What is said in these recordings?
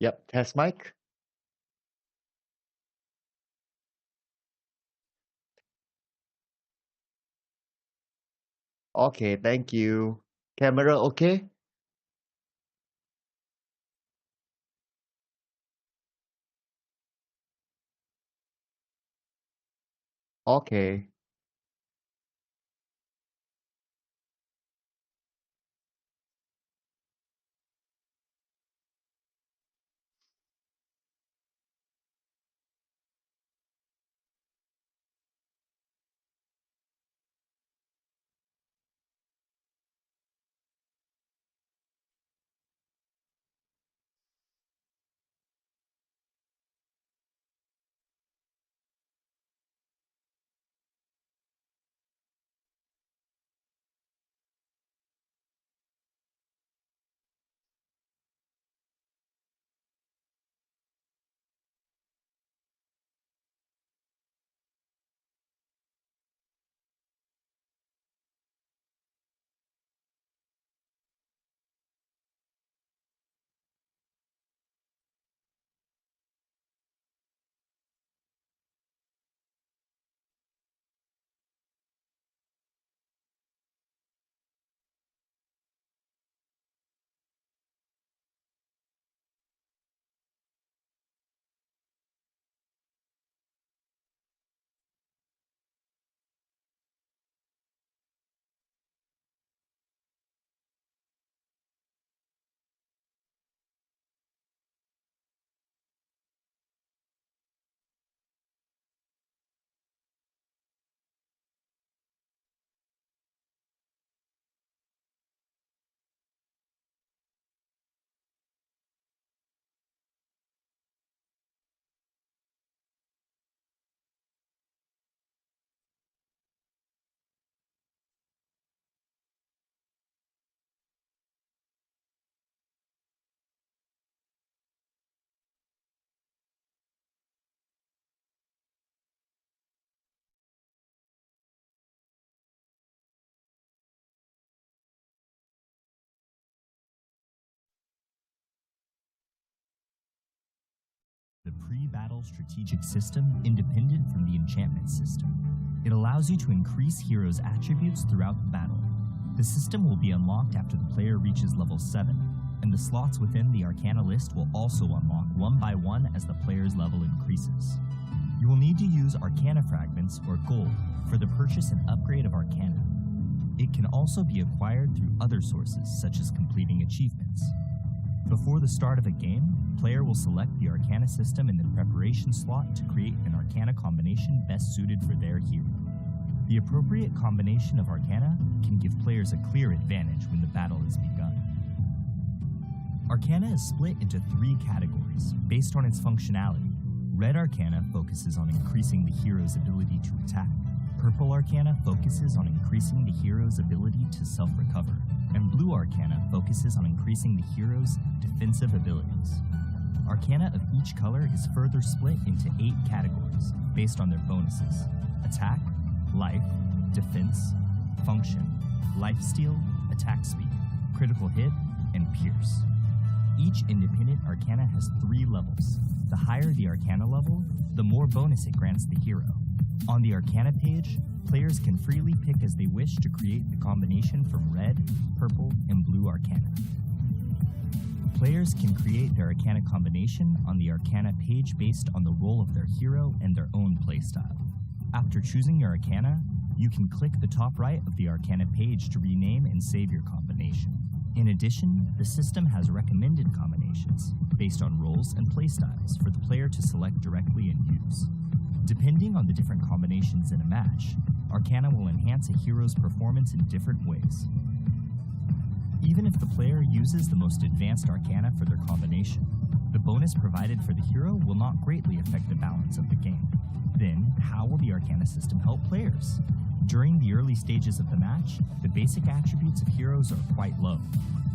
Yep, test mic. Okay, thank you. Camera okay? Okay. The pre-battle strategic system independent from the enchantment system. It allows you to increase heroes' attributes throughout the battle. The system will be unlocked after the player reaches level 7, and the slots within the Arcana list will also unlock one by one as the player's level increases. You will need to use Arcana fragments or gold for the purchase and upgrade of Arcana. It can also be acquired through other sources such as completing achievements. Before the start of a game, the player will select the Arcana system in the preparation slot to create an Arcana combination best suited for their hero. The appropriate combination of Arcana can give players a clear advantage when the battle is begun. Arcana is split into 3 categories based on its functionality. Red Arcana focuses on increasing the hero's ability to attack. Purple Arcana focuses on increasing the hero's ability to self-recover. And Blue Arcana focuses on increasing the hero's defensive abilities. Arcana of each color is further split into 8 categories based on their bonuses: attack, life, defense, function, lifesteal, attack speed, critical hit, and pierce. Each independent Arcana has 3 levels. The higher the Arcana level, the more bonus it grants the hero. On the Arcana page, players can freely pick as they wish to create the combination from red, purple, and blue Arcana. Players can create their Arcana combination on the Arcana page based on the role of their hero and their own playstyle. After choosing your Arcana, you can click the top right of the Arcana page to rename and save your combination. In addition, the system has recommended combinations based on roles and playstyles for the player to select directly and use. Depending on the different combinations in a match, Arcana will enhance a hero's performance in different ways. Even if the player uses the most advanced Arcana for their combination, the bonus provided for the hero will not greatly affect the balance of the game. Then, how will the Arcana system help players? During the early stages of the match, the basic attributes of heroes are quite low.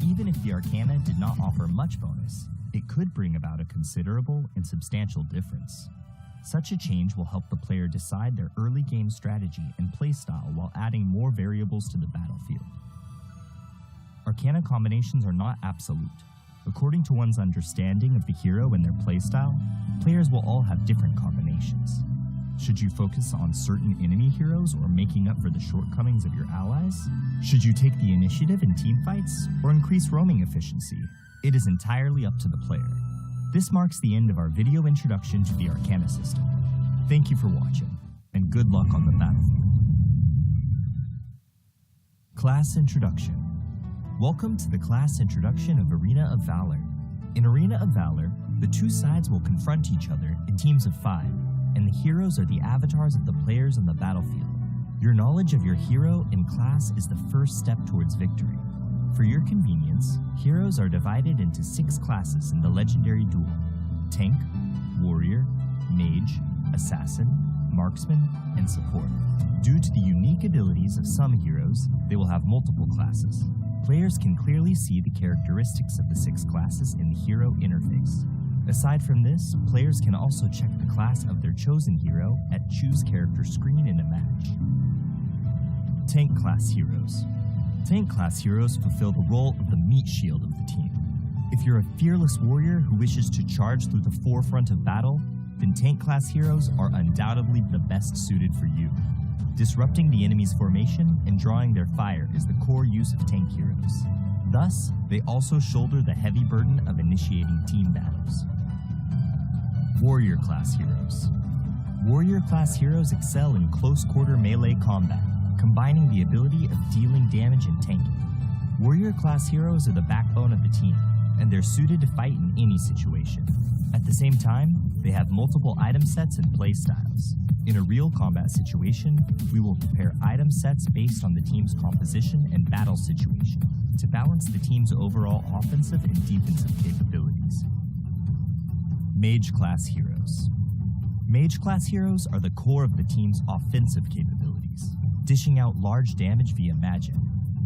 Even if the Arcana did not offer much bonus, it could bring about a considerable and substantial difference. Such a change will help the player decide their early game strategy and playstyle while adding more variables to the battlefield. Arcana combinations are not absolute. According to one's understanding of the hero and their playstyle, players will all have different combinations. Should you focus on certain enemy heroes or making up for the shortcomings of your allies? Should you take the initiative in teamfights or increase roaming efficiency? It is entirely up to the player. This marks the end of our video introduction to the Arcana system. Thank you for watching, and good luck on the battlefield. Class Introduction. Welcome to the class introduction of Arena of Valor. In Arena of Valor, the two sides will confront each other in teams of 5, and the heroes are the avatars of the players on the battlefield. Your knowledge of your hero and class is the first step towards victory. For your convenience, heroes are divided into 6 classes in the legendary duel: Tank, Warrior, Mage, Assassin, Marksman, and Support. Due to the unique abilities of some heroes, they will have multiple classes. Players can clearly see the characteristics of the 6 classes in the hero interface. Aside from this, players can also check the class of their chosen hero at Choose Character screen in a match. Tank Class Heroes. Tank Class Heroes fulfill the role of the meat shield of the team. If you're a fearless warrior who wishes to charge through the forefront of battle, then Tank Class Heroes are undoubtedly the best suited for you. Disrupting the enemy's formation and drawing their fire is the core use of tank heroes. Thus, they also shoulder the heavy burden of initiating team battles. Warrior Class Heroes. Warrior Class Heroes excel in close-quarter melee combat, combining the ability of dealing damage and tanking. Warrior Class Heroes are the backbone of the team, and they're suited to fight in any situation. At the same time, they have multiple item sets and playstyles. In a real combat situation, we will prepare item sets based on the team's composition and battle situation to balance the team's overall offensive and defensive capabilities. Mage Class Heroes. Mage Class Heroes are the core of the team's offensive capabilities, dishing out large damage via magic.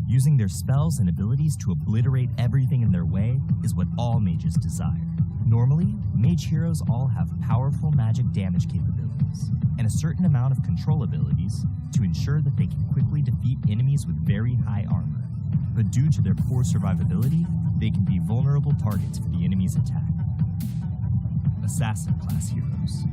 Using their spells and abilities to obliterate everything in their way is what all mages desire. Normally, mage heroes all have powerful magic damage capabilities, and a certain amount of control abilities to ensure that they can quickly defeat enemies with very high armor. But due to their poor survivability, they can be vulnerable targets for the enemy's attack. Assassin Class Heroes.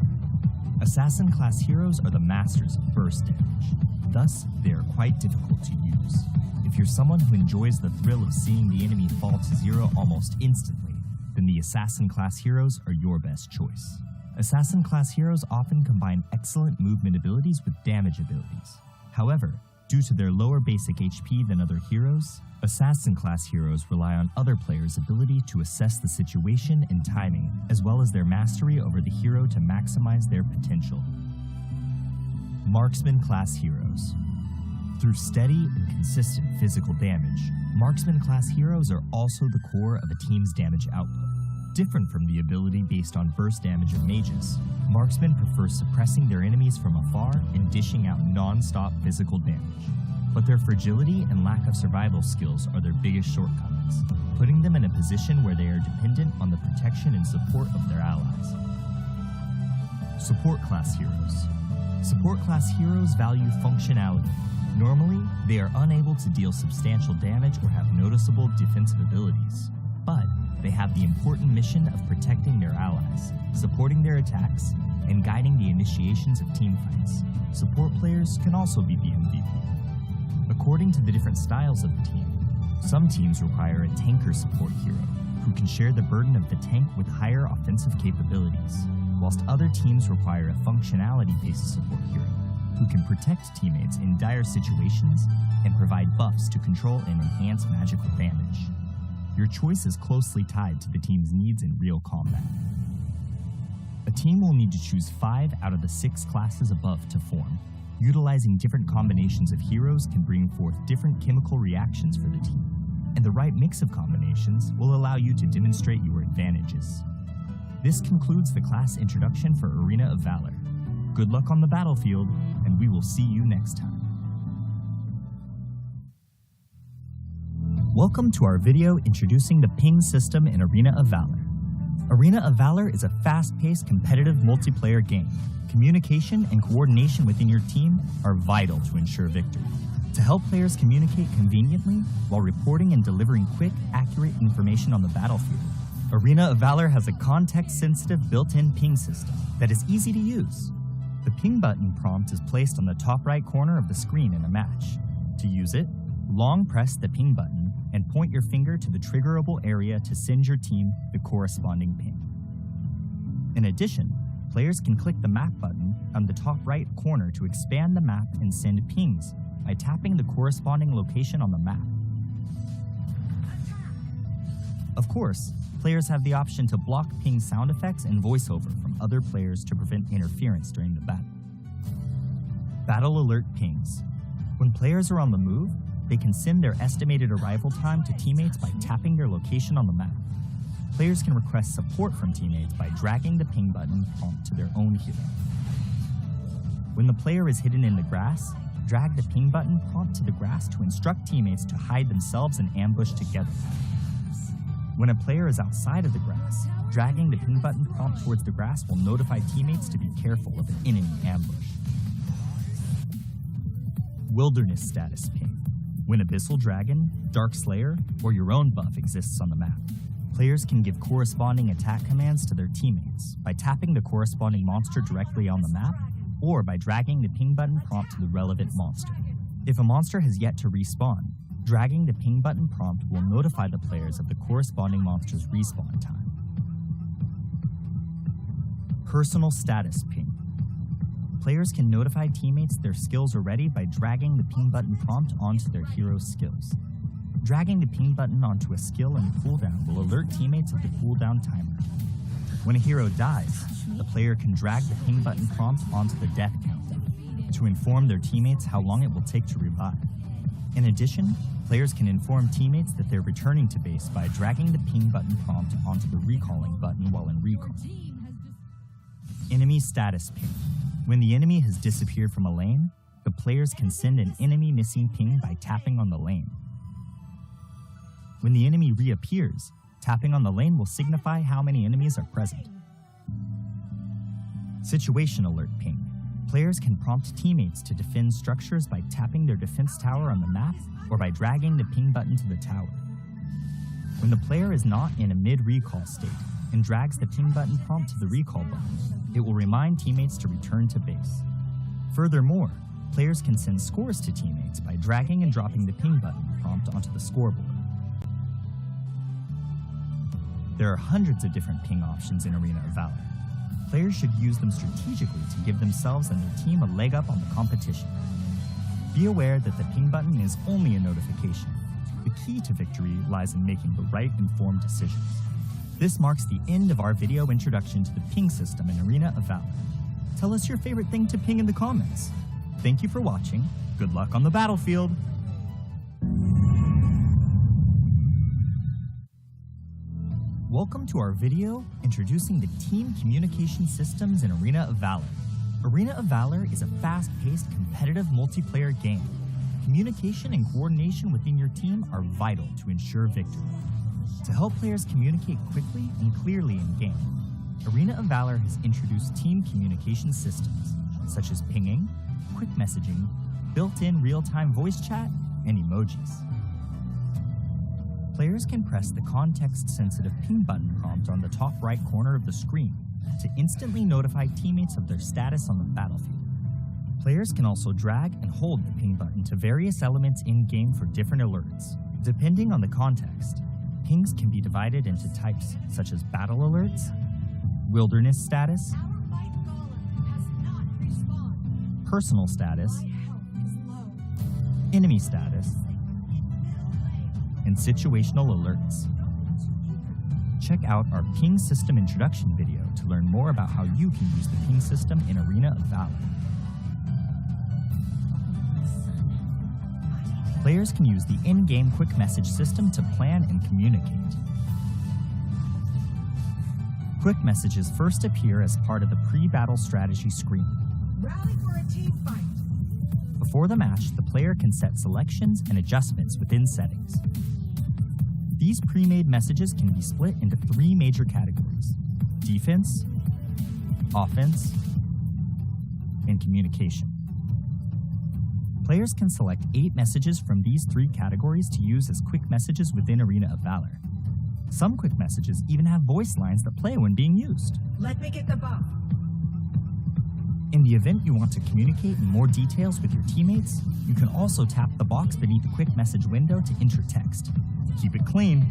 Assassin Class Heroes are the masters of burst damage. Thus, they are quite difficult to use. If you're someone who enjoys the thrill of seeing the enemy fall to 0 almost instantly, then the Assassin Class Heroes are your best choice. Assassin Class Heroes often combine excellent movement abilities with damage abilities. However, due to their lower basic HP than other heroes, Assassin Class Heroes rely on other players' ability to assess the situation and timing, as well as their mastery over the hero to maximize their potential. Marksman Class Heroes. Through steady and consistent physical damage, Marksman Class Heroes are also the core of a team's damage output. Different from the ability based on burst damage of mages, Marksmen prefer suppressing their enemies from afar and dishing out non-stop physical damage. But their fragility and lack of survival skills are their biggest shortcomings, putting them in a position where they are dependent on the protection and support of their allies. Support Class Heroes. Support Class Heroes value functionality. Normally, they are unable to deal substantial damage or have noticeable defensive abilities, but they have the important mission of protecting their allies, supporting their attacks, and guiding the initiations of teamfights. Support players can also be the MVP. According to the different styles of the team, some teams require a tanker support hero, who can share the burden of the tank with higher offensive capabilities, whilst other teams require a functionality-based support hero, who can protect teammates in dire situations and provide buffs to control and enhance magical damage. Your choice is closely tied to the team's needs in real combat. A team will need to choose 5 out of the 6 classes above to form. Utilizing different combinations of heroes can bring forth different chemical reactions for the team, and the right mix of combinations will allow you to demonstrate your advantages. This concludes the class introduction for Arena of Valor. Good luck on the battlefield, and we will see you next time. Welcome to our video introducing the ping system in Arena of Valor. Arena of Valor is a fast-paced competitive multiplayer game. Communication and coordination within your team are vital to ensure victory. To help players communicate conveniently while reporting and delivering quick, accurate information on the battlefield, Arena of Valor has a context-sensitive built-in ping system that is easy to use. The ping button prompt is placed on the top right corner of the screen in a match. To use it, long press the ping button and point your finger to the triggerable area to send your team the corresponding ping. In addition, players can click the map button on the top right corner to expand the map and send pings by tapping the corresponding location on the map. Of course, players have the option to block ping sound effects and voiceover from other players to prevent interference during the battle. Battle alert pings. When players are on the move, they can send their estimated arrival time to teammates by tapping their location on the map. Players can request support from teammates by dragging the ping button prompt to their own hero. When the player is hidden in the grass, drag the ping button prompt to the grass to instruct teammates to hide themselves and ambush together. When a player is outside of the grass, dragging the ping button prompt towards the grass will notify teammates to be careful of an enemy ambush. Wilderness status ping. When Abyssal Dragon, Dark Slayer, or your own buff exists on the map, players can give corresponding attack commands to their teammates by tapping the corresponding monster directly on the map or by dragging the ping button prompt to the relevant monster. If a monster has yet to respawn, dragging the ping button prompt will notify the players of the corresponding monster's respawn time. Personal status ping. Players can notify teammates their skills are ready by dragging the ping button prompt onto their hero's skills. Dragging the ping button onto a skill in cooldown will alert teammates of the cooldown timer. When a hero dies, the player can drag the ping button prompt onto the death countdown to inform their teammates how long it will take to revive. In addition, players can inform teammates that they're returning to base by dragging the ping button prompt onto the recalling button while in recall. Enemy status ping. When the enemy has disappeared from a lane, the players can send an enemy missing ping by tapping on the lane. When the enemy reappears, tapping on the lane will signify how many enemies are present. Situation alert ping. Players can prompt teammates to defend structures by tapping their defense tower on the map or by dragging the ping button to the tower. When the player is not in a mid-recall state and drags the ping button prompt to the recall button, it will remind teammates to return to base. Furthermore, players can send scores to teammates by dragging and dropping the ping button prompt onto the scoreboard. There are hundreds of different ping options in Arena of Valor. Players should use them strategically to give themselves and their team a leg up on the competition. Be aware that the ping button is only a notification. The key to victory lies in making the right informed decisions. This marks the end of our video introduction to the ping system in Arena of Valor. Tell us your favorite thing to ping in the comments. Thank you for watching. Good luck on the battlefield. Welcome to our video introducing the team communication systems in Arena of Valor. Arena of Valor is a fast-paced, competitive multiplayer game. Communication and coordination within your team are vital to ensure victory. To help players communicate quickly and clearly in-game, Arena of Valor has introduced team communication systems, such as pinging, quick messaging, built-in real-time voice chat, and emojis. Players can press the context-sensitive ping button prompt on the top right corner of the screen to instantly notify teammates of their status on the battlefield. Players can also drag and hold the ping button to various elements in-game for different alerts. Depending on the context, pings can be divided into types such as battle alerts, wilderness status, personal status, enemy status, and situational alerts. Check out our ping system introduction video to learn more about how you can use the ping system in Arena of Valor. Players can use the in-game quick message system to plan and communicate. Quick messages first appear as part of the pre-battle strategy screen. Rally for a team fight. Before the match, the player can set selections and adjustments within settings. These pre-made messages can be split into 3 major categories: defense, offense, and communication. Players can select 8 messages from these 3 categories to use as quick messages within Arena of Valor. Some quick messages even have voice lines that play when being used. Let me get the buff. In the event you want to communicate in more details with your teammates, you can also tap the box beneath the quick message window to enter text. Keep it clean.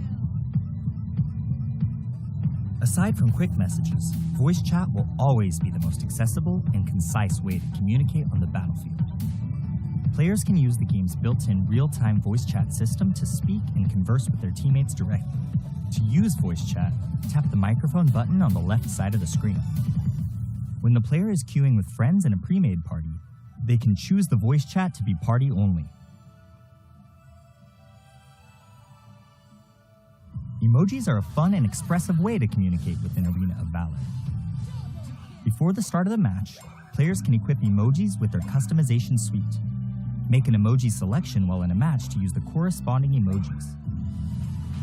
Aside from quick messages, voice chat will always be the most accessible and concise way to communicate on the battlefield. Players can use the game's built-in real-time voice chat system to speak and converse with their teammates directly. To use voice chat, tap the microphone button on the left side of the screen. When the player is queuing with friends in a pre-made party, they can choose the voice chat to be party only. Emojis are a fun and expressive way to communicate within Arena of Valor. Before the start of the match, players can equip emojis with their customization suite. Make an emoji selection while in a match to use the corresponding emojis.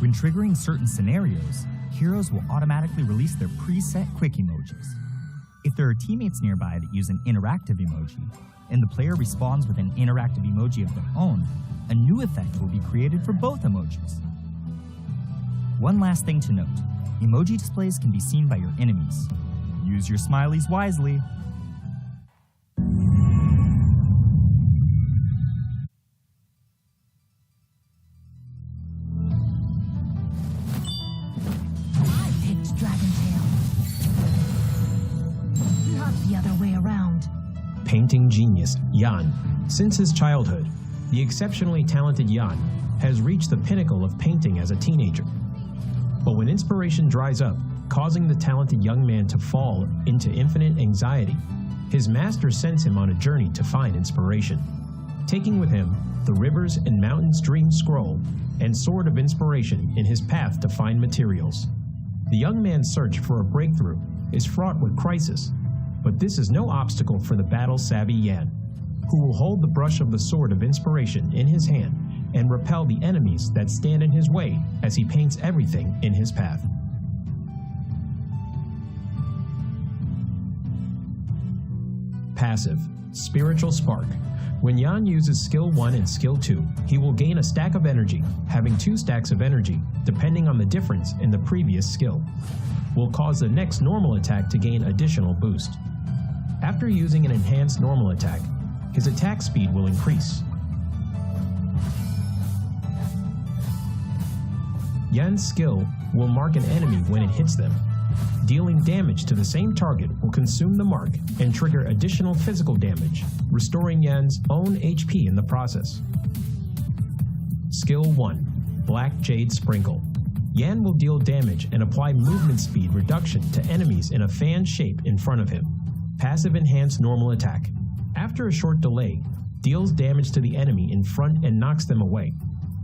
When triggering certain scenarios, heroes will automatically release their preset quick emojis. If there are teammates nearby that use an interactive emoji, and the player responds with an interactive emoji of their own, a new effect will be created for both emojis. One last thing to note, emoji displays can be seen by your enemies. Use your smileys wisely. I picked Dragontail. Not the other way around. Painting genius Jan. Since his childhood, the exceptionally talented Jan has reached the pinnacle of painting as a teenager. But when inspiration dries up, causing the talented young man to fall into infinite anxiety, his master sends him on a journey to find inspiration, taking with him the Rivers and Mountains Dream Scroll and Sword of Inspiration in his path to find materials. The young man's search for a breakthrough is fraught with crisis, but this is no obstacle for the battle-savvy Yan, who will hold the brush of the Sword of Inspiration in his hand and repel the enemies that stand in his way as he paints everything in his path. Passive, Spiritual Spark. When Yan uses Skill 1 and Skill 2, he will gain a stack of energy, having 2 stacks of energy, depending on the difference in the previous skill. Will cause the next normal attack to gain additional boost. After using an enhanced normal attack, his attack speed will increase. Yan's skill will mark an enemy when it hits them. Dealing damage to the same target will consume the mark and trigger additional physical damage, restoring Yan's own HP in the process. Skill 1, Black Jade Sprinkle. Yan will deal damage and apply movement speed reduction to enemies in a fan shape in front of him. Passive enhanced normal attack. After a short delay, deals damage to the enemy in front and knocks them away.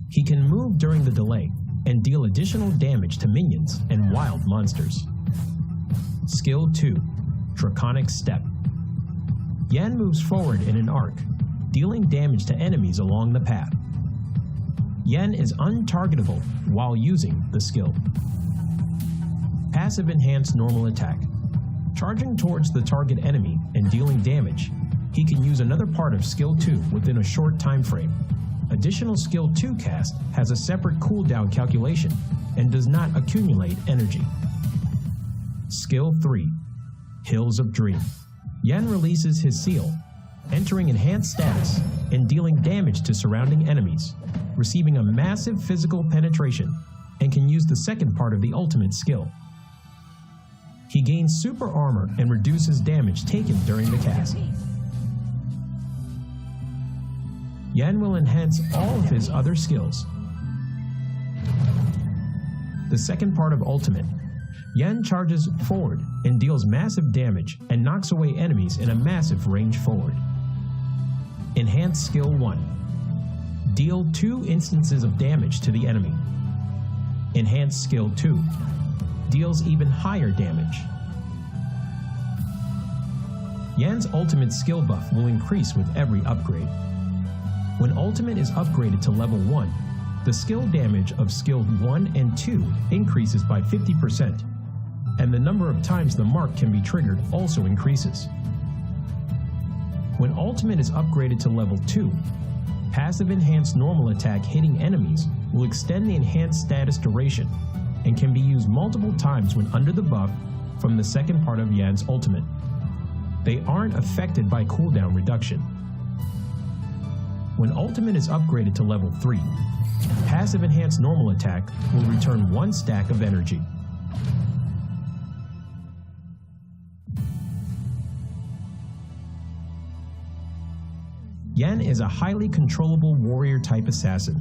He can move during the delay and deal additional damage to minions and wild monsters. Skill 2, Draconic Step. Yan moves forward in an arc, dealing damage to enemies along the path. Yan is untargetable while using the skill. Passive enhanced normal attack. Charging towards the target enemy and dealing damage, he can use another part of Skill 2 within a short time frame. Additional Skill 2 cast has a separate cooldown calculation and does not accumulate energy. Skill 3, Hills of Dream. Yan releases his seal, entering enhanced status and dealing damage to surrounding enemies, receiving a massive physical penetration, and can use the second part of the ultimate skill. He gains super armor and reduces damage taken during the cast. Yan will enhance all of his other skills. The second part of Ultimate. Yan charges forward and deals massive damage and knocks away enemies in a massive range forward. Enhanced Skill 1. Deal 2 instances of damage to the enemy. Enhanced Skill 2. Deals even higher damage. Yan's ultimate skill buff will increase with every upgrade. When ultimate is upgraded to level 1, the skill damage of skill 1 and 2 increases by 50%, and the number of times the mark can be triggered also increases. When ultimate is upgraded to level 2, passive enhanced normal attack hitting enemies will extend the enhanced status duration, and can be used multiple times when under the buff from the second part of Yan's ultimate. They aren't affected by cooldown reduction. When ultimate is upgraded to level 3, passive enhanced normal attack will return 1 stack of energy. Yan is a highly controllable warrior-type assassin.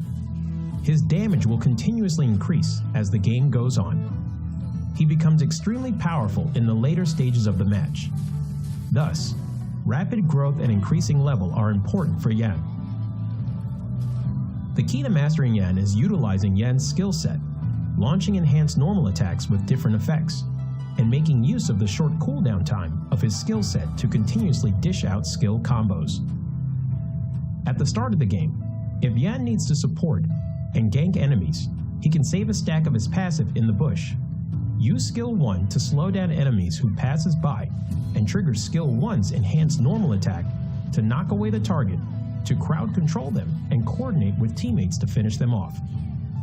His damage will continuously increase as the game goes on. He becomes extremely powerful in the later stages of the match. Thus, rapid growth and increasing level are important for Yan. The key to mastering Yan is utilizing Yan's skill set, launching enhanced normal attacks with different effects, and making use of the short cooldown time of his skill set to continuously dish out skill combos. At the start of the game, if Yan needs to support and gank enemies, he can save a stack of his passive in the bush. Use skill 1 to slow down enemies who passes by, and trigger skill 1's enhanced normal attack to knock away the target, to crowd control them and coordinate with teammates to finish them off.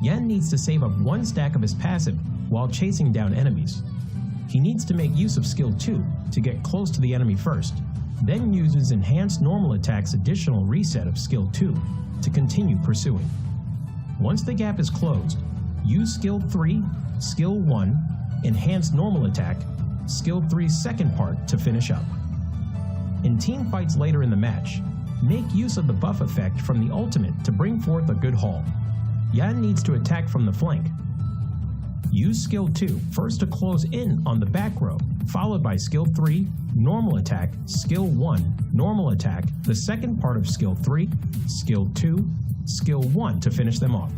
Yan needs to save up 1 stack of his passive while chasing down enemies. He needs to make use of skill 2 to get close to the enemy first, then uses enhanced normal attack's additional reset of skill 2 to continue pursuing. Once the gap is closed, use skill 3, skill 1, enhanced normal attack, skill 3's second part to finish up. In team fights later in the match, make use of the buff effect from the ultimate to bring forth a good haul. Yan needs to attack from the flank. Use skill 2 first to close in on the back row, followed by skill 3, normal attack, skill 1, normal attack, the second part of skill 3, skill 2, skill 1 to finish them off.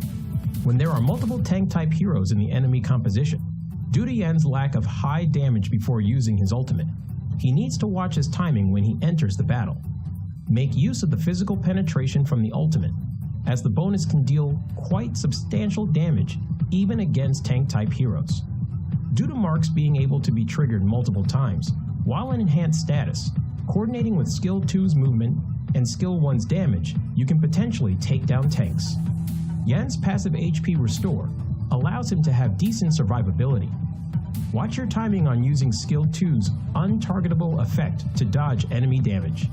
When there are multiple tank type heroes in the enemy composition, due to Yan's lack of high damage before using his ultimate, he needs to watch his timing when he enters the battle. Make use of the physical penetration from the ultimate, as the bonus can deal quite substantial damage even against tank-type heroes. Due to marks being able to be triggered multiple times, while in enhanced status, coordinating with skill 2's movement and skill 1's damage, you can potentially take down tanks. Yan's passive HP Restore allows him to have decent survivability. Watch your timing on using skill 2's untargetable effect to dodge enemy damage.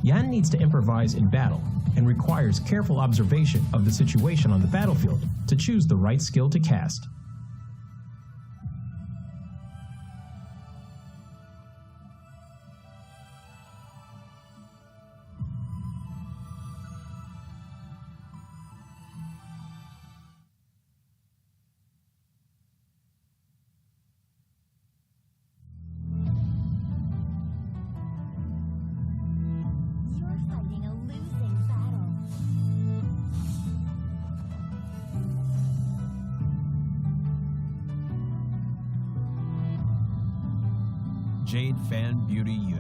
Yan needs to improvise in battle and requires careful observation of the situation on the battlefield to choose the right skill to cast. Jade Fan Beauty Yue.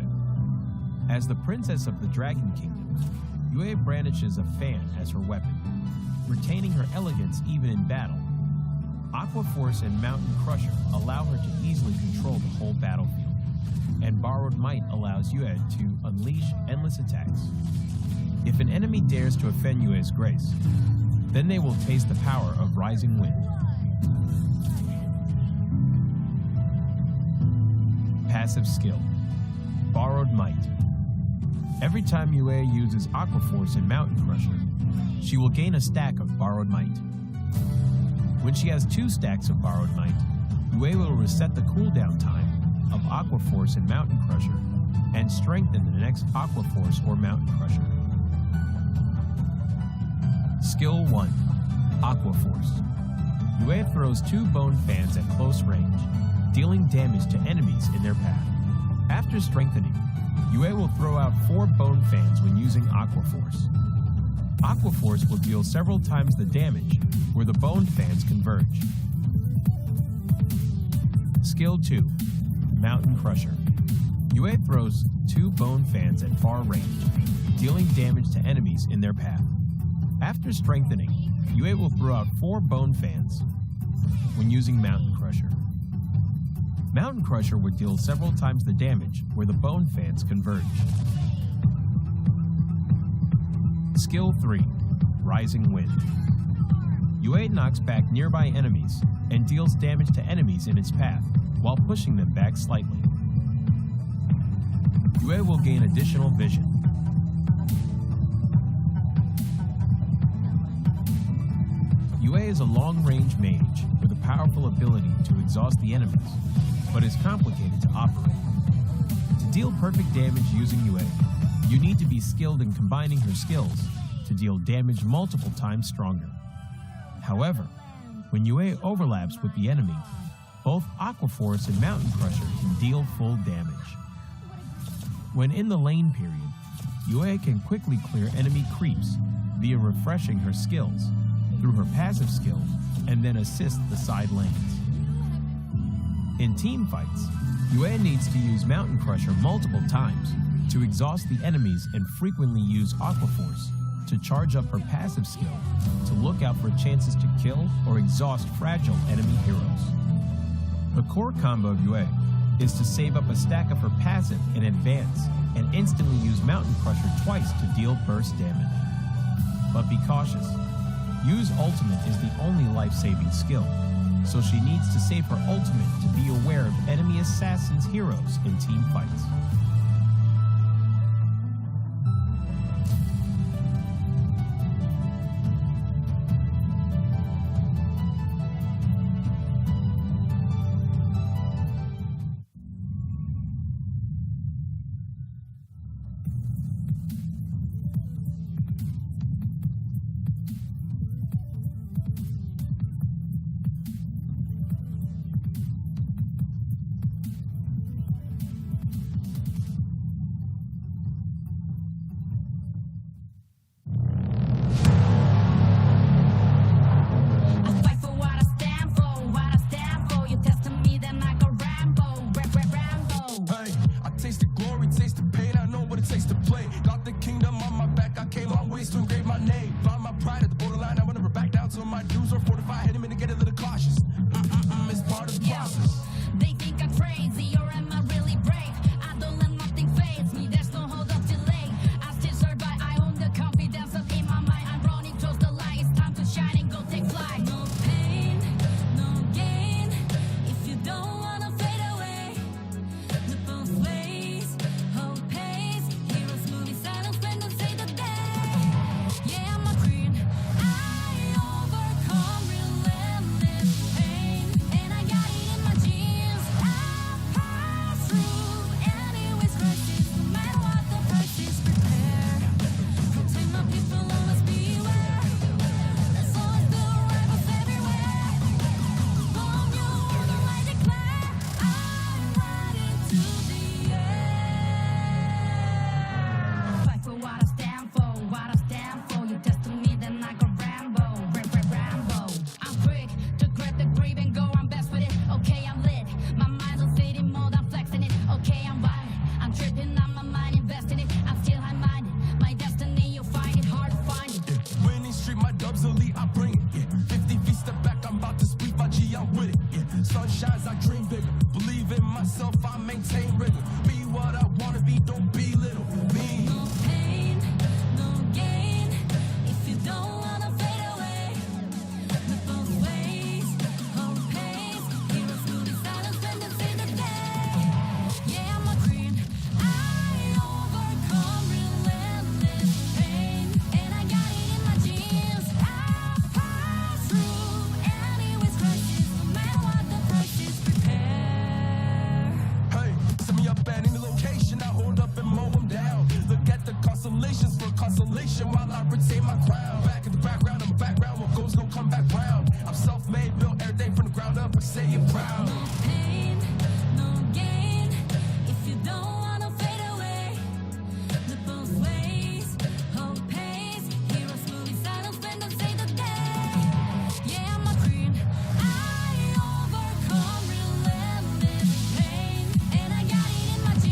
As the princess of the Dragon Kingdom, Yue brandishes a fan as her weapon, retaining her elegance even in battle. Aqua Force and Mountain Crusher allow her to easily control the whole battlefield, and Borrowed Might allows Yue to unleash endless attacks. If an enemy dares to offend Yue's grace, then they will taste the power of Rising Wind. Passive skill, Borrowed Might. Every time Yue uses Aqua Force and Mountain Crusher, she will gain a stack of Borrowed Might. When she has 2 stacks of Borrowed Might, Yue will reset the cooldown time of Aqua Force and Mountain Crusher and strengthen the next Aqua Force or Mountain Crusher. Skill 1, Aqua Force. Yue throws 2 bone fans at close range, dealing damage to enemies in their path. After strengthening, Yue will throw out 4 bone fans when using Aqua Force. Aqua Force will deal several times the damage where the bone fans converge. Skill 2, Mountain Crusher. Yue throws 2 bone fans at far range, dealing damage to enemies in their path. After strengthening, Yue will throw out 4 bone fans when using Mountain Crusher. Mountain Crusher would deal several times the damage where the bone fans converge. Skill 3, Rising Wind. Yue knocks back nearby enemies and deals damage to enemies in its path while pushing them back slightly. Yue will gain additional vision. Yue is a long-range mage with a powerful ability to exhaust the enemies, but is complicated to operate. To deal perfect damage using Yue, you need to be skilled in combining her skills to deal damage multiple times stronger. However, when Yue overlaps with the enemy, both Aqua Force and Mountain Crusher can deal full damage. When in the lane period, Yue can quickly clear enemy creeps via refreshing her skills through her passive skill and then assist the side lanes. In team fights, Yue needs to use Mountain Crusher multiple times to exhaust the enemies and frequently use Aqua Force to charge up her passive skill to look out for chances to kill or exhaust fragile enemy heroes. The core combo of Yue is to save up a stack of her passive in advance and instantly use Mountain Crusher twice to deal burst damage. But be cautious. Yu's ultimate is the only life-saving skill, so she needs to save her ultimate to be aware of enemy assassins' heroes in team fights. I fight for what I stand for, what I stand for. You testing me, then I go Rambo, Rambo. Hey, I taste the glory, taste the pain, I know what it takes to play. Got the kingdom on my back, I came long ways to engrave my name. Find my pride at the borderline, I will never back down till my dues are fortified. Hit him in to get a little cautious. It's part of the process. They think I'm crazy, or am I really brave? I don't let nothing faze me, there's no hold up delay. I still survive, I own the confidence up in my mind. I'm running close the light, it's time to shine and go take flight. No pain, no gain, if you don't wanna fade away. The both ways, hope pays. Heroes moving silent, spend and say the day. Yeah, I'm a queen, I overcome relentless pain. And I got it in my genes, I pass through anyways crisis. No matter what the price is, prepare. Protect my people, always beware. There's always the rivals everywhere. Bomb you on the light declare, I'm riding to the air. Fight for what I stand for, what I stand for. You testing me, then I go Rambo, Rambo. I'm quick to grab the grip and go, I'm best with it. Okay, I'm lit. My mind's on city mode, I'm flexing it. Okay, I'm wild. I'm tripping on my mind, investing it. I'm still high-minded. My destiny, you'll find it hard to find it. Winning streak, my dubs elite, I bring it. Yeah. 50 feet step back, I'm about to speak my G, I'm with it. Yeah. Sun shines, I dream bigger. Believe in myself, I maintain rigor. Be what I wanna be, don't belittle me. No pain, no gain, if you don't wanna fade away. The both ways, hope pays. Heroes moving silent, spend and say the day. Yeah, I'm a queen, I overcome relentless pain. And I got it in my genes, I pass through anyways crisis. No matter what the price is, prepare. Hey, send me up at any location, I hold up and mow them down. Look at the constellations for consolation while I retain my crown. Back in the background, I'm a background, what goes gon' come back round. I'm self-made, built everything from the ground up, I say it proud. No pain, no gain, if you don't wanna fade away. The both ways, hope pays. Heroes moving silent, spend and say the day. Yeah, I'm a queen, I overcome relentless pain. And I got it in my genes.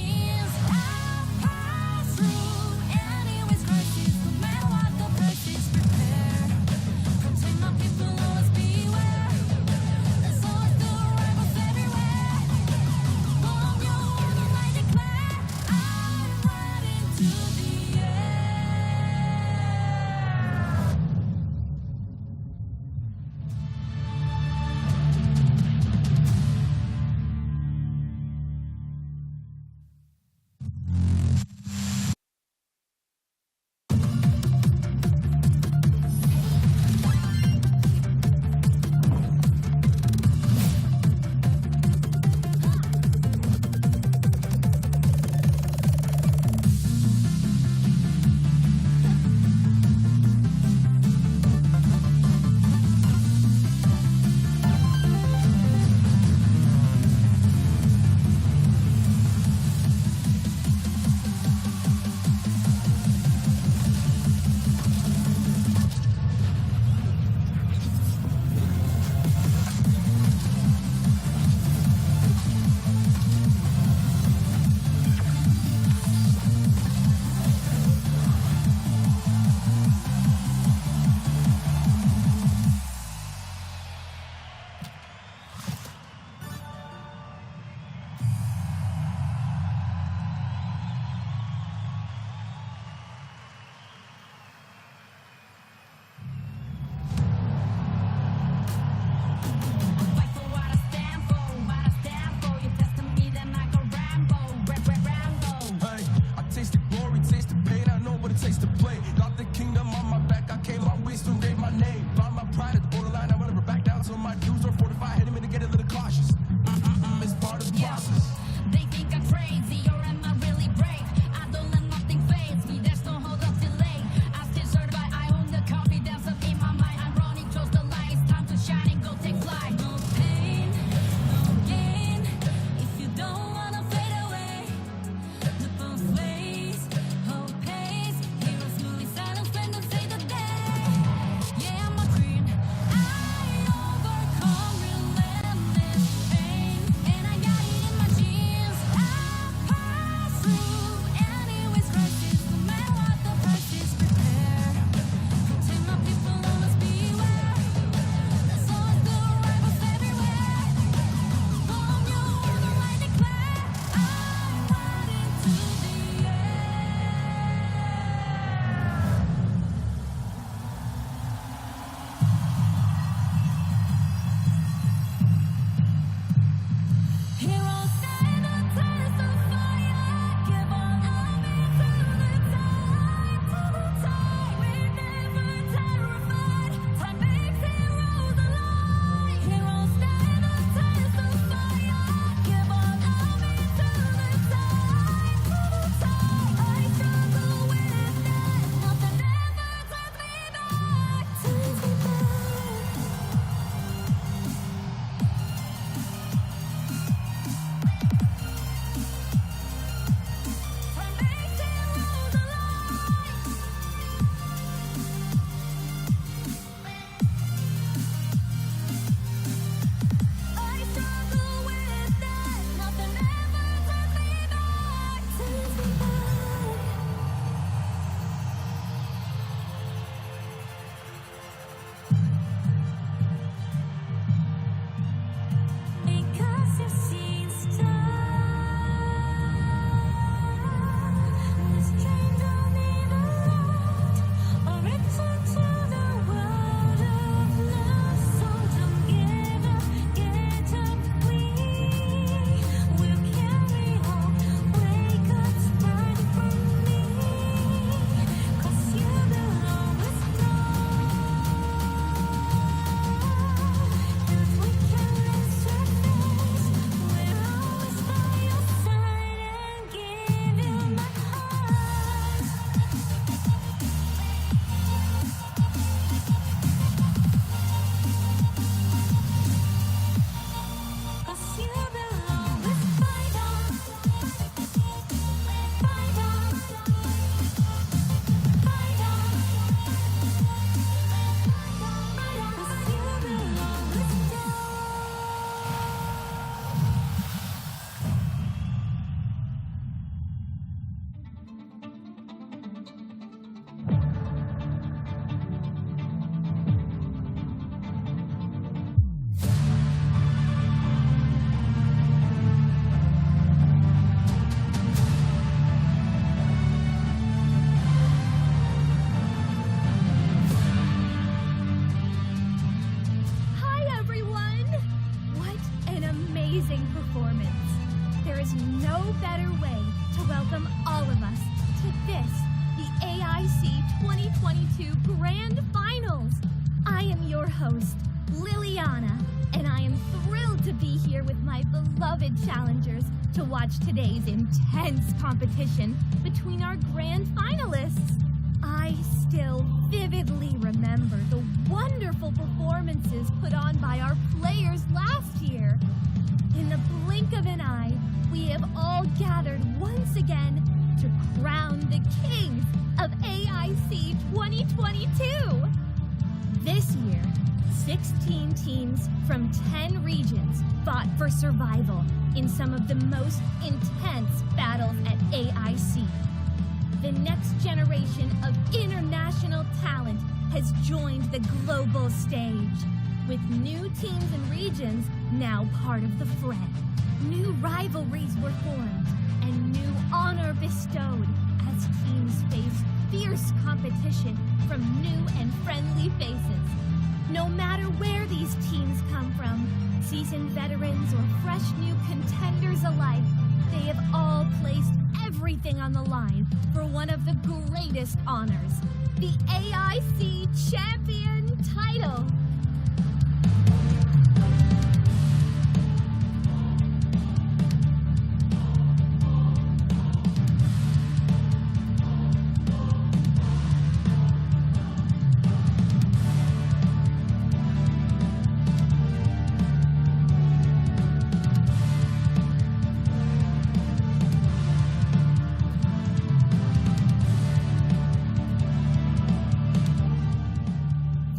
There's no better way to welcome all of us to this, the AIC 2022 Grand Finals. I am your host, Liliana, and I am thrilled to be here with my beloved challengers to watch today's intense competition between our grand finalists. I still vividly remember the wonderful performances put on by our players last year. In the blink of an eye, we have all gathered once again to crown the kings of AIC 2022. This year, 16 teams from 10 regions fought for survival in some of the most intense battles at AIC. The next generation of international talent has joined the global stage, with new teams and regions now part of the fray. New rivalries were formed and new honor bestowed as teams faced fierce competition from new and friendly faces. No matter where these teams come from, seasoned veterans or fresh new contenders alike, they have all placed everything on the line for one of the greatest honors, the AIC Champion title.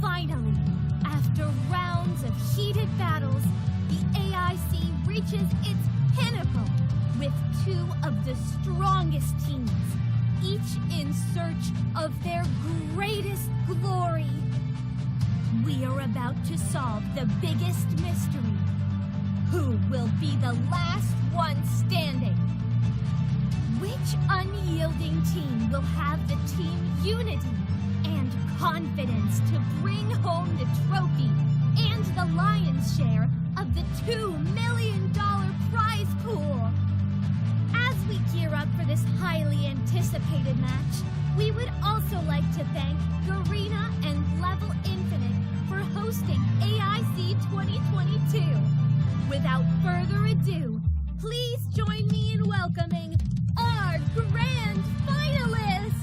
Finally, after rounds of heated battles, the AIC reaches its pinnacle with two of the strongest teams, each in search of their greatest glory. We are about to solve the biggest mystery. Who will be the last one standing? Which unyielding team will have the team unity and confidence to bring home the trophy and the lion's share of the $2 million prize pool? As we gear up for this highly anticipated match, we would also like to thank Garena and Level Infinite for hosting AIC 2022. Without further ado, please join me in welcoming our grand finalists!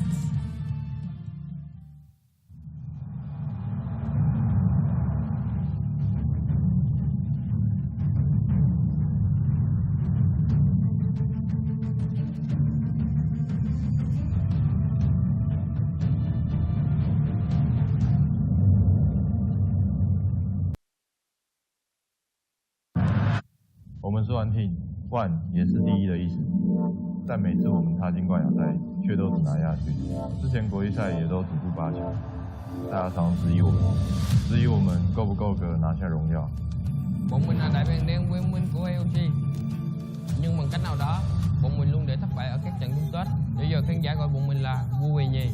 我们说完 team one 也是第一的意思，但每次我们踏进冠亚赛，却都只拿下去。之前国际賽也都止步8强，大家常质疑我們夠不夠格拿下榮耀。Bọn mình là đại bàng đen liên minh của AIC, nhưng bằng cách nào đó, bọn mình luôn để thất bại ở các trận chung kết. Bây giờ khán giả gọi bọn mình là vua về nhì.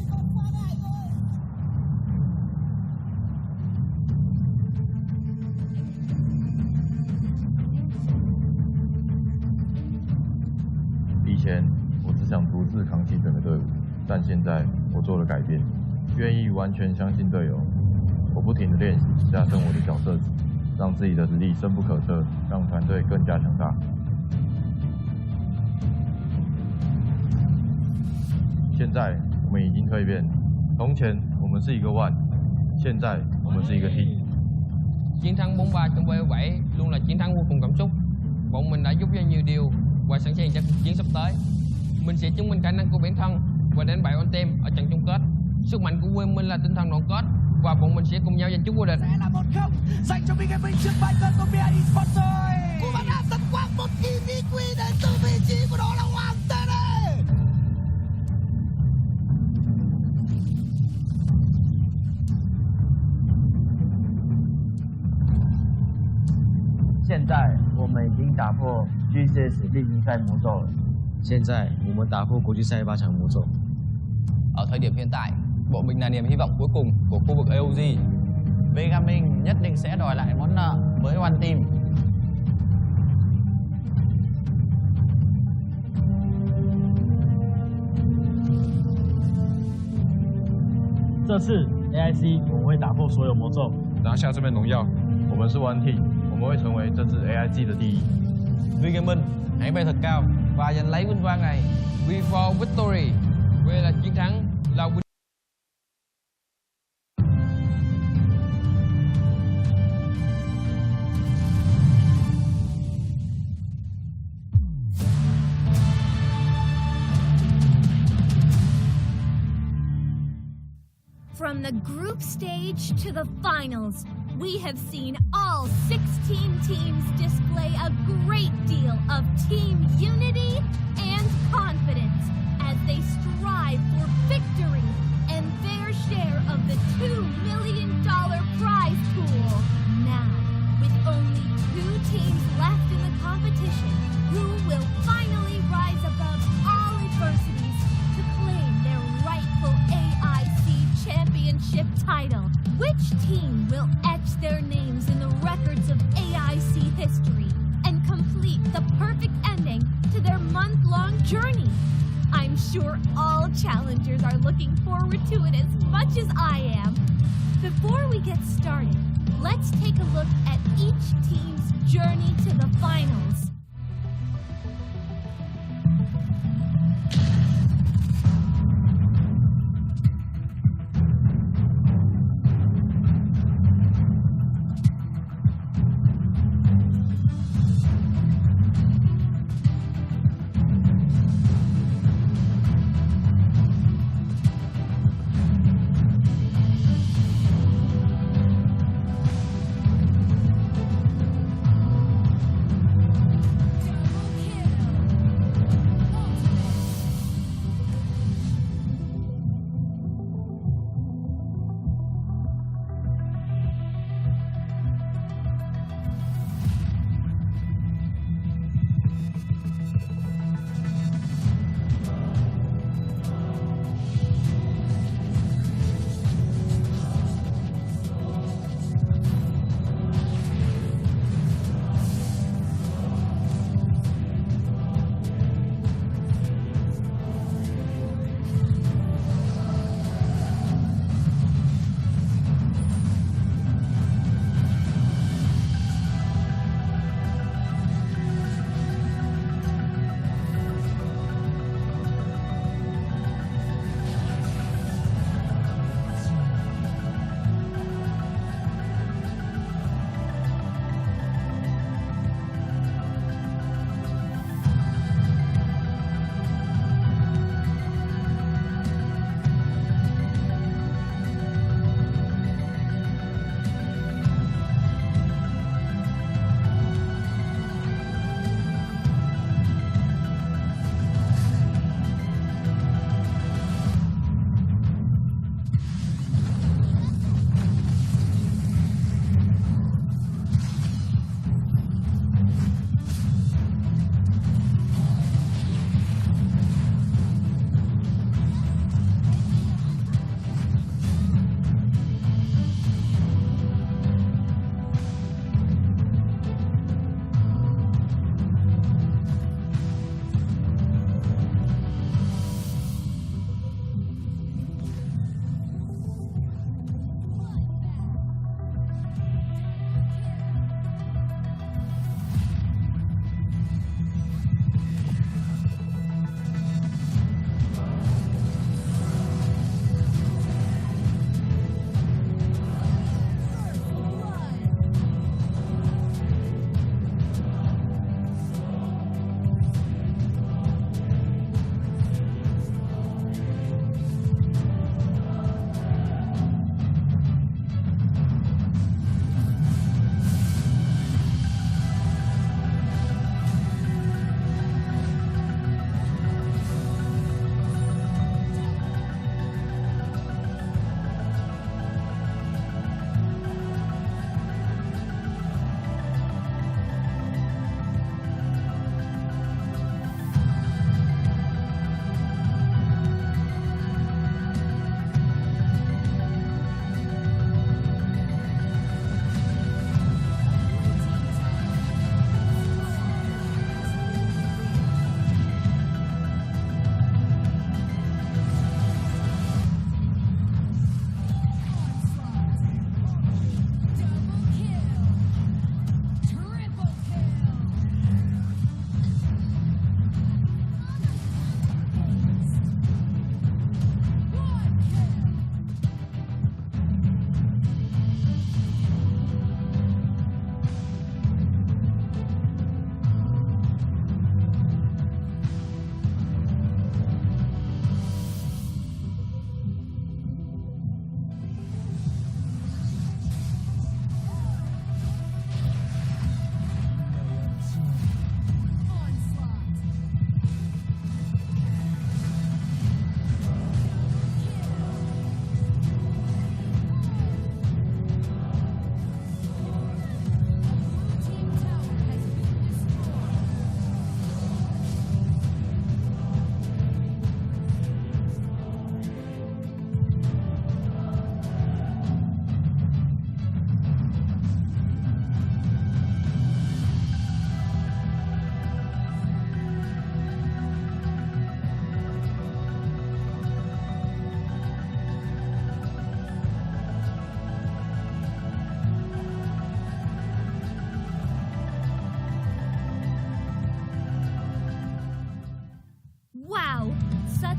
以前我只想独自扛起整个队伍，但现在我做了改变，愿意完全相信队友。我不停地练习，加深我的角色值，让自己的实力深不可测，让团队更加强大。现在我们已经蜕变，从前我们是一个 one， 现在我们是一个 team。Chiến thắng 4-3 trong V7 luôn là chiến thắng vô cùng cảm xúc. Bọn mình đã giúp ra nhiều điều và sẵn sàng cho cuộc chiến sắp tới. Mình sẽ chứng minh khả năng của bản thân và đánh bại Ontem ở trận chung kết. Sức mạnh của quê mình là tinh thần đoàn kết và bọn mình sẽ cùng nhau giành chức vô địch. Sẽ là 1-0 dành cho Big Gaming trước bài cân của BID Sport rồi. Cú bắn đá tấn quang một EVQ đến từ vị trí của đó là Hoàng Tê đây. 现在我们已经打破 GCS 例行赛魔咒了。现在我们打破国际赛8强魔咒。 Ở thời điểm hiện tại, bọn mình là niềm hy vọng cuối cùng của khu vực AOG. Gaming nhất định sẽ đòi lại món nợ với One Team. 这次 AIC 我们会打破所有魔咒，拿下这枚荣耀。我们是 One Team，我们会成为这次 AIC 的第一。 Vì mình hãy bay thật cao và giành lấy vinh quang này. We for victory. V là chiến thắng, là win. From the group stage to the finals, we have seen all 16 teams display a great deal of team unity and confidence as they strive for victory and their share of the $2 million prize pool. Now, with only 2 teams left in the competition, who will finally rise above all adversities to claim their rightful AIC championship title? Which team will etch their names in the records of AIC history and complete the perfect ending to their month-long journey? I'm sure all challengers are looking forward to it as much as I am. Before we get started, let's take a look at each team's journey to the finals.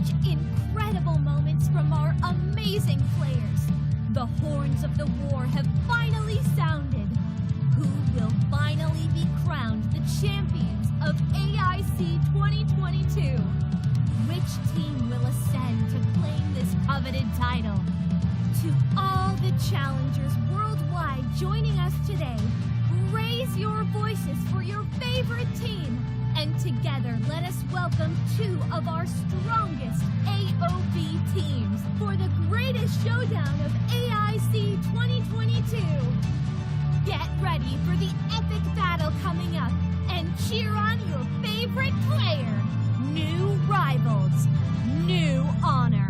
such incredible moments from our amazing players. The horns of the war have finally sounded. Who will finally be crowned the champions of AIC 2022? Which team will ascend to claim this coveted title? To all the challengers worldwide joining us today, raise your voices for your favorite team. And together, let us welcome two of our strongest AOB teams for the greatest showdown of AIC 2022. Get ready for the epic battle coming up and cheer on your favorite player. New rivals, new honor.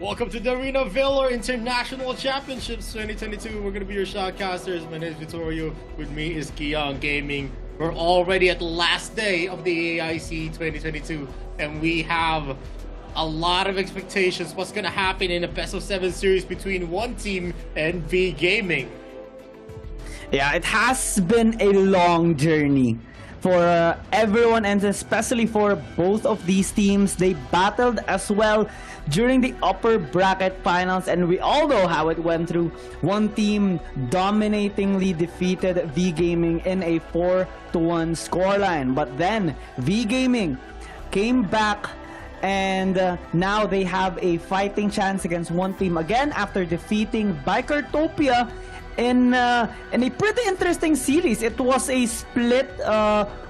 Welcome to the Arena Valor International Championships 2022. We're going to be your shoutcasters. My name is Vittorio. With me is Kiyoung Gaming. We're already at the last day of the AIC 2022, and we have a lot of expectations. What's going to happen in a best of 7 series between one team and V Gaming? Yeah, it has been a long journey for everyone, and especially for both of these teams. They battled as well during the upper bracket finals, and we all know how it went through. One team dominatingly defeated V Gaming in a 4-1 scoreline, but then V Gaming came back, and now they have a fighting chance against one team again after defeating Bikertopia in a pretty interesting series. It was a split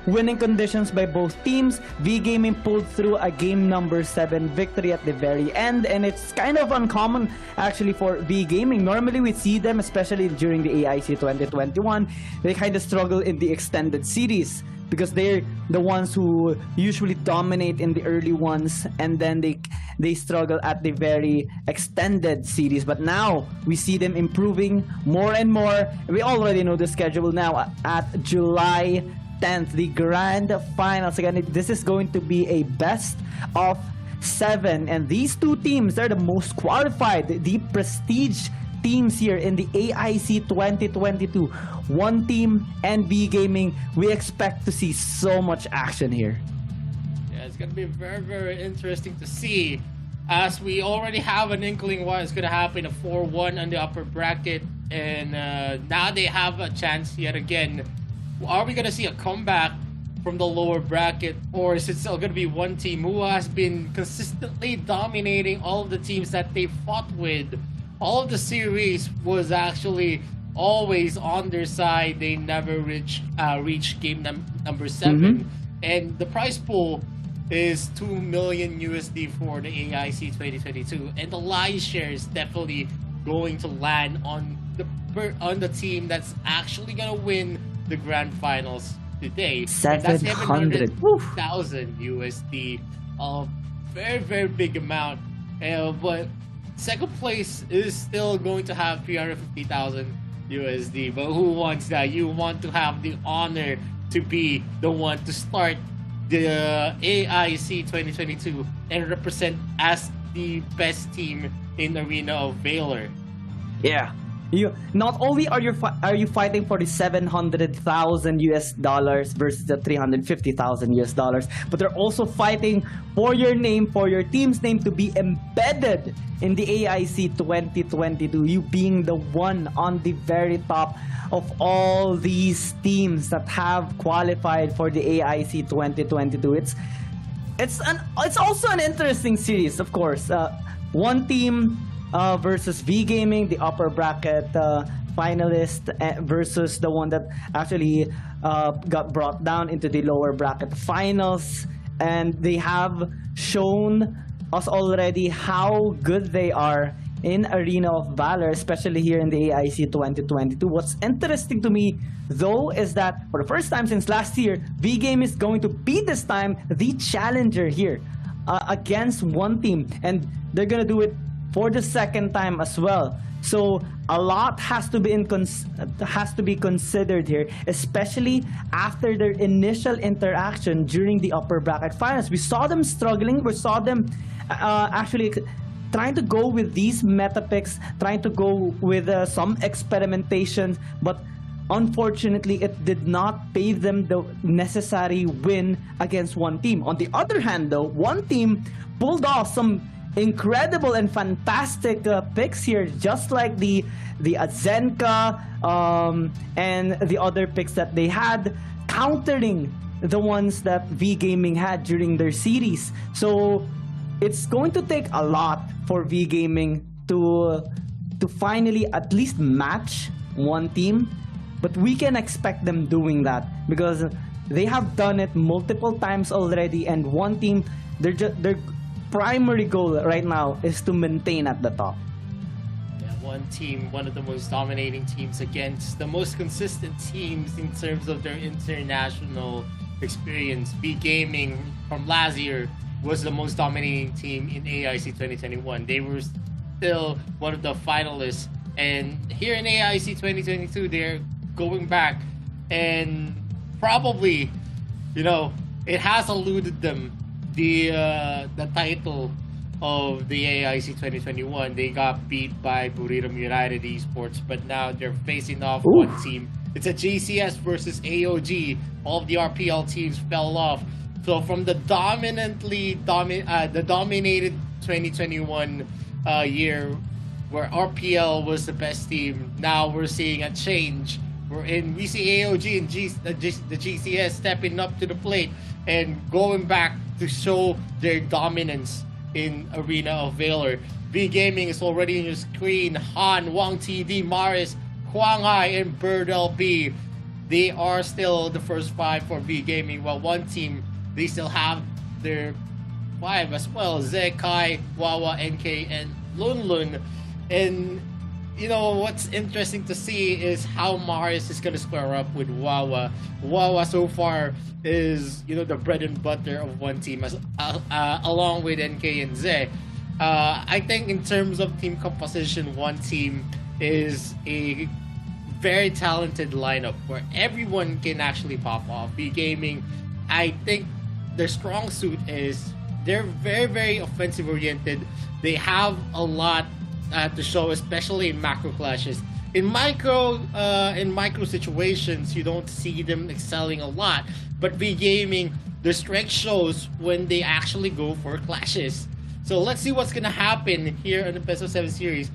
winning conditions by both teams. V Gaming pulled through a game number 7 victory at the very end, and it's kind of uncommon actually for V Gaming. Normally we see them, especially during the AIC 2021, they kind of struggle in the extended series because they're the ones who usually dominate in the early ones, and then they struggle at the very extended series. But now we see them improving more and more. We already know the schedule now. At July 10th, the grand finals. Again, this is going to be a best of 7, and these two teams are the most qualified, the prestige teams here in the AIC 2022. One team and V Gaming, we expect to see so much action here. Yeah, it's going to be very, very interesting to see, as we already have an inkling what is going to happen, a 4-1 on the upper bracket, and now they have a chance yet again. Are we going to see a comeback from the lower bracket, or is it still going to be one team who has been consistently dominating all of the teams that they fought with? All of the series was actually always on their side. They never reach game number 7, and the prize pool is 2 million USD for the AIC 2022, and the lion's share is definitely going to land on the team that's actually gonna win the grand finals today. 700,000 USD, a very, very big amount. But second place is still going to have 350,000 USD. But who wants that? You want to have the honor to be the one to start the AIC 2022 and represent as the best team in Arena of Valor. Yeah. You not only are you fighting for the 700,000 US dollars versus the 350,000 US dollars, but they're also fighting for your name, for your team's name to be embedded in the AIC 2022. You being the one on the very top of all these teams that have qualified for the AIC 2022. It's also an interesting series, of course. One team versus V Gaming, the upper bracket finalist, versus the one that actually got brought down into the lower bracket finals. And they have shown us already how good they are in Arena of Valor, especially here in the AIC 2022. What's interesting to me, though, is that for the first time since last year, V-Game is going to be this time the challenger here against one team, and they're gonna do it for the second time as well. So a lot has to be considered here, especially after their initial interaction during the upper bracket finals. We saw them struggling. We saw them actually trying to go with these meta picks, trying to go with some experimentation, but unfortunately it did not pay them the necessary win against one team. On the other hand, though, one team pulled off some incredible and fantastic picks here, just like the Azenka and the other picks that they had, countering the ones that V Gaming had during their series. So it's going to take a lot for V Gaming to finally at least match one team, but we can expect them doing that because they have done it multiple times already, and one team, their primary goal right now is to maintain at the top. Yeah, one team, one of the most dominating teams against the most consistent teams in terms of their international experience. V Gaming from last year was the most dominating team in AIC 2021. They were still one of the finalists, and here in AIC 2022, they're going back, and probably, it has eluded them the title of the AIC 2021. They got beat by Buriram United Esports, but now they're facing off one team. It's a GCS versus AOG. All of the RPL teams fell off. So from the dominated 2021 year, where RPL was the best team, now we're seeing a change. We see AOG and the GCS stepping up to the plate and going back to show their dominance in Arena of Valor. V Gaming is already on your screen. Han, Wang TD, Maris, Huang Hai, and Bird LB. They are still the first five for V Gaming, while one team, they still have their five as well. Zekai, Wawa, NK, and Lunlun. And what's interesting to see is how Maris is going to square up with Wawa. Wawa so far is, the bread and butter of one team, along with NK and Ze. I think in terms of team composition, one team is a very talented lineup where everyone can actually pop off. V Gaming, I think their strong suit is they're very, very offensive oriented. They have a lot to show, especially in macro clashes. In micro situations, you don't see them excelling a lot. But V Gaming, their strength shows when they actually go for clashes. So let's see what's gonna happen here in the Best of 7 series.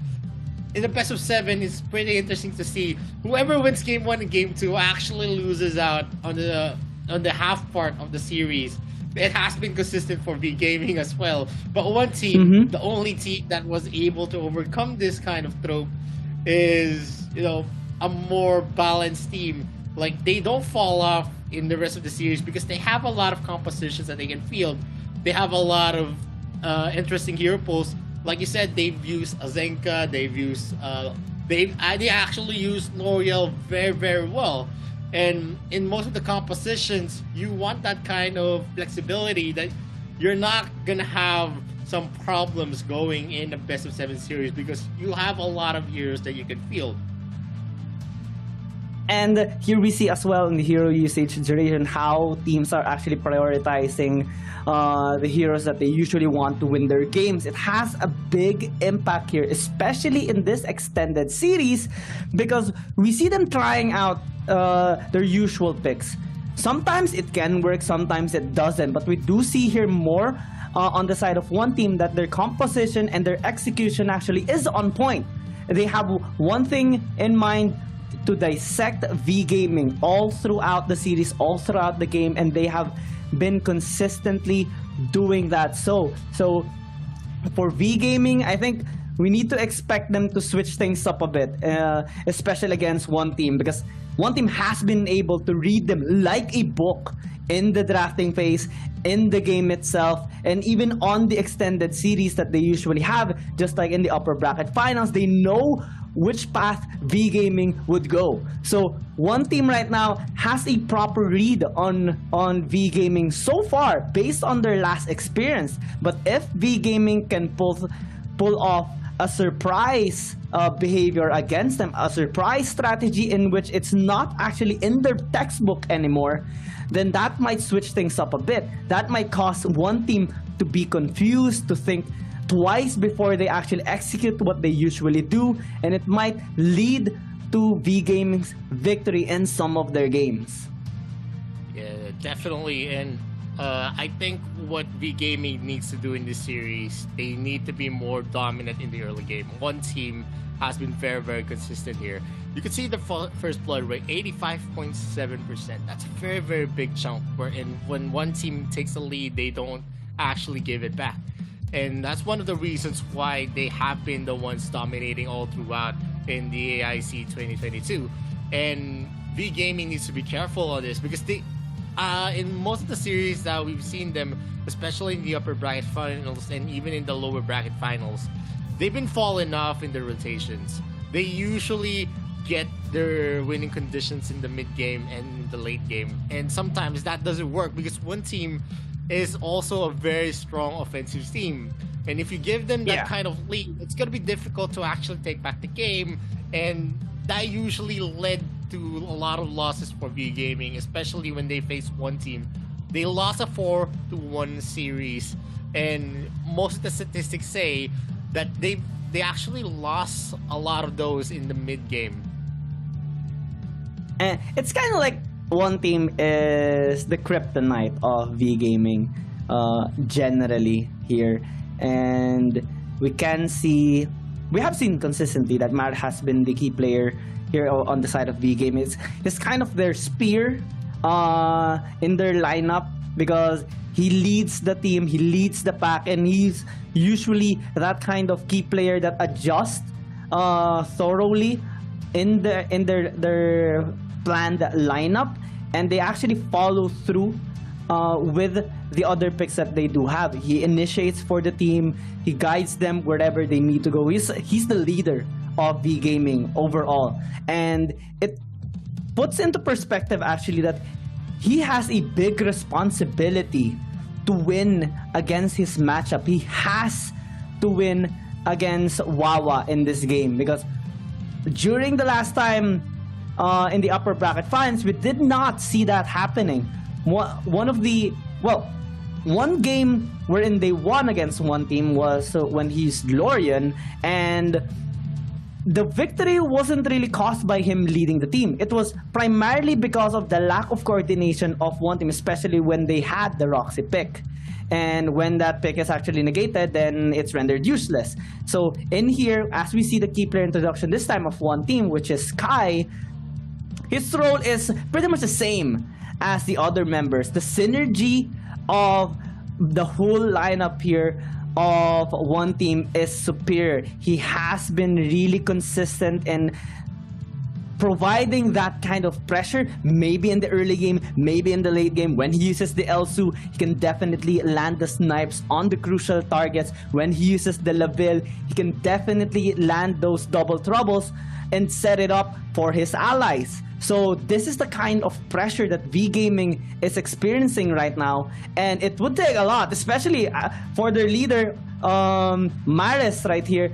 In the Best of 7, it's pretty interesting to see whoever wins Game 1 and Game 2 actually loses out on the half part of the series. It has been consistent for V Gaming as well. But one team, the only team that was able to overcome this kind of trope is, a more balanced team. Like, they don't fall off in the rest of the series because they have a lot of compositions that they can field. They have a lot of interesting hero pools. Like you said, they've used Azenka, they've used they actually used L'Oreal very, very well. And in most of the compositions, you want that kind of flexibility that you're not gonna have some problems going in the Best of 7 series because you have a lot of heroes that you can field. And here we see as well in the hero usage duration how teams are actually prioritizing the heroes that they usually want to win their games. It has a big impact here, especially in this extended series, because we see them trying out their usual picks. Sometimes it can work, sometimes it doesn't, but we do see here more on the side of one team that their composition and their execution actually is on point. They have one thing in mind: to dissect V Gaming all throughout the series, all throughout the game, and they have been consistently doing that. So for V Gaming, I think we need to expect them to switch things up a bit, especially against one team, because one team has been able to read them like a book in the drafting phase, in the game itself, and even on the extended series that they usually have, just like in the upper bracket finals, they know which path V Gaming would go. So one team right now has a proper read on V Gaming so far based on their last experience. But if V Gaming can pull off a surprise behavior against them, a surprise strategy in which it's not actually in their textbook anymore, then that might switch things up a bit. That might cause one team to be confused, to think twice before they actually execute what they usually do, and it might lead to V Gaming's victory in some of their games. Yeah, definitely. And I think what V Gaming needs to do in this series, they need to be more dominant in the early game. One team has been very, very consistent here. You can see the first blood rate, 85.7%. That's a very, very big chunk. Wherein when one team takes a lead, they don't actually give it back. And that's one of the reasons why they have been the ones dominating all throughout in the AIC 2022. And V Gaming needs to be careful on this because they, in most of the series that we've seen them, especially in the upper bracket finals and even in the lower bracket finals, they've been falling off in their rotations. They usually get their winning conditions in the mid game and in the late game. And sometimes that doesn't work because one team is also a very strong offensive team. And if you give them that kind of lead, it's going to be difficult to actually take back the game. And that usually led to a lot of losses for V Gaming, especially when they face one team. They lost a 4-1 series. And most of the statistics say that they actually lost a lot of those in the mid game. And it's kind of like one team is the kryptonite of V Gaming generally here, and we have seen consistently that Matt has been the key player here on the side of V Gaming. It's kind of their spear in their lineup because he leads the team, he leads the pack, and he's usually that kind of key player that adjusts thoroughly in their planned lineup, and they actually follow through with the other picks that they do have. He initiates for the team, he guides them wherever they need to go. He's the leader of V Gaming overall, and it puts into perspective actually that he has a big responsibility to win against his matchup. He has to win against Wawa in this game because during the last time in the upper bracket finals, we did not see that happening. One game wherein they won against one team was when he's Lorian, and the victory wasn't really caused by him leading the team. It was primarily because of the lack of coordination of one team, especially when they had the Roxy pick. And when that pick is actually negated, then it's rendered useless. So in here, as we see the key player introduction this time of one team, which is Kai, his role is pretty much the same as the other members. The synergy of the whole lineup here of one team is superior. He has been really consistent in providing that kind of pressure, maybe in the early game, maybe in the late game. When he uses the Elsu, he can definitely land the snipes on the crucial targets. When he uses the Laville, he can definitely land those double troubles and set it up for his allies. So this is the kind of pressure that V Gaming is experiencing right now, and it would take a lot, especially for their leader, Maris right here,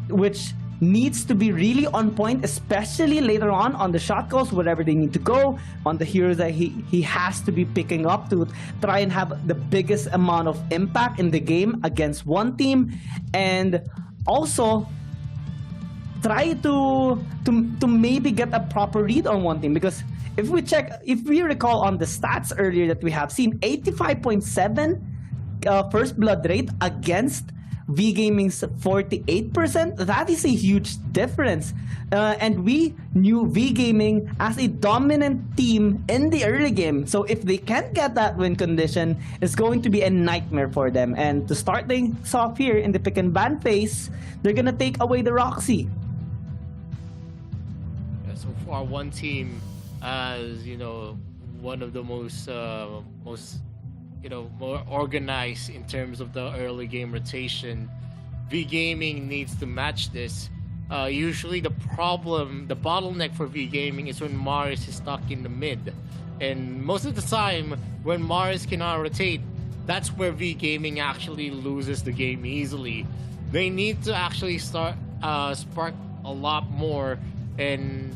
which needs to be really on point, especially later on the shot calls, wherever they need to go, on the heroes that he has to be picking up to try and have the biggest amount of impact in the game against one team, and also try to maybe get a proper read on one team. Because if we recall on the stats earlier that we have seen, 85.7 first blood rate against V Gaming's 48%, that is a huge difference. And we knew V Gaming as a dominant team in the early game. So if they can't get that win condition, it's going to be a nightmare for them. And to start things off here in the pick and ban phase, they're gonna take away the Roxy. So far, one team has, one of the most more organized in terms of the early game rotation. V Gaming needs to match this. Usually the bottleneck for V Gaming is when Mars is stuck in the mid. And most of the time, when Mars cannot rotate, that's where V Gaming actually loses the game easily. They need to actually spark a lot more and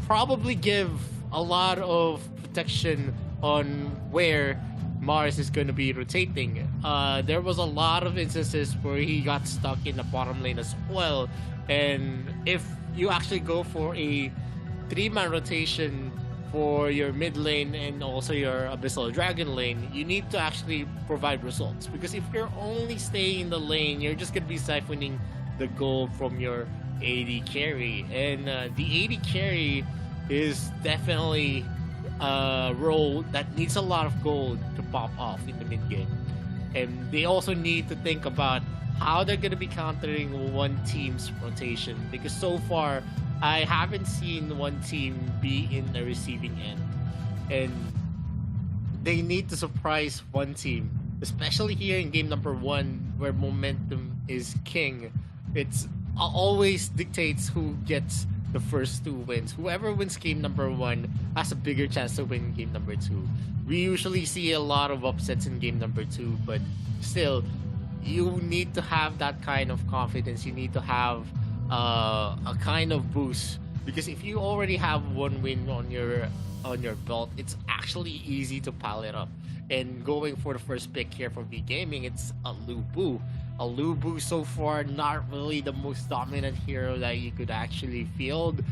probably give a lot of protection on where Mars is going to be rotating. There was a lot of instances where he got stuck in the bottom lane as well. And if you actually go for a 3-man rotation for your mid lane and also your Abyssal Dragon lane, you need to actually provide results. Because if you're only staying in the lane, you're just going to be siphoning the gold from your AD carry. And the AD carry is definitely a role that needs a lot of gold to pop off in the mid game. And they also need to think about how they're going to be countering one team's rotation, because so far I haven't seen one team be in the receiving end, and they need to surprise one team, especially here in game number 1 where momentum is king. It's always dictates who gets the first 2 wins. Whoever wins game number 1 has a bigger chance to win game number 2. We usually see a lot of upsets in game number 2, but still, you need to have that kind of confidence. You need to have a kind of boost, because if you already have 1 win on your belt, it's actually easy to pile it up. And going for the first pick here for V Gaming, it's a Lubu. A Lubu so far not really the most dominant hero that you could actually field,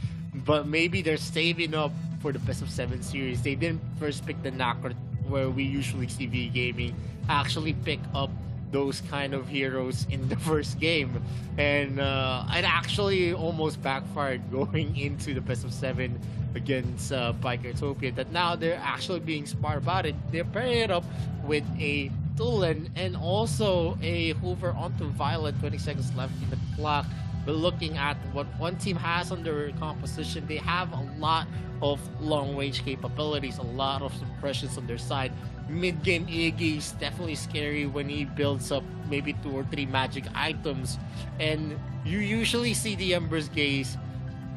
but maybe they're saving up for the best of 7 series. They didn't first pick the Nakrot, where we usually see V Gaming actually pick up those kind of heroes in the first game, and it actually almost backfired going into the best of 7 against Bikertopia. That now they're actually being smart about it. They're pairing it up with a Tulen and also a Hoover onto Violet. 20 seconds left in the clock. But looking at what one team has on their composition, they have a lot of long-range capabilities, a lot of suppressions on their side. Mid-game Iggy is definitely scary when he builds up maybe 2 or 3 magic items, and you usually see the Ember's Gaze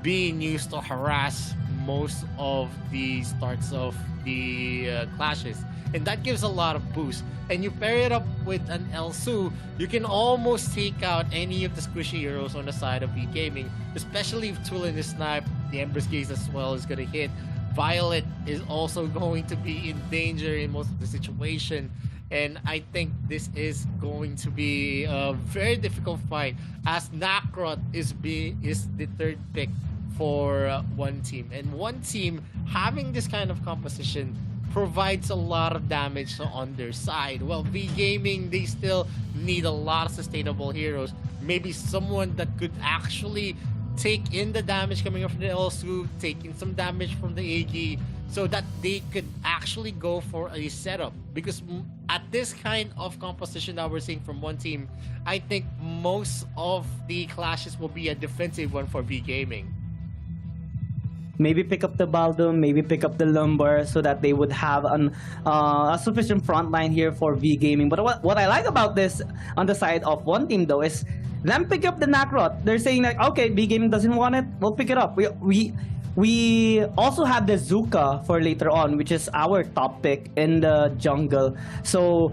being used to harass most of the starts of the clashes, and that gives a lot of boost. And you pair it up with an Elsu, you can almost take out any of the squishy heroes on the side of V Gaming, especially if Tulen is sniped. The Ember's Gaze as well is going to hit. Violet is also going to be in danger in most of the situation, and I think this is going to be a very difficult fight, as Nakrot is the 3rd pick for one team, and one team having this kind of composition provides a lot of damage on their side. Well, V Gaming, they still need a lot of sustainable heroes, maybe someone that could actually take in the damage coming up from the Elsu, take in some damage from the Iggy, so that they could actually go for a setup. Because at this kind of composition that we're seeing from one team, I think most of the clashes will be a defensive one for V Gaming. Maybe pick up the Baldum, maybe pick up the Lumbar, so that they would have a sufficient front line here for V Gaming. But what I like about this on the side of one team though is them pick up the Nakrot. They're saying like, okay, V Gaming doesn't want it, we'll pick it up. We also have the Zuka for later on, which is our top pick in the jungle. So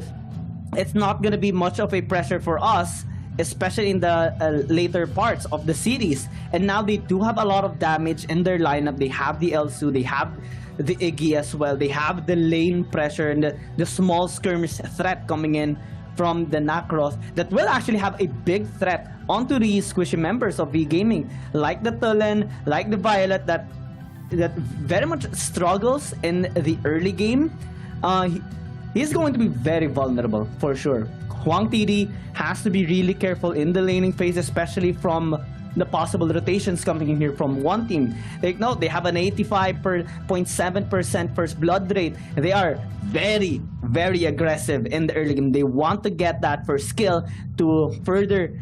it's not gonna be much of a pressure for us, especially in the later parts of the series. And now they do have a lot of damage in their lineup. They have the Elsu, they have the Iggy as well, they have the lane pressure and the small skirmish threat coming in from the Nakros that will actually have a big threat onto the squishy members of V Gaming, like the Tulen, like the Violet, that very much struggles in the early game. He's going to be very vulnerable for sure. Huang TD has to be really careful in the laning phase, especially from the possible rotations coming in here from one team. They have an 85.7% first blood rate. They are very, very aggressive in the early game. They want to get that first kill to further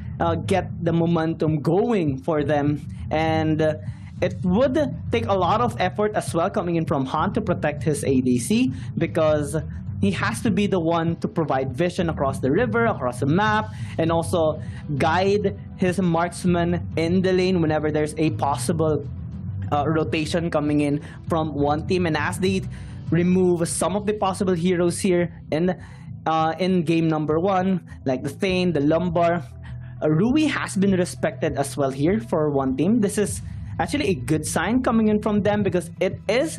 get the momentum going for them. And it would take a lot of effort as well coming in from Han to protect his ADC, because he has to be the one to provide vision across the river, across the map, and also guide his marksman in the lane whenever there's a possible rotation coming in from one team. And as they remove some of the possible heroes here in game number 1, like the Thane, the Lumbar, Rui has been respected as well here for one team. This is actually a good sign coming in from them, because it is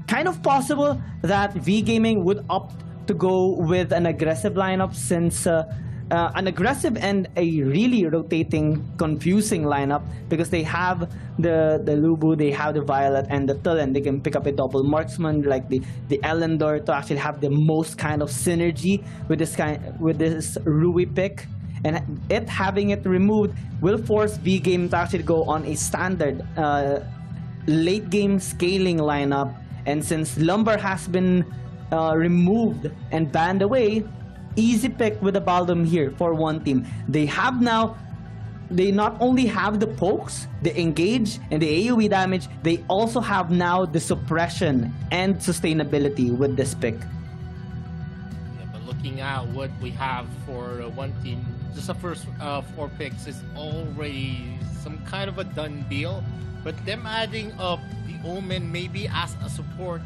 kind of possible that V Gaming would opt to go with an aggressive lineup, since an aggressive and a really rotating, confusing lineup, because they have the Lubu, they have the Violet and the Tull, and they can pick up a double marksman like the Elendor to actually have the most kind of synergy with this Rui pick. And having it removed will force V Game to actually go on a standard late game scaling lineup. And since Lumber has been removed and banned away, easy pick with the Baldum here for one team. They not only have the pokes, the engage, and the AoE damage, they also have now the suppression and sustainability with this pick. Yeah, but looking at what we have for one team, just the first 4 picks is already some kind of a done deal. But them adding up the Omen maybe as a support,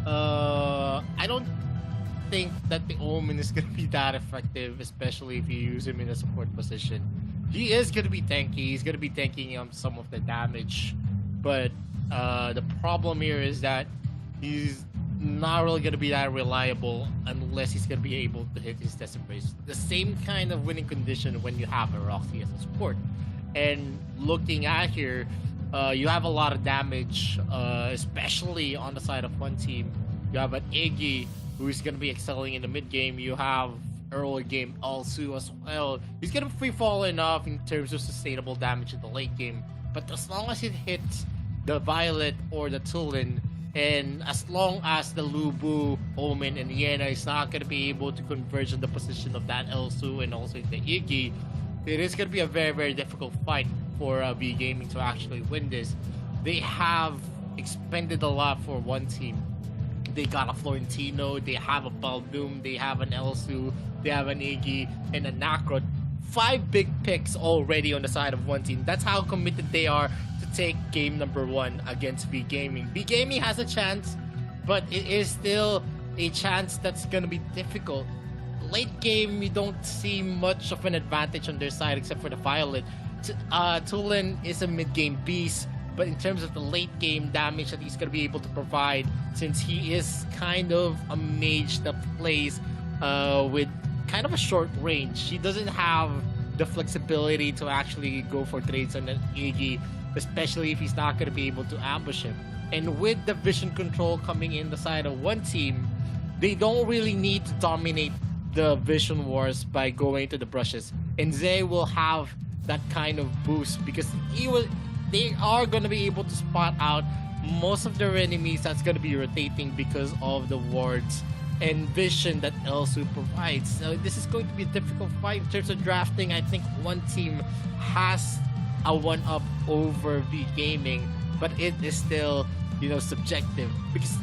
I don't think that the Omen is going to be that effective, especially if you use him in a support position. He is going to be tanky. He's going to be tanking some of the damage. But the problem here is that he's not really going to be that reliable unless he's going to be able to hit his Decimbrace. The same kind of winning condition when you have a Roxy as a support. And looking at here, you have a lot of damage, especially on the side of one team. You have an Iggy who's going to be excelling in the mid game. You have early game Alsu as well. He's going to free fall enough in terms of sustainable damage in the late game. But as long as it hits the Violet or the Tulin, and as long as the Lubu, Omen, and Yena is not going to be able to converge on the position of that Elsu and also the Iggy, it is going to be a very, very difficult fight for V Gaming to actually win this. They have expended a lot for one team. They got a Florentino, they have a Baldum, they have an Elsu, they have an Iggy, and a Nakrot. 5 big picks already on the side of one team. That's how committed they are to take game number 1 against V Gaming. V Gaming has a chance, but it is still a chance that's going to be difficult. Late game, you don't see much of an advantage on their side except for the Violet. Tulin is a mid-game beast, but in terms of the late game damage that he's going to be able to provide, since he is kind of a mage that plays with kind of a short range, he doesn't have the flexibility to actually go for trades on an Iggy, especially if he's not going to be able to ambush him. And with the vision control coming in the side of one team, they don't really need to dominate the vision wars by going to the brushes. And Zay will have that kind of boost because they are going to be able to spot out most of their enemies that's going to be rotating because of the wards and vision that Elsu provides. So this is going to be a difficult fight in terms of drafting. I think one team has a one-up over V Gaming, but it is still, subjective because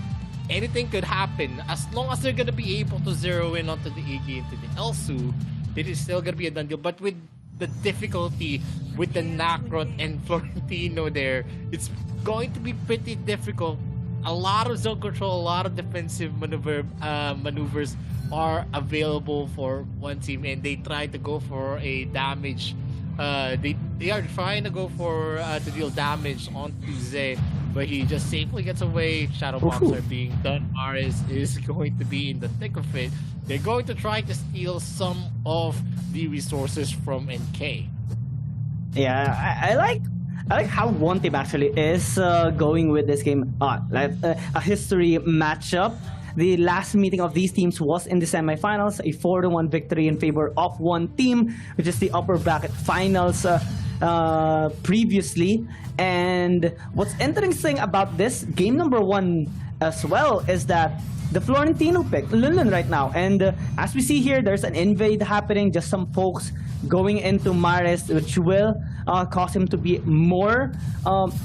anything could happen. As long as they're going to be able to zero in onto the Iggy and to the Elsu, it is still going to be a done deal. But with the difficulty with the Nakrot and Florentino there, it's going to be pretty difficult. A lot of zone control, a lot of defensive maneuvers are available for one team, and they try to go for a damage. They are trying to go for to deal damage onto Zay, but he just safely gets away. Shadow bombs are being done. Ares is going to be in the thick of it. They're going to try to steal some of the resources from NK. Yeah, I like how one team actually is going with this game. Like a history matchup. The last meeting of these teams was in the semifinals, a 4-1 victory in favor of one team, which is the upper bracket finals previously. And what's interesting about this game number 1 as well is that the Florentino pick Lulun right now, and as we see here, there's an invade happening. Just some folks going into Maris, which will cause him to be more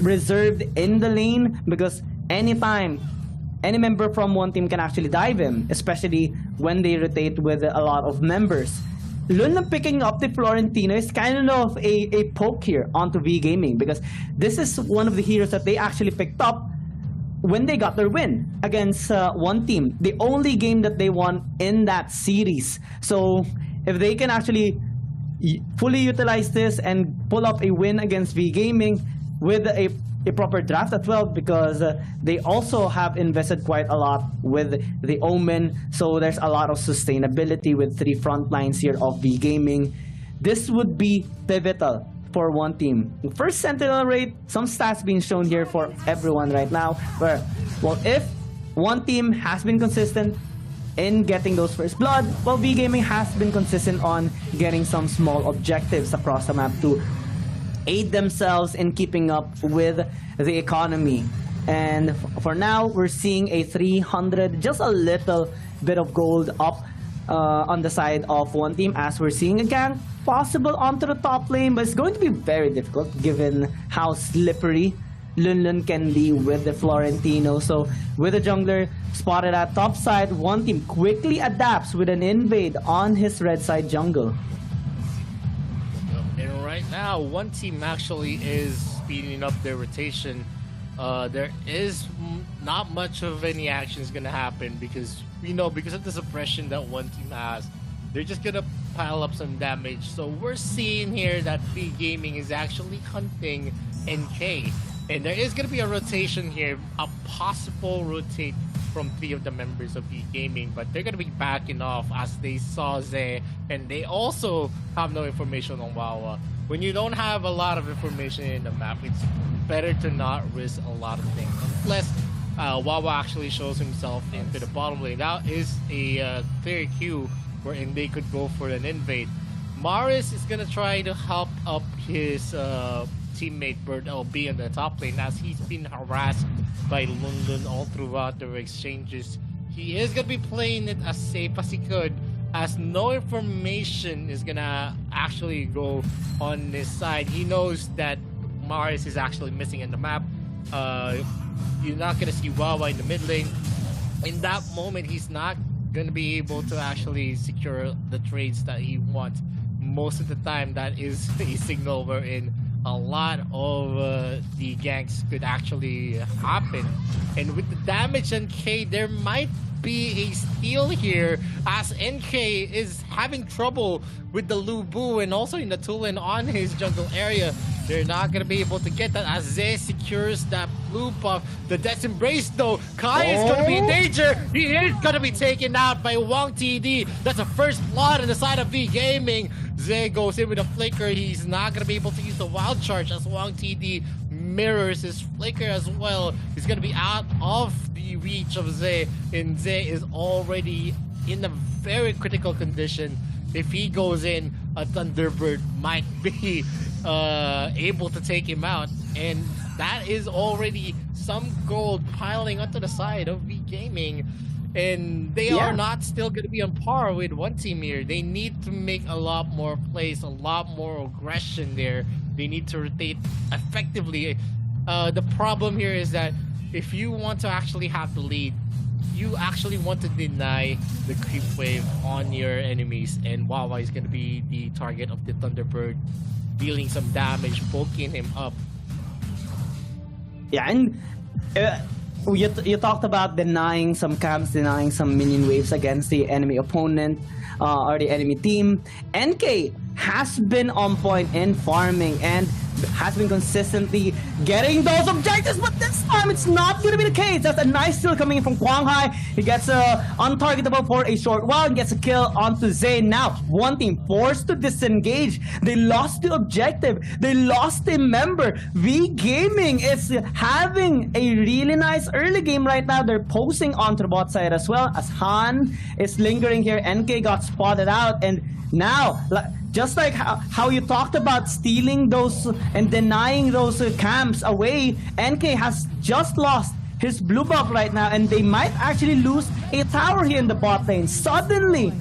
reserved in the lane, because anytime any member from one team can actually dive him, especially when they rotate with a lot of members. Lunlun picking up the Florentino is kind of a poke here onto V Gaming, because this is one of the heroes that they actually picked up when they got their win against one team. The only game that they won in that series. So if they can actually fully utilize this and pull up a win against V Gaming with a proper draft as well, because they also have invested quite a lot with the Omen, so there's a lot of sustainability with 3 front lines here of V Gaming. This would be pivotal for one team. First Sentinel rate, some stats being shown here for everyone right now, where, well, if one team has been consistent in getting those first blood, well, V Gaming has been consistent on getting some small objectives across the map to aid themselves in keeping up with the economy. And for now, we're seeing a 300, just a little bit of gold up on the side of one team, as we're seeing a gank possible onto the top lane, but it's going to be very difficult given how slippery Lunlun can be with the Florentino. So with the jungler spotted at top side, one team quickly adapts with an invade on his red side jungle. And right now, one team actually is speeding up their rotation. There is not much of any action is going to happen, because we know, because of the suppression that one team has, they're just going to pile up some damage. So we're seeing here that V Gaming is actually hunting NK. And there is going to be a rotation here, a possible rotate from 3 of the members of V Gaming, but they're going to be backing off as they saw Zay, and they also have no information on Wawa. When you don't have a lot of information in the map, it's better to not risk a lot of things. Unless Wawa actually shows himself into the bottom lane. That is a clear queue wherein they could go for an invade. Maris is going to try to help up his teammate Bird LB in the top lane, as he's been harassed by Lunlun all throughout their exchanges. He is going to be playing it as safe as he could, as no information is going to actually go on this side. He knows that Maris is actually missing in the map. You're not going to see Wawa in the mid lane. In that moment, he's not going to be able to actually secure the trades that he wants. Most of the time, that is a signal wherein a lot of the ganks could actually happen. And with the damage NK, there might be a steal here, as NK is having trouble with the Lubu and also in the Tulin on his jungle area. They're not going to be able to get that as Zay secures that blue buff. The Death's Embrace though, Kai is going to be in danger. He is going to be taken out by Wong TD. That's a first blood on the side of V Gaming. Zay goes in with a flicker. He's not going to be able to use the wild charge as Wong TD mirrors his flicker as well. He's going to be out of the reach of Zay, and Zay is already in a very critical condition. If he goes in, a Thunderbird might be able to take him out, and that is already some gold piling onto the side of V Gaming. And they are not still going to be on par with one team here. They need to make a lot more plays, a lot more aggression there. They need to rotate effectively. The problem here is that if you want to actually have the lead, you actually want to deny the creep wave on your enemies, and Wawa is going to be the target of the Thunderbird, dealing some damage, poking him up. Yeah, and you talked about denying some camps, denying some minion waves against the enemy opponent or the enemy team. NK has been on point in farming and has been consistently getting those objectives, but this time it's not going to be the case. That's a nice steal coming in from Kwang Hai. He gets untargetable for a short while and gets a kill onto Zayn. Now, one team forced to disengage. They lost the objective. They lost a member. V Gaming is having a really nice early game right now. They're posing onto the bot side as well, as Han is lingering here. NK got spotted out, and now, just like how you talked about stealing those and denying those camps away, NK has just lost his blue buff right now, and they might actually lose a tower here in the bot lane. Suddenly,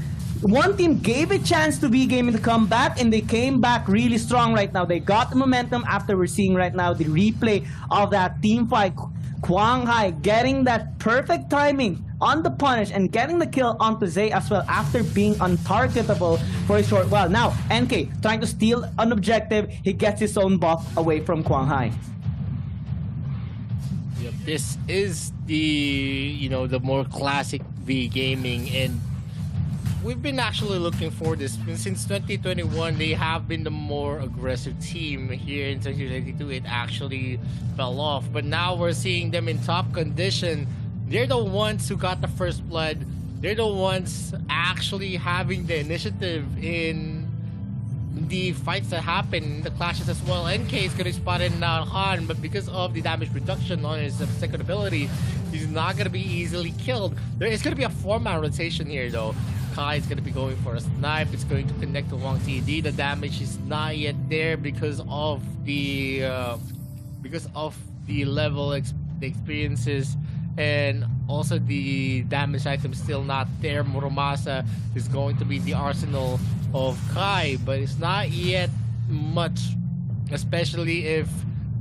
one team gave a chance to V Gaming to come back, and they came back really strong right now. They got the momentum after we're seeing right now the replay of that team fight. Quang Hai getting that perfect timing on the punish and getting the kill onto Zay as well after being untargetable for a short while. Now, NK trying to steal an objective. He gets his own buff away from Quang Hai. Yep, this is the the more classic V Gaming, and we've been actually looking for this since 2021. They have been the more aggressive team. Here in 2022, it actually fell off, but now we're seeing them in top condition. They're the ones who got the first blood. They're the ones actually having the initiative in the fights that happen, the clashes as well. NK is going to spot in now Han, but because of the damage reduction on his second ability, he's not going to be easily killed. There is going to be a 4-man rotation here though. Kai is going to be going for a snipe. It's going to connect to Wang TD. The damage is not yet there because of the level, the experiences, and also the damage item still not there. Muromasa is going to be the arsenal of Kai, but it's not yet much, especially if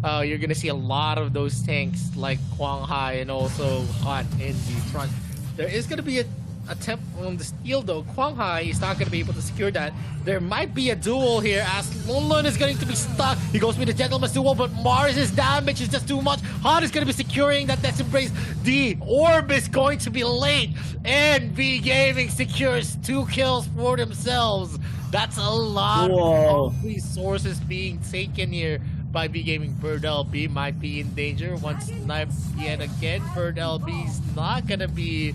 you're gonna see a lot of those tanks like Quang Hai and also Han in the front. There is gonna be a attempt on the steal though. Quang Hai is not gonna be able to secure that. There might be a duel here as Lunlun is going to be stuck. He goes with the Gentleman's Duel, but Mars' damage is just too much. Han is gonna be securing that Death Embrace. The orb is going to be late, and V Gaming secures 2 kills for themselves. That's a lot of resources being taken here by V Gaming. Bird LB might be in danger once sniped yet again. Bird LB is not gonna be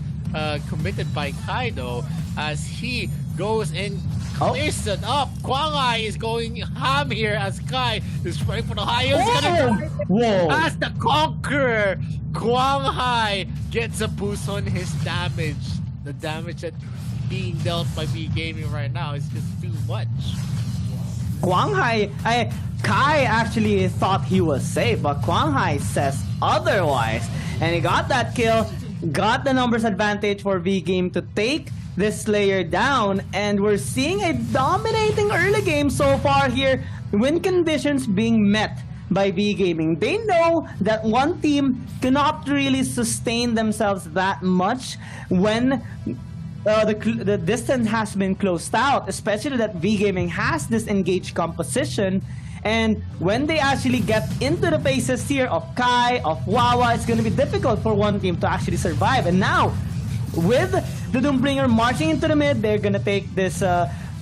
committed by Kai though, as he goes and clears it up. Quang Hai is going ham here as Kai is trying for the highest. As the Conqueror, Quang Hai gets a boost on his damage. The damage that being dealt by V Gaming right now is just too much. Quang Hai, Kai actually thought he was safe, but Quang Hai says otherwise, and he got that kill. Got the numbers advantage for V Game to take this Slayer down, and we're seeing a dominating early game so far here. Win conditions being met by V Gaming. They know that one team cannot really sustain themselves that much when the distance has been closed out, especially that V Gaming has this engaged composition. And when they actually get into the faces here of Kai, of Wawa, it's going to be difficult for one team to actually survive. And now, with the Doombringer marching into the mid, they're going to take this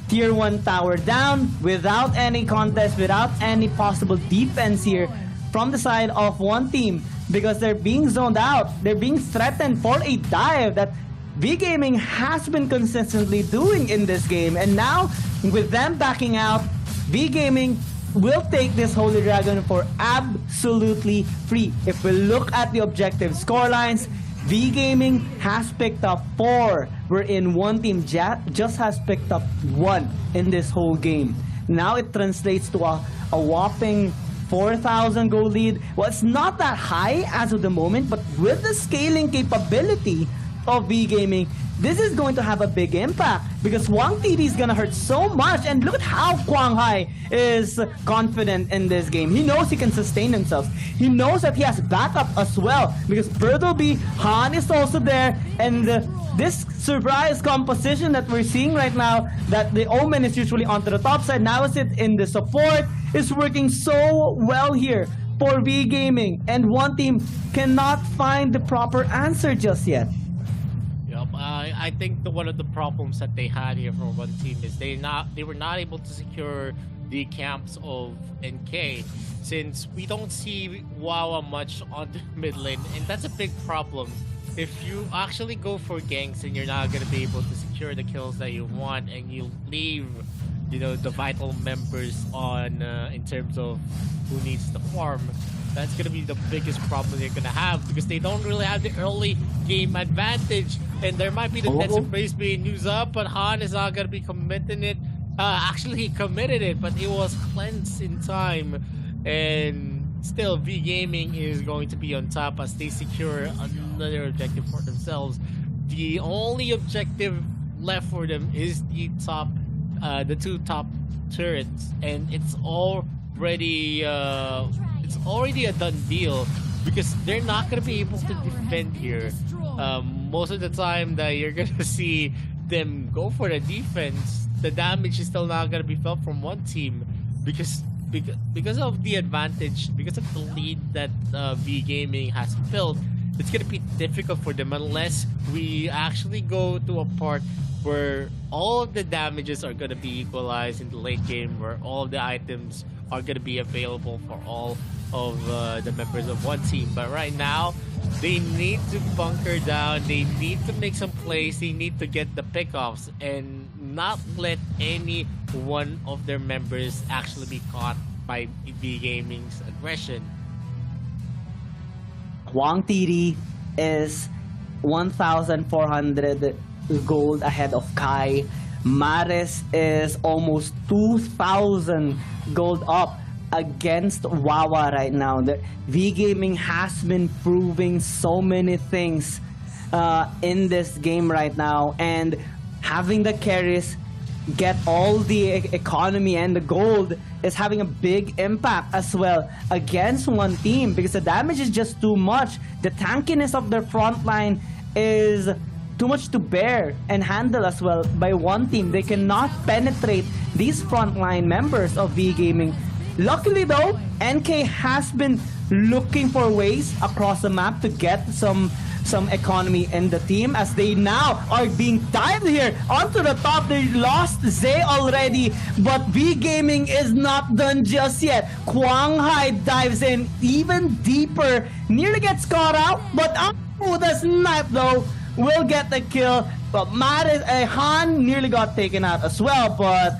tier 1 tower down without any contest, without any possible defense here from the side of one team, because they're being zoned out. They're being threatened for a dive that V Gaming has been consistently doing in this game. And now, with them backing out, V Gaming will take this Holy Dragon for absolutely free. If we look at the objective scorelines, V Gaming has picked up 4, wherein one team just has picked up 1 in this whole game. Now it translates to a whopping 4,000 gold lead. Well, it's not that high as of the moment, but with the scaling capability of V Gaming, this is going to have a big impact because Wang TD is gonna hurt so much. And look at how Quang Hai is confident in this game. He knows he can sustain himself. He knows that he has backup as well because Bertleby, Han is also there, and this surprise composition that we're seeing right now, that the Omen is usually onto the top side, now is it in the support, is working so well here for V Gaming, and one team cannot find the proper answer just yet. I think one of the problems that they had here for one team is they were not able to secure the camps of NK, since we don't see Wawa much on the mid lane, and that's a big problem. If you actually go for ganks and you're not going to be able to secure the kills that you want, and you leave the vital members on in terms of who needs the farm, that's going to be the biggest problem they're going to have, because they don't really have the early game advantage. And there might be the Death Embrace being used up, but Han is not going to be committing it. Actually, he committed it, but it was cleansed in time. And still, V Gaming is going to be on top as they secure another objective for themselves. The only objective left for them is the two top turrets, and it's already a done deal because they're not gonna be able to defend here. Most of the time that you're gonna see them go for the defense, the damage is still not gonna be felt from one team because of the advantage, because of the lead that V Gaming has built. It's gonna be difficult for them unless we actually go to a part where all of the damages are gonna be equalized in the late game, where all of the items are gonna be available for all of the members of one team. But right now, they need to bunker down, they need to make some plays, they need to get the pickoffs and not let any one of their members actually be caught by V Gaming's aggression. Wang TD is 1,400 gold ahead of Kai. Maris is almost 2,000 gold up against Wawa right now. The V Gaming has been proving so many things in this game right now, and having the carries get all the economy and the gold is having a big impact as well against one team because the damage is just too much. The tankiness of their front line is too much to bear and handle as well by one team. They cannot penetrate these frontline members of V Gaming. Luckily though, NK has been looking for ways across the map to get some economy in the team as they now are being dived here onto the top. They lost Zay already, but V Gaming is not done just yet. Kwang Hai dives in even deeper, nearly gets caught out, but the snipe though will get the kill. But Han nearly got taken out as well, but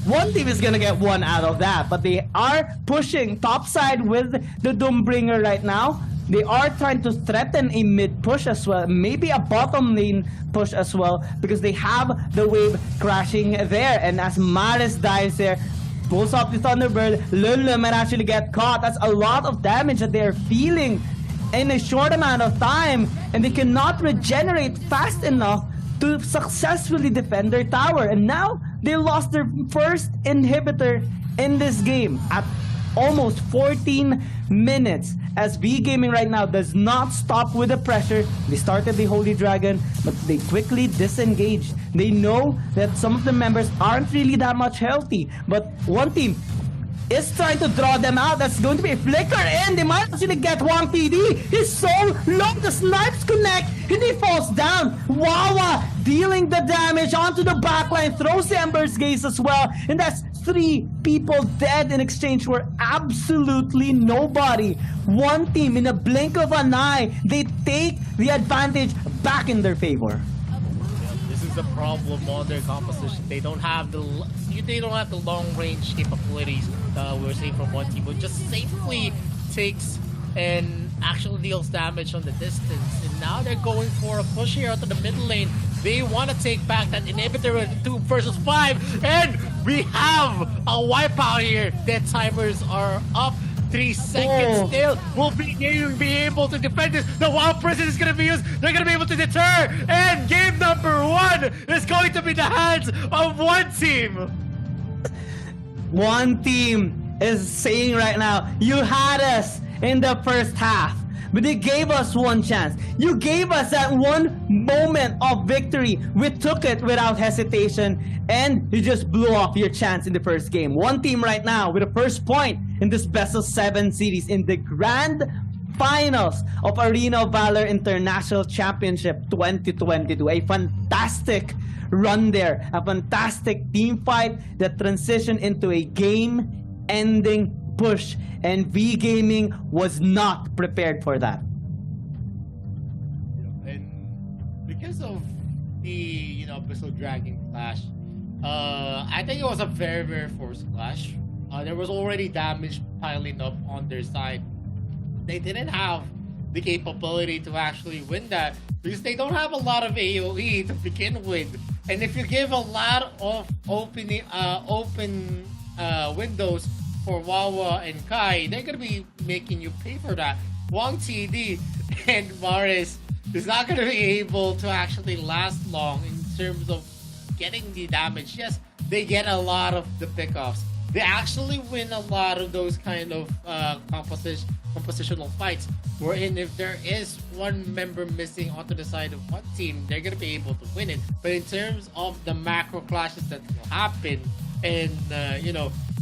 one team is gonna get one out of that. But they are pushing topside with the Doombringer right now. They are trying to threaten a mid push as well, maybe a bottom lane push as well, because they have the wave crashing there. And as Maris dives there, pulls up the Thunderbird, Lulu might actually get caught. That's a lot of damage that they're feeling in a short amount of time, and they cannot regenerate fast enough to successfully defend their tower. And now they lost their first inhibitor in this game at almost 14 minutes, as V Gaming right now does not stop with the pressure. They started the Holy Dragon, but they quickly disengaged. They know that some of the members aren't really that much healthy, but one team is trying to draw them out. That's going to be a flicker, and they might actually get Wang TD. He's so low, the snipes connect, and he falls down. Wawa dealing the damage onto the backline, throws the Ember's Gaze as well, and that's 3 people dead in exchange for absolutely nobody. One team, in a blink of an eye, they take the advantage back in their favor. This is the problem on their composition. They don't have the long range capabilities we're seeing from one team, who just safely takes and actually deals damage on the distance. And now they're going for a push here out to the middle lane. They want to take back that inhibitor with 2 versus 5, and we have a wipeout here. Dead timers are up. 3 seconds still. Will be able to defend this. The Wild Prison is going to be used. They're going to be able to deter. And game number 1 is going to be the hands of one team. One team is saying right now, you had us in the first half, but they gave us one chance. You gave us that one moment of victory. We took it without hesitation, and you just blew off your chance in the first game. One team right now with the first point in this best of 7 series in the grand finals of Arena of Valor International Championship 2022. A fantastic run there, a fantastic team fight that transitioned into a game-ending push, and V Gaming was not prepared for that. And because of the Abyssal Dragon clash, I think it was a very, very forced clash. There was already damage piling up on their side. They didn't have the capability to actually win that because they don't have a lot of AoE to begin with. And if you give a lot of open windows for Wawa and Kai, they're gonna be making you pay for that. Wang TD and Maris is not gonna be able to actually last long in terms of getting the damage. Yes, they get a lot of the pickoffs. They actually win a lot of those kind of compositional fights, wherein if there is one member missing onto the side of one team, they're gonna be able to win it. But in terms of the macro clashes that will happen, and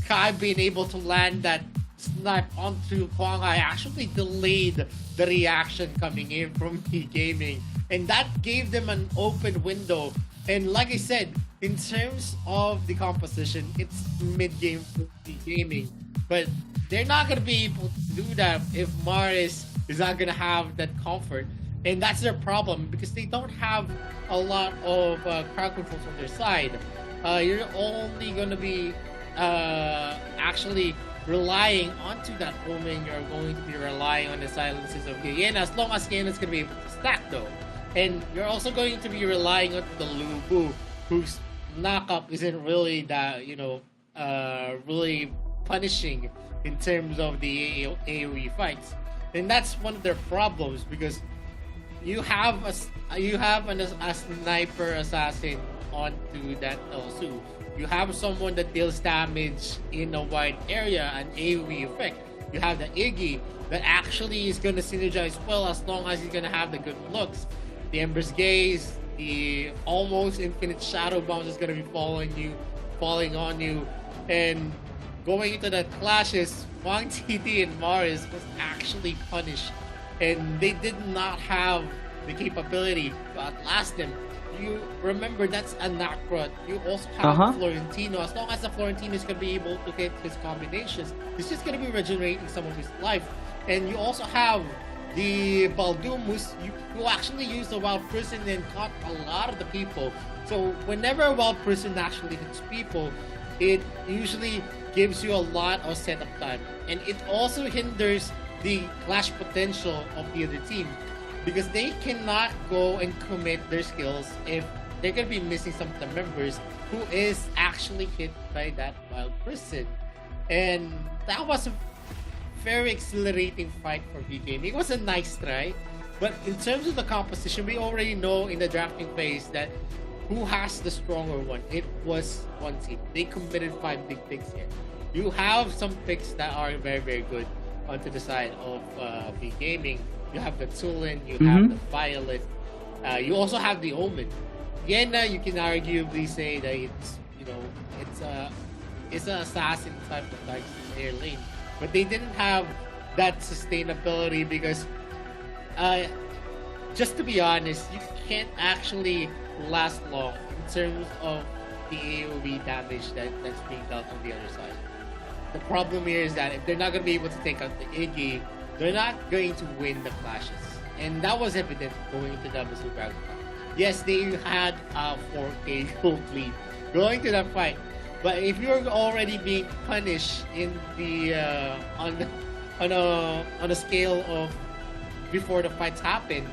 Kai being able to land that snipe onto Kwang Hai actually delayed the reaction coming in from P Gaming, and that gave them an open window. And like I said, in terms of the composition, it's mid-game for P Gaming, but they're not gonna be able to do that if Maris is not gonna have that comfort, and that's their problem because they don't have a lot of crowd controls on their side. You're only gonna be actually relying onto that Omen. You're going to be relying on the silences of Guyena, as long as Guyena is going to be able to stack though. And you're also going to be relying on the Lubu, whose knockup isn't really that, really punishing in terms of the AoE fights. And that's one of their problems because you have a sniper assassin onto that Elsu. You have someone that deals damage in a wide area, an AoE effect. You have the Iggy that actually is going to synergize well as long as he's going to have the good looks. The Ember's Gaze, the almost infinite Shadow Bounce is going to be falling on you. And going into the clashes, Wang TD and Maris was actually punished. And they did not have the capability to outlast them. You remember that's a Nakrot. You also have Florentino. As long as the Florentino is going to be able to hit his combinations, he's just going to be regenerating some of his life. And you also have the Baldumus, who actually used the Wild Prison and caught a lot of the people. So whenever a Wild Prison actually hits people, it usually gives you a lot of setup time. And it also hinders the clash potential of the other team, because they cannot go and commit their skills if they're going to be missing some of the members who is actually hit by that Wild Prison. And that was a very exhilarating fight for V-Game. It was a nice try, but in terms of the composition, we already know in the drafting phase that who has the stronger one. It was one team. They committed 5 big picks here. You have some picks that are very, very good onto the side of V-Gaming. You have the Tulin, you have the Violet, you also have the Omen. Yena, you can arguably say that it's an assassin type of like air lane, but they didn't have that sustainability because, just to be honest, you can't actually last long in terms of the AoE damage that's being dealt on the other side. The problem here is that if they're not going to be able to take out the Iggy, they're not going to win the clashes. And that was evident going into the Basu Dragon fight. Yes, they had a 4K gold lead going to that fight. But if you're already being punished in the on a scale of before the fights happen,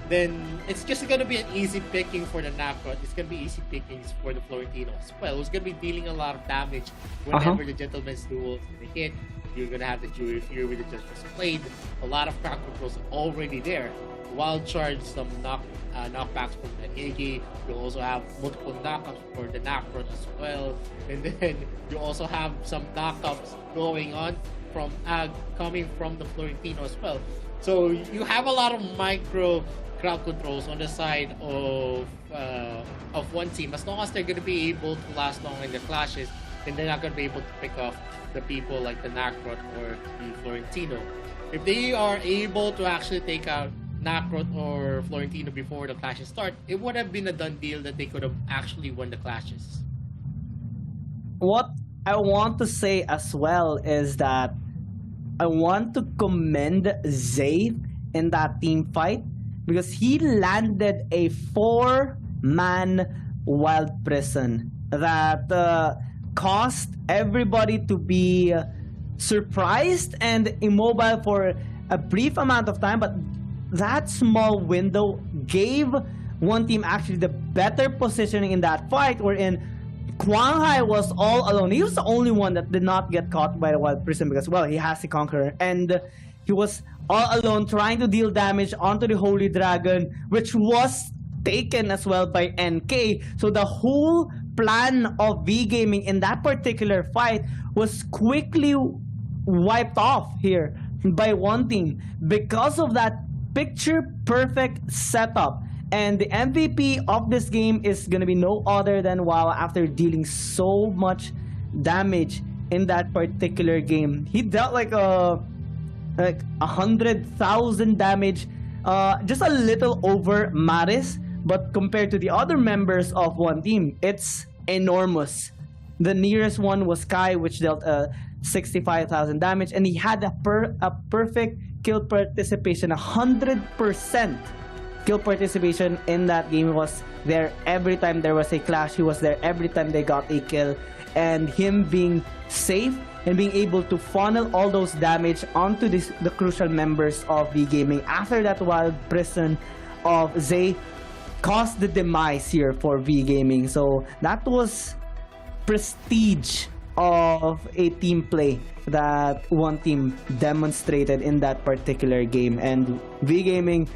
then it's just going to be an easy picking for the Nakrot. It's going to be easy pickings for the Florentino as well. Who's going to be dealing a lot of damage whenever the Gentleman's Duels hit. You're going to have the Jury Fury with the Justice Blade. A lot of crowd controls already there. Wild Charge, some knockbacks from the Iggy. You also have multiple knockups for the Nakrot as well. And then you also have some knockups going on from coming from the Florentino as well. So you have a lot of micro crowd controls on the side of one team. As long as they're going to be able to last long in the clashes, then they're not going to be able to pick off the people like the Nakrot or the Florentino. If they are able to actually take out Nakrot or Florentino before the clashes start, it would have been a done deal that they could have actually won the clashes. What I want to say as well is that I want to commend Zayd in that team fight because he landed a 4-man Wild Prison that caused everybody to be surprised and immobile for a brief amount of time, but that small window gave one team actually the better positioning in that fight, wherein Kwang Hai was all alone. He was the only one that did not get caught by the Wild Prison because, well, he has the Conqueror, and he was all alone trying to deal damage onto the Holy Dragon, which was taken as well by NK. So the whole plan of V Gaming in that particular fight was quickly wiped off here by one team because of that picture perfect setup. And the MVP of this game is gonna be no other than Wawa after dealing so much damage in that particular game. He dealt like 100,000 damage, just a little over Maris, but compared to the other members of one team, it's enormous. The nearest one was Kai, which dealt 65,000 damage, and he had a perfect kill participation, 100% kill participation in that game. He was there every time there was a clash. He was there every time they got a kill, and him being safe and being able to funnel all those damage onto the crucial members of V Gaming after that wild prison of Zay caused the demise here for V Gaming. So that was prestige of a team play that one team demonstrated in that particular game. And V Gaming,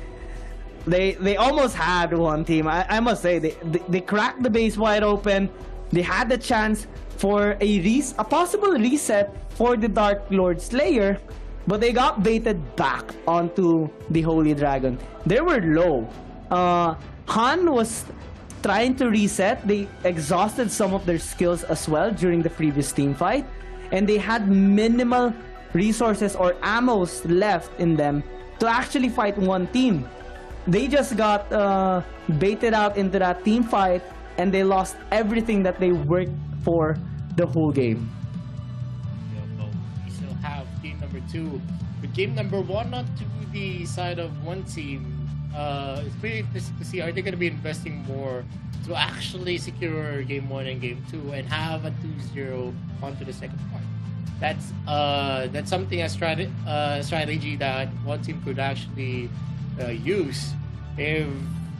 they almost had one team. I must say, they cracked the base wide open. They had the chance for a possible reset for the Dark Lord Slayer, but they got baited back onto the Holy Dragon. They were low. Han was trying to reset. They exhausted some of their skills as well during the previous team fight, and they had minimal resources or ammos left in them to actually fight one team. They just got baited out into that team fight, and they lost everything that they worked for the whole game. We still have game number 2. But game number 1, not to the side of one team. It's pretty interesting to see, are they going to be investing more to actually secure game 1 and game 2 and have a 2-0 onto the second part? That's something, a strategy that one team could actually use. If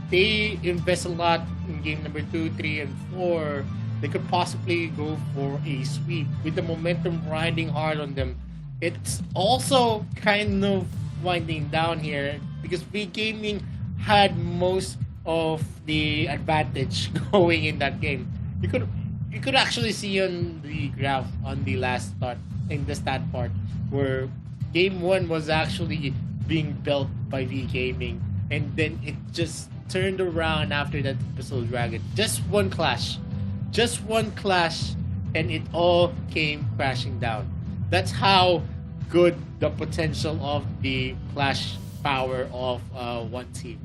they invest a lot in game number 2, 3, and 4, they could possibly go for a sweep with the momentum riding hard on them. It's also kind of winding down here because V Gaming had most of the advantage going in that game. You could actually see on the graph on the last start in the stat part where game 1 was actually being built by V Gaming, and then it just turned around after that Pistol Dragon. Just one clash, and it all came crashing down. That's how good the potential of the clash power of one team.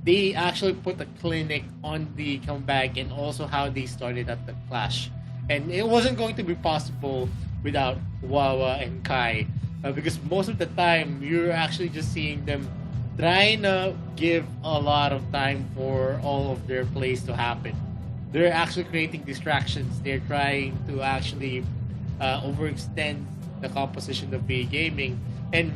They actually put a clinic on the comeback and also how they started at the clash. And it wasn't going to be possible without Wawa and Kai, because most of the time you're actually just seeing them trying to give a lot of time for all of their plays to happen. They're actually creating distractions. They're trying to actually overextend the composition of V Gaming. And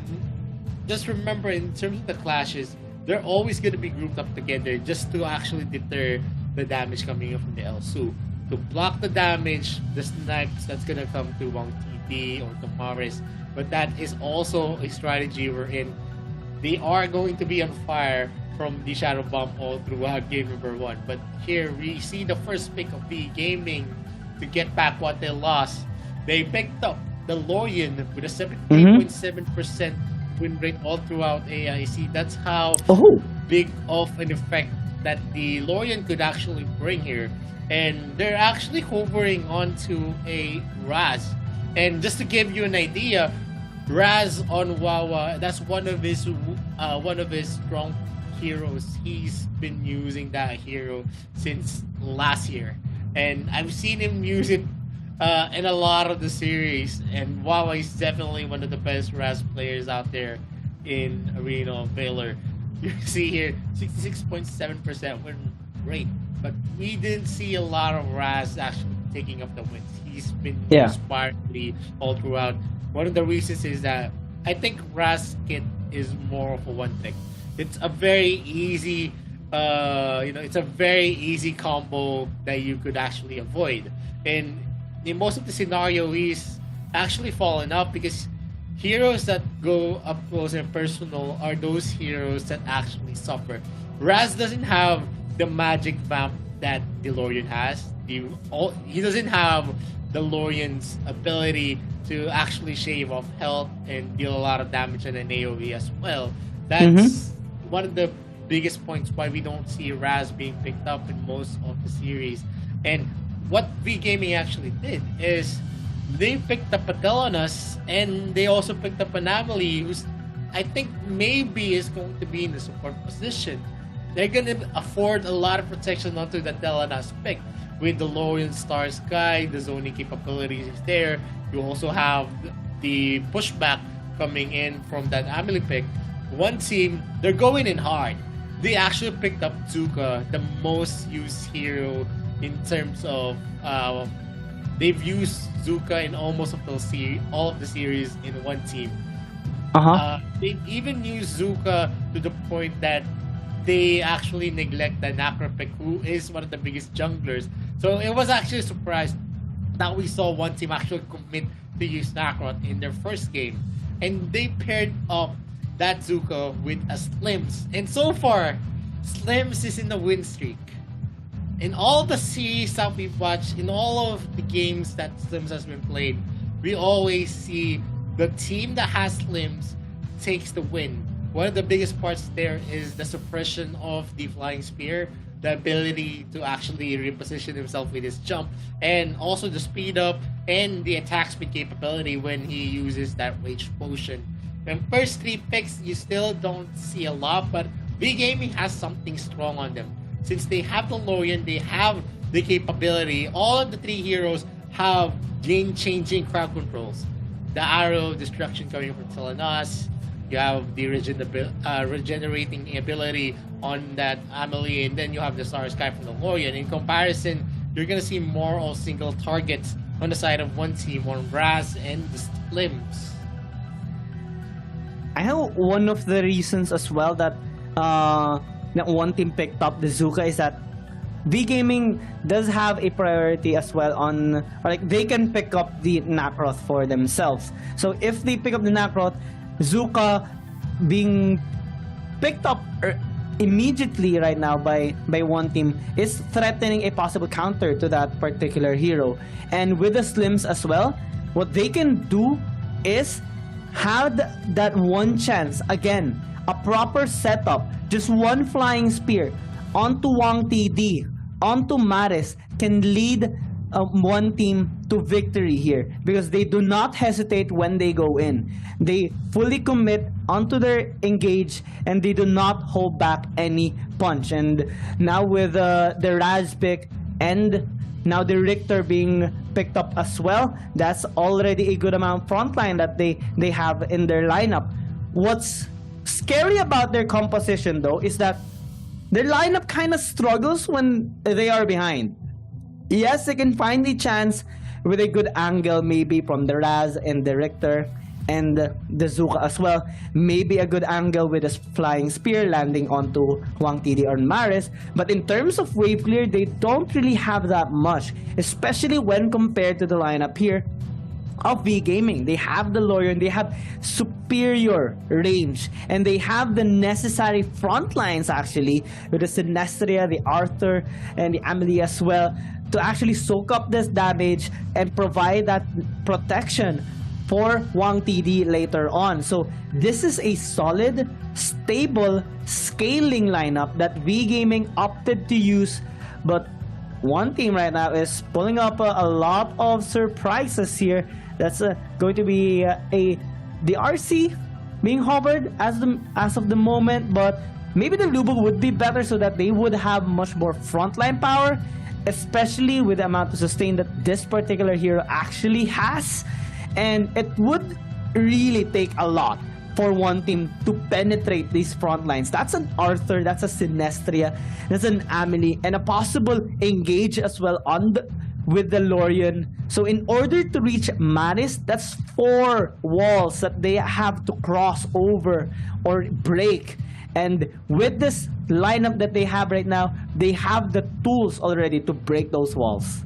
just remember, in terms of the clashes, they're always going to be grouped up together just to actually deter the damage coming in from the Elsu. To block the damage, the snipes that's going to come to Wang TD or to Maris. But that is also a strategy we're in. They are going to be on fire from the Shadow Bomb all throughout game number 1. But here we see the first pick of V Gaming to get back what they lost. They picked up the Lorian with a 78.7% win rate all throughout AIC. That's how big of an effect that the Lorian could actually bring here. And they're actually hovering onto a Raz. And just to give you an idea, Raz on Wawa, that's one of his strong heroes. He's been using that hero since last year, and I've seen him use it in a lot of the series. And Wawa is definitely one of the best Raz players out there in Arena of Valor. You see here 66.7% win rate, but we didn't see a lot of Raz actually taking up the wins. He's been used quietly all throughout. One of the reasons is that I think Raz kit is more of a one pick. It's a very easy, it's a very easy combo that you could actually avoid. And in most of the scenario, he's actually fallen up because heroes that go up close and personal are those heroes that actually suffer. Raz doesn't have the magic vamp that DeLorean has. He doesn't have DeLorean's ability to actually shave off health and deal a lot of damage in an AoE as well. That's one of the biggest points why we don't see Raz being picked up in most of the series. And what V Gaming actually did is they picked up a Telenas and they also picked up an Amelie, who's I think maybe is going to be in the support position. They're gonna afford a lot of protection onto the Telenas pick. With the DeLorean Star Sky, the zoning capabilities is there. You also have the pushback coming in from that Amelie pick. One team, they're going in hard. They actually picked up Zuka, the most used hero in terms of they've used Zuka in almost of all of the series in one team. They've even used Zuka to the point that they actually neglect the Nakra pick, who is one of the biggest junglers. So it was actually a surprise that we saw one team actually commit to use Nakrot in their first game. And they paired up that Zuka with a Slims. And so far, Slims is in the win streak. In all the series that we've watched, in all of the games that Slims has been played, we always see the team that has Slims takes the win. One of the biggest parts there is the suppression of the Flying Spear, the ability to actually reposition himself with his jump, and also the speed up and the attack speed capability when he uses that Rage Potion. The first three picks, you still don't see a lot, but V Gaming has something strong on them. Since they have DeLorean, they have the capability. All of the three heroes have game-changing crowd controls. The Arrow of Destruction coming from Telenas. You have the regenerating ability on that Amelie, and then you have the Star Sky from DeLorean. In comparison, you're gonna see more of single targets on the side of one team, on Raz and the Slims. I know one of the reasons as well that that one team picked up the Zuka is that V Gaming does have a priority as well on, like, they can pick up the Nakroth for themselves. So if they pick up the Nakroth, Zuka being picked up immediately right now by one team is threatening a possible counter to that particular hero. And with the Slims as well, what they can do is have that one chance, again, a proper setup, just one Flying Spear onto Wang TD, onto Maris, can lead one team to victory here, because they do not hesitate when they go in. They fully commit onto their engage, and they do not hold back any punch. And now with the Raz pick and now the Richter being picked up as well, that's already a good amount frontline that they have in their lineup. What's scary about their composition though is that their lineup kind of struggles when they are behind. Yes, they can find a chance with a good angle, maybe from the Raz and the Richter and the Zuka as well. Maybe a good angle with a Flying Spear landing onto Wang TD or Maris. But in terms of wave clear, they don't really have that much, especially when compared to the lineup here of V Gaming. They have the DeLorean, they have superior range, and they have the necessary front lines actually with the Sinestria, the Arthur, and the Amelie as well, to actually soak up this damage and provide that protection for Wang TD later on. So this is a solid, stable, scaling lineup that V Gaming opted to use, but one team right now is pulling up a lot of surprises here. That's going to be the RC being hovered as of the moment, but maybe the Lubu would be better so that they would have much more frontline power, especially with the amount of sustain that this particular hero actually has. And it would really take a lot for one team to penetrate these front lines. That's an Arthur, that's a Sinestria, that's an Amelie, and a possible engage as well with the DeLorean. So in order to reach Maris, that's 4 walls that they have to cross over or break. And with this lineup that they have right now, they have the tools already to break those walls.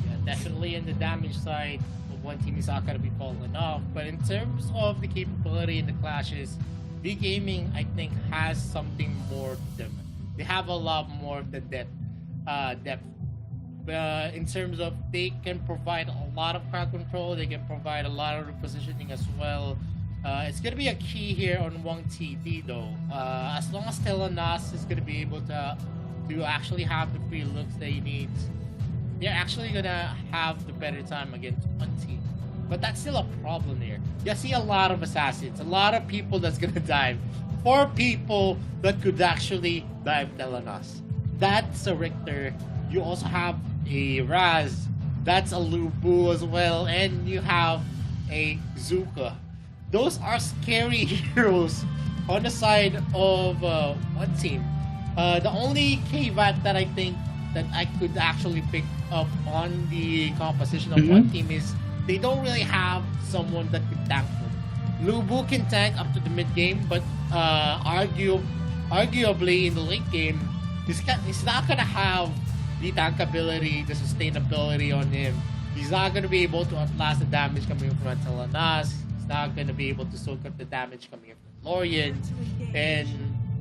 Yeah, definitely in the damage side, one team is not going to be falling off. But in terms of the capability in the clashes, V Gaming, I think, has something more to them. they have a lot more of the depth. In terms of they can provide a lot of crowd control, they can provide a lot of repositioning as well. It's gonna be a key here on Wang TD though. As long as Telenas is gonna be able to actually have the free looks that he needs, they're actually gonna have the better time against one team. But that's still a problem here. You see a lot of assassins, a lot of people that's gonna dive. 4 people that could actually dive Telenas. That's a Richter. You also have a Raz. That's a Lubu as well. And you have a Zuka. Those are scary heroes on the side of one team. The only caveat that I think that I could actually pick up on the composition of one team is they don't really have someone that could tank them. Lubu can tank up to the mid game, but arguably in the late game, he's not gonna have the tankability, the sustainability on him. He's not gonna be able to outlast the damage coming from Telenas. He's not gonna be able to soak up the damage coming from Lorians, and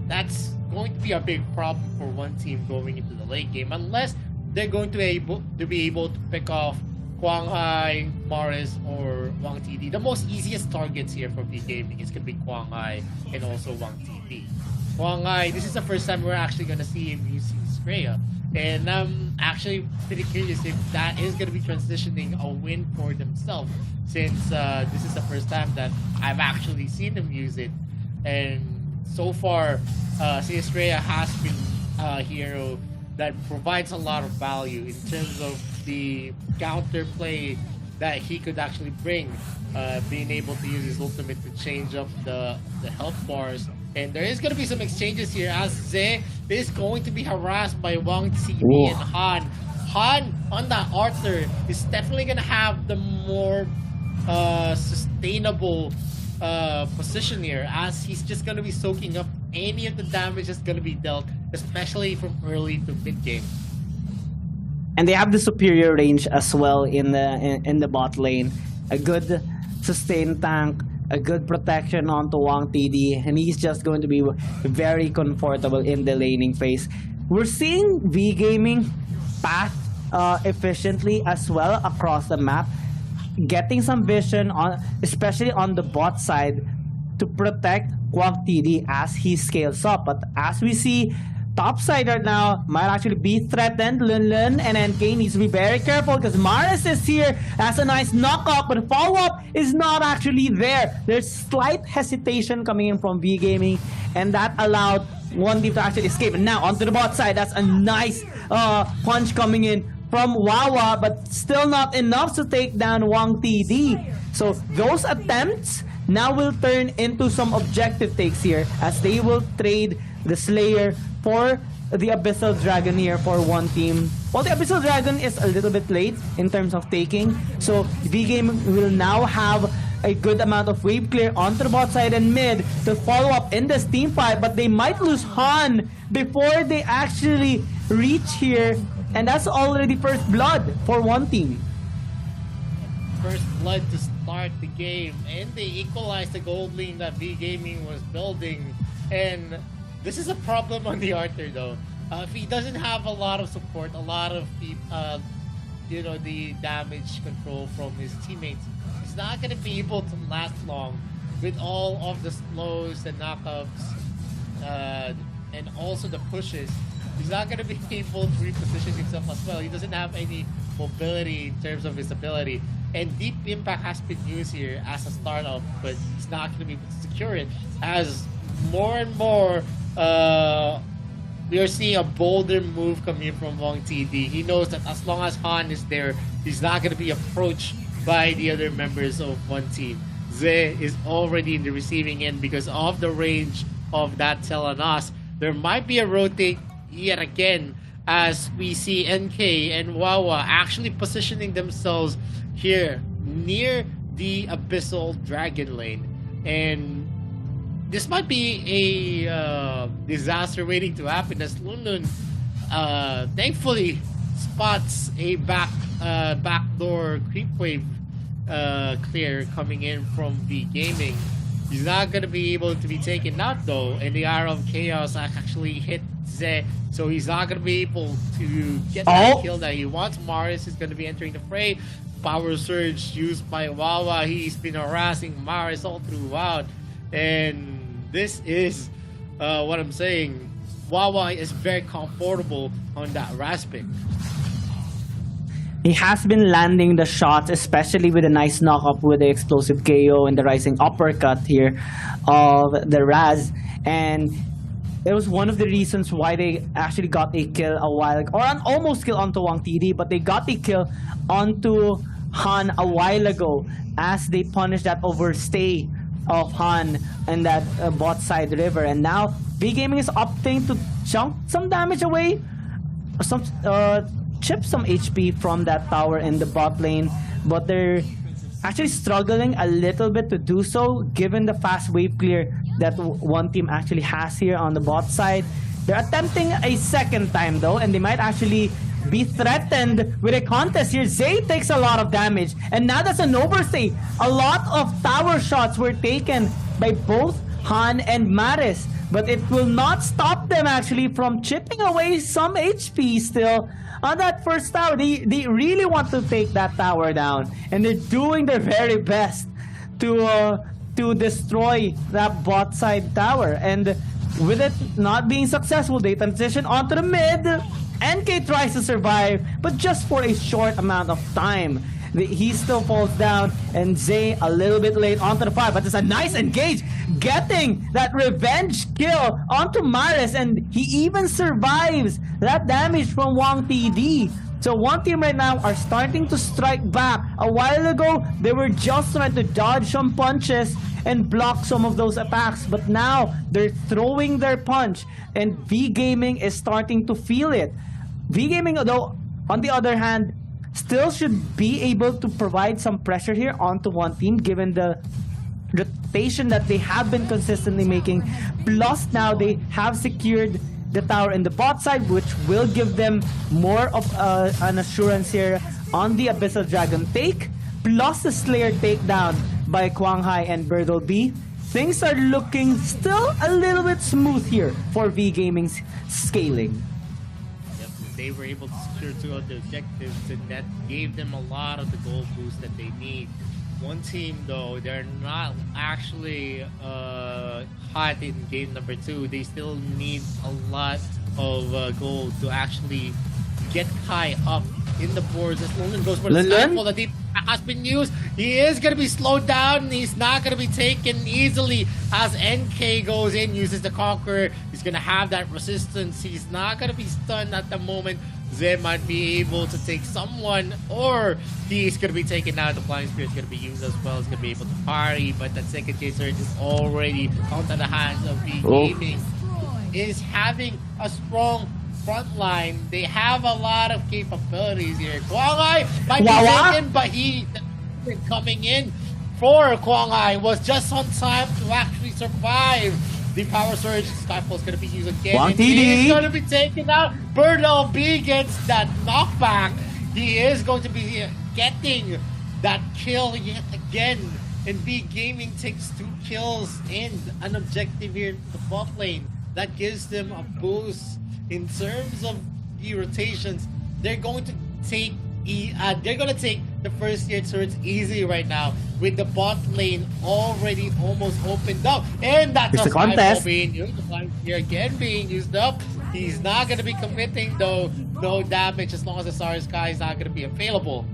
that's going to be a big problem for one team going into the late game, unless they're going to be able to pick off Kwang Hai, Morris, or Wang TD. The most easiest targets here for V Gaming is going to be Kwang Hai and also Wang TD. Kwang Hai, this is the first time we're actually going to see him using Skrea. And I'm actually pretty curious if that is going to be transitioning a win for themselves, since this is the first time that I've actually seen them use it. And so far, Skrea has been a hero that provides a lot of value in terms of the counterplay that he could actually bring, being able to use his ultimate to change up the health bars. And there is going to be some exchanges here as Ze is going to be harassed by Wang TV and Han. Han on that Arthur is definitely going to have the more sustainable position here, as he's just going to be soaking up any of the damage that's going to be dealt, especially from early to mid game. And they have the superior range as well in the bot lane. A good sustained tank, a good protection onto Wang TD, and he's just going to be very comfortable in the laning phase. We're seeing V Gaming path efficiently as well across the map, getting some vision on, especially on the bot side, to protect Wang TD as he scales up. But as we see, top side right now might actually be threatened. Lun Lun and NK needs to be very careful because Maris is here. That's a nice knockup, but follow-up is not actually there. There's slight hesitation coming in from V Gaming, and that allowed one team to actually escape. And now onto the bot side, that's a nice punch coming in from Wawa, but still not enough to take down Wang TD. So those attempts now will turn into some objective takes here, as they will trade the Slayer for the Abyssal Dragon here for one team. Well, the Abyssal Dragon is a little bit late in terms of taking, so V-Game will now have a good amount of wave clear onto the bot side and mid to follow up in this team fight, but they might lose Han before they actually reach here, and that's already first blood for one team. First blood to start the game, and they equalized the gold lane that V Gaming was building. And this is a problem on the Arthur though. If he doesn't have a lot of support, a lot of the damage control from his teammates, he's not gonna be able to last long with all of the slows and knockups, and also the pushes. He's not gonna be able to reposition himself as well. He doesn't have any mobility in terms of his ability. And Deep Impact has been used here as a startup, but he's not going to be able to secure it. As more and more, we are seeing a bolder move coming from Wang TD. He knows that as long as Han is there, he's not going to be approached by the other members of one team. Ze is already in the receiving end because of the range of that Telenas. There might be a rotate yet again, as we see NK and Wawa actually positioning themselves here near the Abyssal Dragon lane, and this might be a disaster waiting to happen, as Lun Lun thankfully spots a backdoor creep wave clear coming in from V Gaming. He's not going to be able to be taken out though, and the Arrow of Chaos actually hit Zé, so he's not gonna be able to get that kill that he wants. Marius is gonna be entering the fray. Power surge used by Wawa. He's been harassing Marius all throughout, and this is what I'm saying. Wawa is very comfortable on that Raspik. He has been landing the shots, especially with a nice knock-up with the explosive KO and the rising uppercut here of the Raz. And it was one of the reasons why they actually got a kill a while ago, or an almost kill onto Wang TD, but they got a kill onto Han a while ago as they punished that overstay of Han in that bot side river. And now V Gaming is opting to chunk some damage away, some chip some HP from that tower in the bot lane, but they're actually struggling a little bit to do so given the fast wave clear that one team actually has here on the bot side. They're attempting a second time though, and they might actually be threatened with a contest here. Zay takes a lot of damage, and now that's an overstay. A lot of tower shots were taken by both Han and Maris, but it will not stop them actually from chipping away some HP still on that first tower. They really want to take that tower down, and they're doing their very best to destroy that bot side tower. And with it not being successful, they transition onto the mid. NK tries to survive, but just for a short amount of time. He still falls down, and Zay a little bit late onto the fight, but it's a nice engage, getting that revenge kill onto Maris, and he even survives that damage from Wang TD. So one team right now are starting to strike back. A while ago, they were just trying to dodge some punches and block some of those attacks, but now they're throwing their punch, and V Gaming is starting to feel it. V Gaming, though, on the other hand, still should be able to provide some pressure here onto one team given the rotation that they have been consistently making. Plus now they have secured the tower in the bot side, which will give them more of an assurance here on the Abyssal Dragon take, plus the Slayer takedown by Quang Hai and Birdle B. Things are looking still a little bit smooth here for V Gaming's scaling. They were able to secure 2 of the objectives, and that gave them a lot of the goal boost that they need. One team, though, they're not actually hot in game number 2. They still need a lot of gold to actually get high up in the boards. As London goes for the Skyfall that has been used, he is going to be slowed down, and he's not going to be taken easily as NK goes in, uses the Conqueror. He's going to have that resistance. He's not going to be stunned at the moment. Zay might be able to take someone, or he's going to be taken out. The Flying Spear is going to be used as well. He's going to be able to parry, but that second chaser is already out of the hands of V Gaming. Is having a strong front line. They have a lot of capabilities here. Quang Hai might be taken, but he coming in for Quang Hai was just on time to actually survive the power surge. Skyfall is going to be used again. And he's going to be taken out. Birdle B gets that knockback. He is going to be getting that kill yet again. And V Gaming takes 2 kills and an objective here in the bot lane. That gives them a boost in terms of the rotations. They're going to take the first tier turrets easy right now with the bot lane already almost opened up, and that's a contest being used. The flying spear again being used up. He's not going to be committing though, no damage as long as the Star Sky is not going to be available.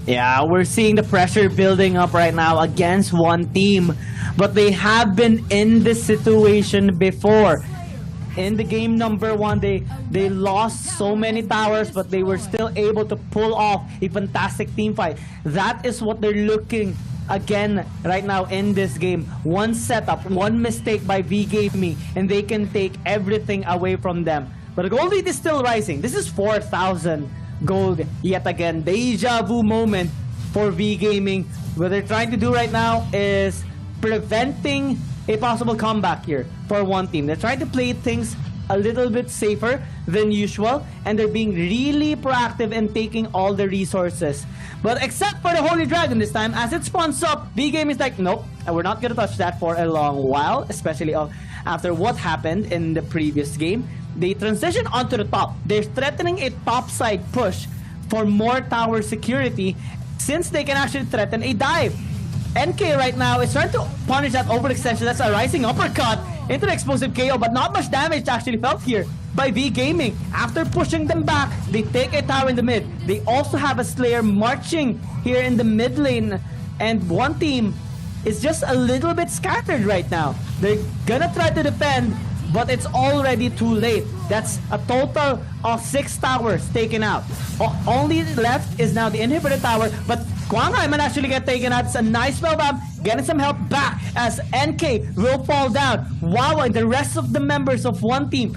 Yeah, we're seeing the pressure building up right now against one team, but they have been in this situation before. In the game number 1, they lost so many towers, but they were still able to pull off a fantastic team fight. That is what they're looking again right now in this game. One setup, one mistake by V Gaming, and they can take everything away from them. But the gold lead is still rising. This is 4,000 gold yet again. Deja vu moment for V Gaming. What they're trying to do right now is preventing a possible comeback here for one team. They're trying to play things a little bit safer than usual, and they're being really proactive in taking all the resources. But except for the Holy Dragon this time, as it spawns up, V-Game is like, nope, we're not gonna touch that for a long while, especially after what happened in the previous game. they transition onto the top. They're threatening a topside push for more tower security since they can actually threaten a dive. NK right now is trying to punish that overextension. That's a rising uppercut into the explosive KO, but not much damage actually felt here by V Gaming. After pushing them back, they take a tower in the mid. They also have a Slayer marching here in the mid lane, and one team is just a little bit scattered right now. They're gonna try to defend, but it's already too late. That's a total of 6 towers taken out. Only left is now the inhibitor tower, but Kwang might actually get taken out. It's a nice spellbomb, getting some help back as NK will fall down. Wawa and the rest of the members of one team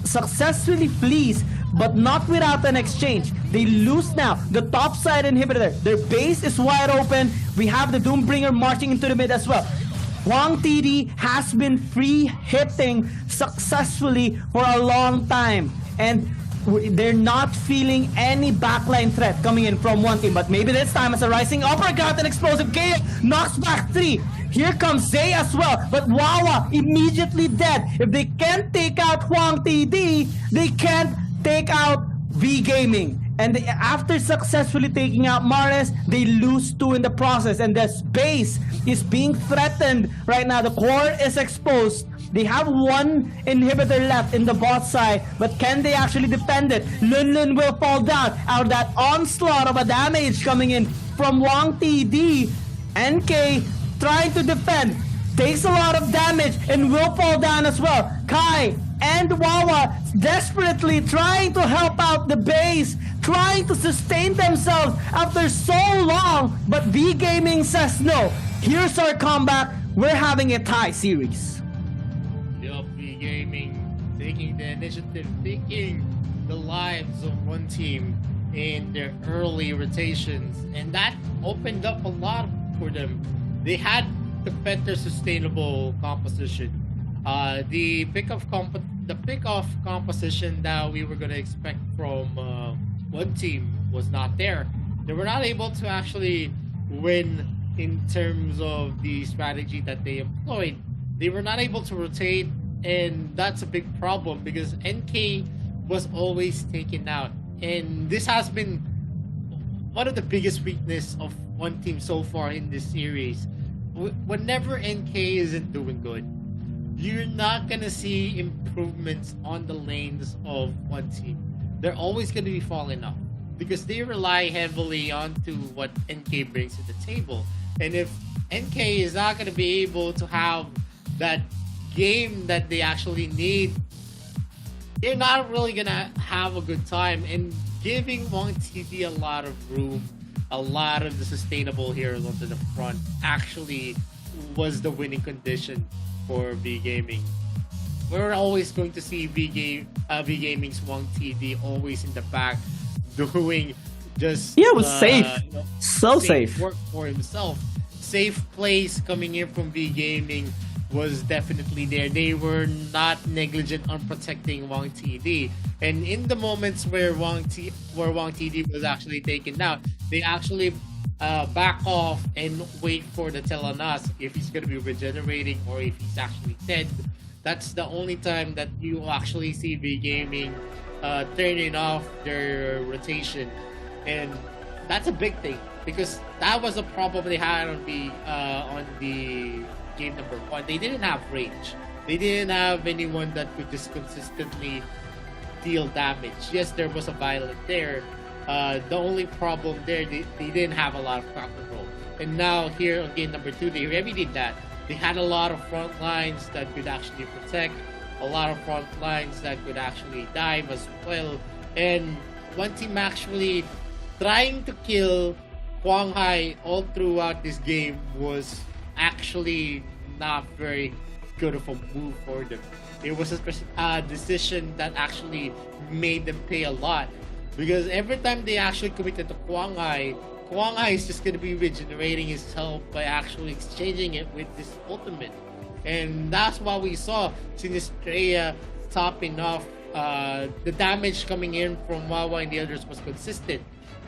successfully flees, but not without an exchange. They lose now the top side inhibitor. Their base is wide open. We have the Doombringer marching into the mid as well. Hwang TD has been free hitting successfully for a long time, and they're not feeling any backline threat coming in from one team. But maybe this time, as a rising uppercut and explosive KO knocks back 3. Here comes Zay as well, but Wawa immediately dead. If they can't take out Hwang TD, they can't take out V Gaming. And after successfully taking out Mares, they lose 2 in the process. And the space is being threatened right now. The core is exposed. They have 1 inhibitor left in the bot side, but can they actually defend it? Lun will fall down out of that onslaught of a damage coming in from Hwang TD. NK trying to defend, takes a lot of damage and will fall down as well. Kai and Wawa desperately trying to help out the base, trying to sustain themselves after so long, but V Gaming says no. Here's our comeback. We're having a tie series. Yup, V Gaming taking the initiative, taking the lives of one team in their early rotations, and that opened up a lot for them. They had the better sustainable composition. The pick-off composition that we were going to expect from one team was not there. They were not able to actually win in terms of the strategy that they employed. They were not able to rotate, and that's a big problem because NK was always taken out. And this has been one of the biggest weakness of one team so far in this series. Whenever NK isn't doing good, you're not gonna see improvements on the lanes of one team. They're always gonna be falling off because they rely heavily onto what NK brings to the table. And if NK is not gonna be able to have that game that they actually need, they're not really gonna have a good time. And giving Hwang TD a lot of room, a lot of the sustainable heroes onto the front actually was the winning condition for V Gaming. We're always going to see V Gaming's Hwang TD always in the back doing just it was safe. So safe work for himself. Safe plays coming in from V Gaming was definitely there. They were not negligent on protecting Hwang TD. And in the moments where Hwang TD was actually taken out, they actually back off and wait for the Telenas if he's going to be regenerating or if he's actually dead. That's the only time that you actually see V Gaming turning off their rotation. And that's a big thing because that was a problem they had on the game number 1. They didn't have range. They didn't have anyone that could just consistently deal damage. Yes, there was a Violet there. The only problem there, they didn't have a lot of crowd control. And now here on game number 2, they remedied that. They had a lot of front lines that could actually protect, a lot of front lines that could actually dive as well. And one team actually trying to kill Hwang Hai all throughout this game was actually not very good of a move for them. It was a decision that actually made them pay a lot because every time they actually committed to Hwang Hai is just going to be regenerating his health by actually exchanging it with this ultimate. And that's what we saw. Sinistrea topping off. The damage coming in from Wawa and the others was consistent.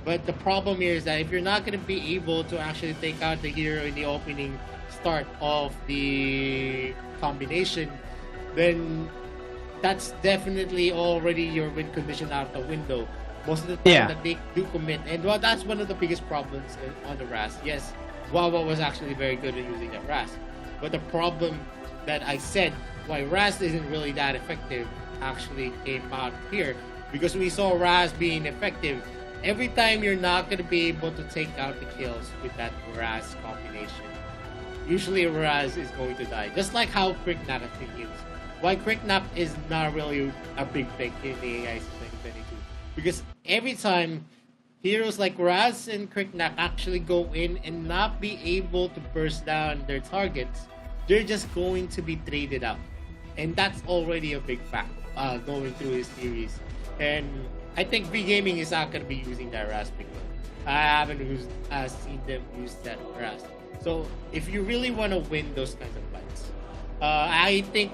But the problem here is that if you're not going to be able to actually take out the hero in the opening start of the combination, then that's definitely already your win condition out the window. Most of the time that they do commit, and well, that's one of the biggest problems on the RAS. Yes, Wawa was actually very good at using that RAS, but the problem that I said why RAS isn't really that effective actually came out here, because we saw RAS being effective every time you're not going to be able to take out the kills with that RAS combination. Usually RAS is going to die, just like how Cricknap actually used. Why Cricknap is not really a big pick in the AIC 2022, because every time heroes like Raz and Cricknap actually go in and not be able to burst down their targets, they're just going to be traded out. And that's already a big fact going through his series. And I think V Gaming is not going to be using that Raz big well. I haven't seen them use that Raz. So if you really want to win those kinds of fights, I think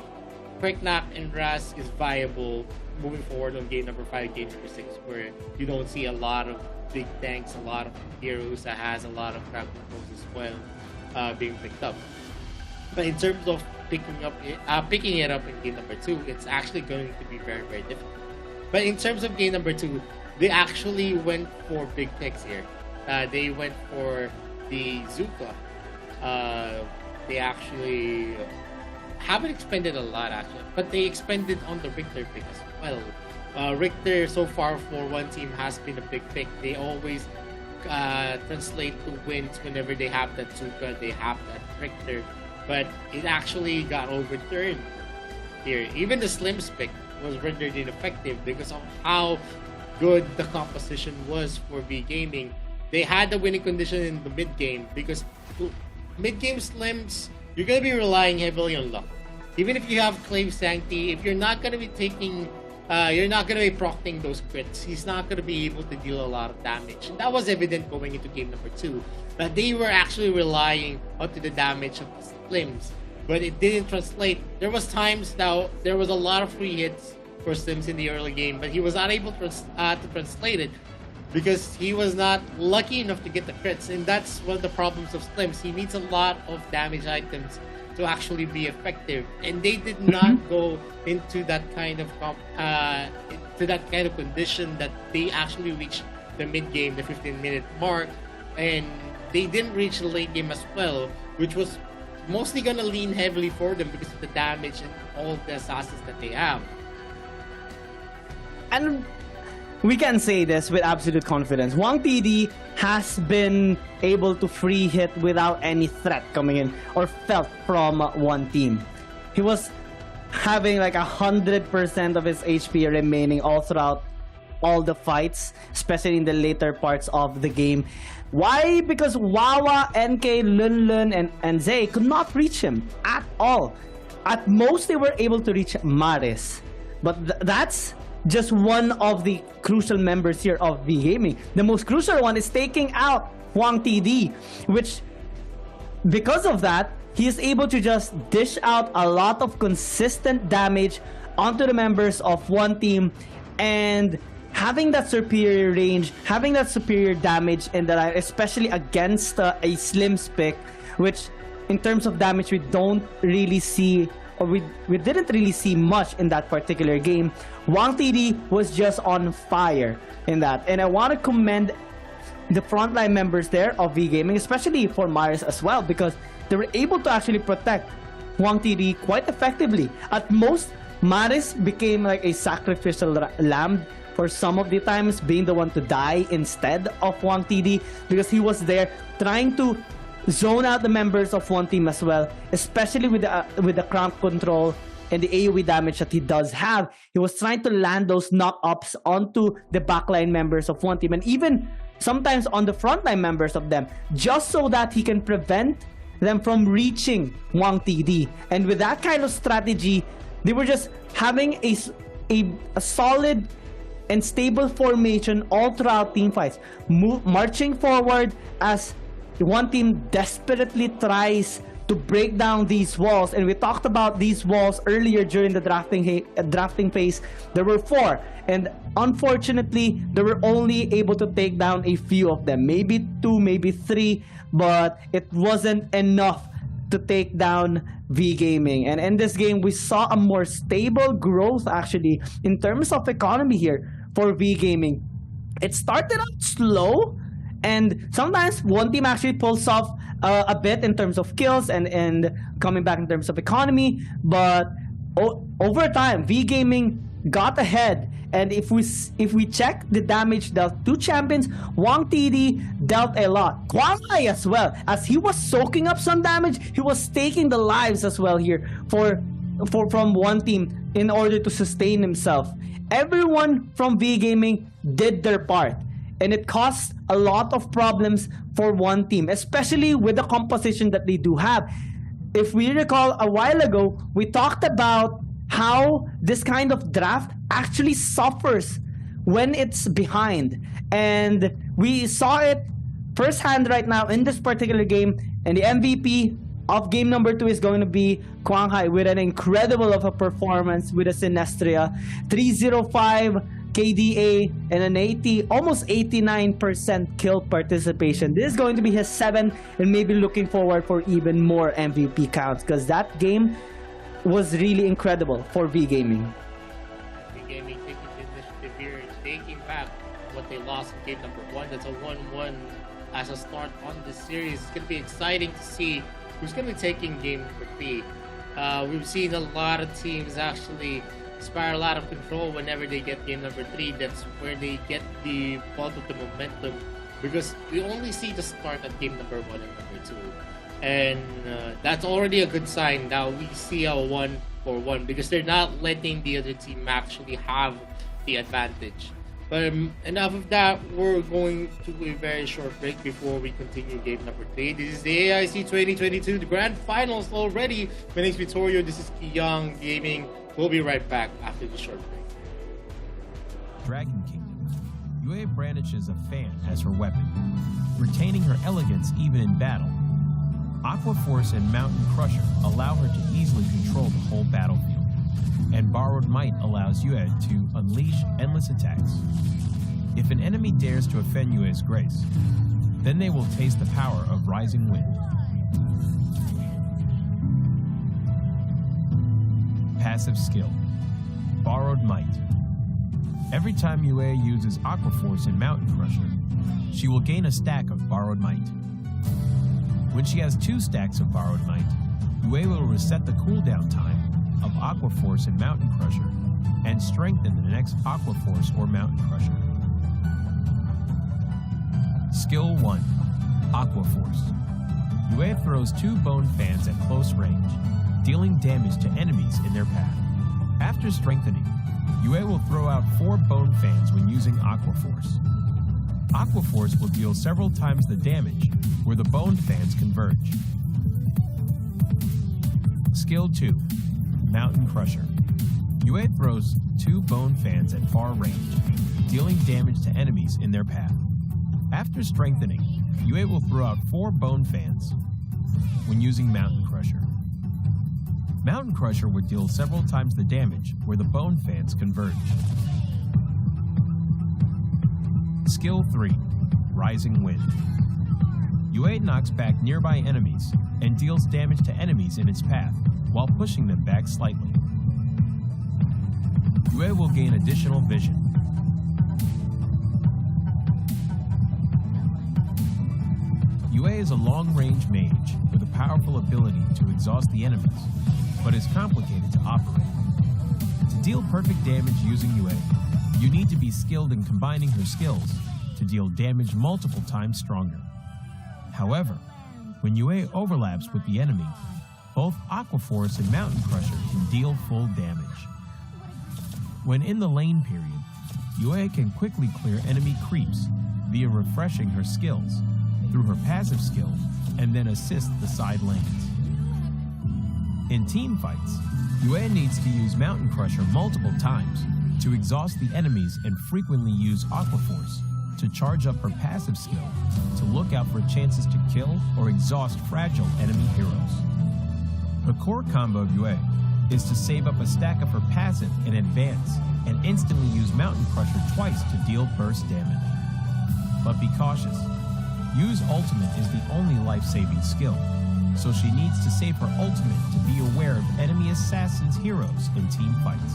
Cricknap and Raz is viable moving forward on game number 5, game number 6, where you don't see a lot of big tanks, a lot of heroes that has a lot of crowd controls as well being picked up. But in terms of picking it up in game number 2, it's actually going to be very, very difficult. But in terms of game number 2, they actually went for big picks here. They went for the Zuka. They actually haven't expended a lot actually, but they expended on the Richter pick as well. Richter so far for one team has been a big pick. They always translate to wins whenever they have that Zuka, they have that Richter, but it actually got overturned here. Even the Slims pick was rendered ineffective because of how good the composition was for V Gaming. They had the winning condition in the mid game, because mid game Slims, you're going to be relying heavily on luck. Even if you have Claim Sanctity, if you're not going to be taking, you're not going to be procting those crits, he's not going to be able to deal a lot of damage. And that was evident going into game number 2. But they were actually relying onto the damage of the Slims. But it didn't translate. There was times now, there was a lot of free hits for Slims in the early game, but he was not able to translate it, because he was not lucky enough to get the crits, and that's one of the problems of Slims. He needs a lot of damage items to actually be effective, and they did not go into that kind of condition that they actually reached the mid game, the 15-minute mark, and they didn't reach the late game as well, which was mostly gonna lean heavily for them because of the damage and all the assassins that they have. And we can say this with absolute confidence. Wang TD has been able to free hit without any threat coming in or felt from one team. He was having like 100% of his HP remaining all throughout all the fights, especially in the later parts of the game. Why? Because Wawa, NK, Lun, and Zay could not reach him at all. At most, they were able to reach Maris. But that's just one of the crucial members here of V Gaming. The most crucial one is taking out Wang TD, which, because of that, he is able to just dish out a lot of consistent damage onto the members of one team, and having that superior range, having that superior damage in the line, especially against a Slims pick, which in terms of damage we don't really see, or we didn't really see much in that particular game. Wang TD was just on fire in that, and I want to commend the frontline members there of V Gaming, especially for Maris as well, because they were able to actually protect Wang TD quite effectively. At most, Maris became like a sacrificial lamb for some of the times, being the one to die instead of Wang TD, because he was there trying to zone out the members of one team as well, especially with the cramp control and the AoE damage that he does have. He was trying to land those knock-ups onto the backline members of one team, and even sometimes on the frontline members of them, just so that he can prevent them from reaching Wang TD. And with that kind of strategy, they were just having a solid and stable formation all throughout team fights, marching forward as one team desperately tries to break down these walls. And we talked about these walls earlier during the drafting phase. There were 4, and unfortunately they were only able to take down a few of them, maybe 2, maybe 3, but it wasn't enough to take down V Gaming. And in this game, we saw a more stable growth actually in terms of economy here for V Gaming. It started out slow, and sometimes one team actually pulls off a bit in terms of kills and coming back in terms of economy, but over time, V Gaming got ahead. And if we check the damage dealt to champions, Wang TD dealt a lot. Kwang Hai as well, as he was soaking up some damage, he was taking the lives as well here from one team in order to sustain himself. Everyone from V Gaming did their part, and it caused a lot of problems for one team, especially with the composition that they do have. If we recall a while ago, we talked about how this kind of draft actually suffers when it's behind. And we saw it firsthand right now in this particular game. And the MVP of game number 2 is going to be Kwang Hai with an incredible of a performance with a Sinestria. 305 KDA and an almost 89% kill participation. This is going to be his 7th, and maybe looking forward for even more MVP counts, because that game was really incredible for V Gaming. V Gaming taking the initiative here, taking back what they lost in game number 1. That's a 1-1 as a start on this series. It's going to be exciting to see who's going to be taking game number 3. We've seen a lot of teams actually spiral out of control whenever they get game number 3. That's where they get the bulk of the momentum, because we only see the start at game number 1 and number 2. And that's already a good sign. Now we see a 1-for-1 because they're not letting the other team actually have the advantage. But enough of that. We're going to a very short break before we continue game number 3. This is the AIC 2022, the grand finals already. My name is Vittorio. This is Young Gaming. We'll be right back after the short break. Dragon Kingdom. Yue brandishes a fan as her weapon, retaining her elegance even in battle. Aqua Force and Mountain Crusher allow her to easily control the whole battlefield, and Borrowed Might allows Yue to unleash endless attacks. If an enemy dares to offend Yue's grace, then they will taste the power of Rising Wind. Passive skill, Borrowed Might. Every time Yue uses Aqua Force and Mountain Crusher, she will gain a stack of Borrowed Might. When she has 2 stacks of Borrowed Might, Yue will reset the cooldown time of Aqua Force and Mountain Crusher and strengthen the next Aqua Force or Mountain Crusher. Skill 1, Aqua Force. Yue throws 2 bone fans at close range, dealing damage to enemies in their path. After strengthening, Yue will throw out 4 bone fans when using Aqua Force. Aqua Force will deal several times the damage where the bone fans converge. Skill 2, Mountain Crusher. Yue throws 2 bone fans at far range, dealing damage to enemies in their path. After strengthening, Yue will throw out 4 bone fans when using Mountain Crusher. Mountain Crusher would deal several times the damage where the bone fans converge. Skill 3, Rising Wind. Yue knocks back nearby enemies and deals damage to enemies in its path while pushing them back slightly. Yue will gain additional vision. Yue is a long-range mage with a powerful ability to exhaust the enemies, but is complicated to operate. To deal perfect damage using Yue, you need to be skilled in combining her skills to deal damage multiple times stronger. However, when Yue overlaps with the enemy, both Aqua Force and Mountain Crusher can deal full damage. When in the lane period, Yue can quickly clear enemy creeps via refreshing her skills through her passive skill and then assist the side lanes. In team fights, Yue needs to use Mountain Crusher multiple times to exhaust the enemies and frequently use Aqua Force to charge up her passive skill to look out for chances to kill or exhaust fragile enemy heroes. The core combo of Yue is to save up a stack of her passive in advance and instantly use Mountain Crusher twice to deal burst damage. But be cautious. Yu's ultimate is the only life-saving skill, so she needs to save her ultimate to be aware of enemy assassins' heroes in team fights.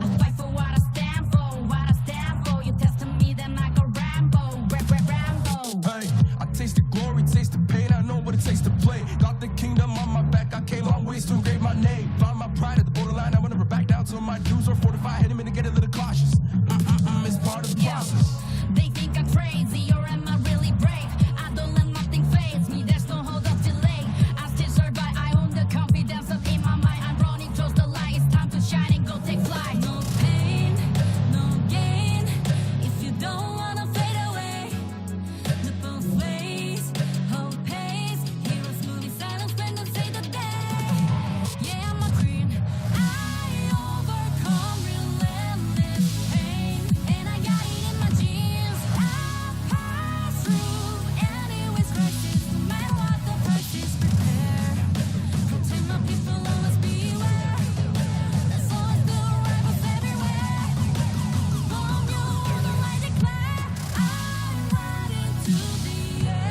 I fight for what I stand for, what I stand for. You testing me, then I go Rambo, Rambo. Hey, I taste the glory, taste the pain. I know what it takes to play. Got the kingdom on my back. I came long ways to engrave my name. Found my pride at the borderline. I will never back down till my dues are fortified. Hit him in to get a little cautious. It's part of the process. They think I'm crazy, or am I really brave? I don't let nothing phase me, there's no hold up delay. I still survive, I own the confidence up in my mind. I'm running towards the light, it's time to shine and go take flight. No pain, no gain, if you don't wanna fade away. The both ways, hope pays. Heroes moving silence when they say the day. Yeah, I'm a queen, I overcome relentless pain. And I got it in my genes, I pass through anyways crisis. No matter what the price is, prepare. Protect my people, always beware. There's always the rivals everywhere. From you on the light declare, I'm riding to the air.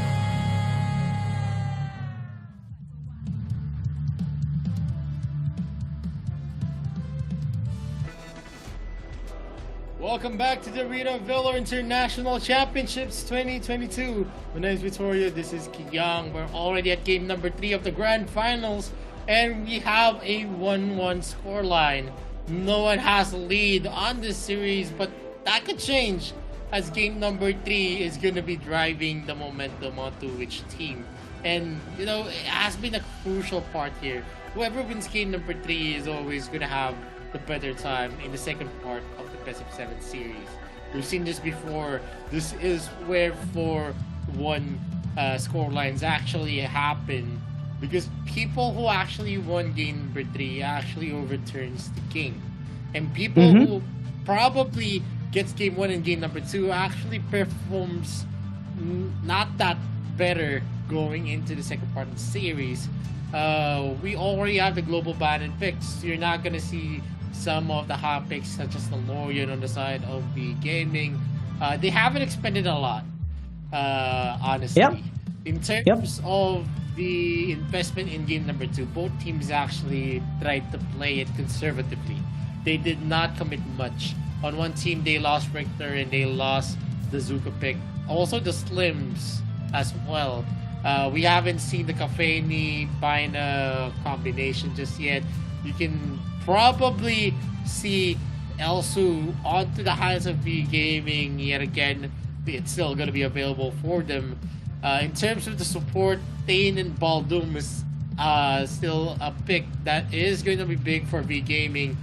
Welcome back to the Arena Valor International Championships 2022. My name is Vittorio, this is Kiyang. We're already at game number 3 of the Grand Finals, and we have a 1-1 scoreline. No one has a lead on this series, but that could change as game number 3 is going to be driving the momentum onto which team. And, you know, it has been a crucial part here. Whoever wins game number 3 is always going to have the better time in the second part of the best of 7 series. We've seen this before. This is where 4-1 scorelines actually happen, because people who actually won game number 3 actually overturns the game, and people who probably gets game 1 and game number 2 actually performs not that better going into the second part of the series. We already have the global ban picks. You're not gonna see some of the hot picks such as the Lorian on the side of the gaming. They haven't expended a lot, honestly. Yep. In terms of the investment in game number 2, both teams actually tried to play it conservatively. They did not commit much. On one team, they lost Richter and they lost the Zuka pick. Also the Slims as well. We haven't seen the Kafeni Bina combination just yet. You can probably see Elsu onto the hands of V Gaming yet again. It's still going to be available for them. In terms of the support, Thane and Baldum is still a pick that is going to be big for V Gaming.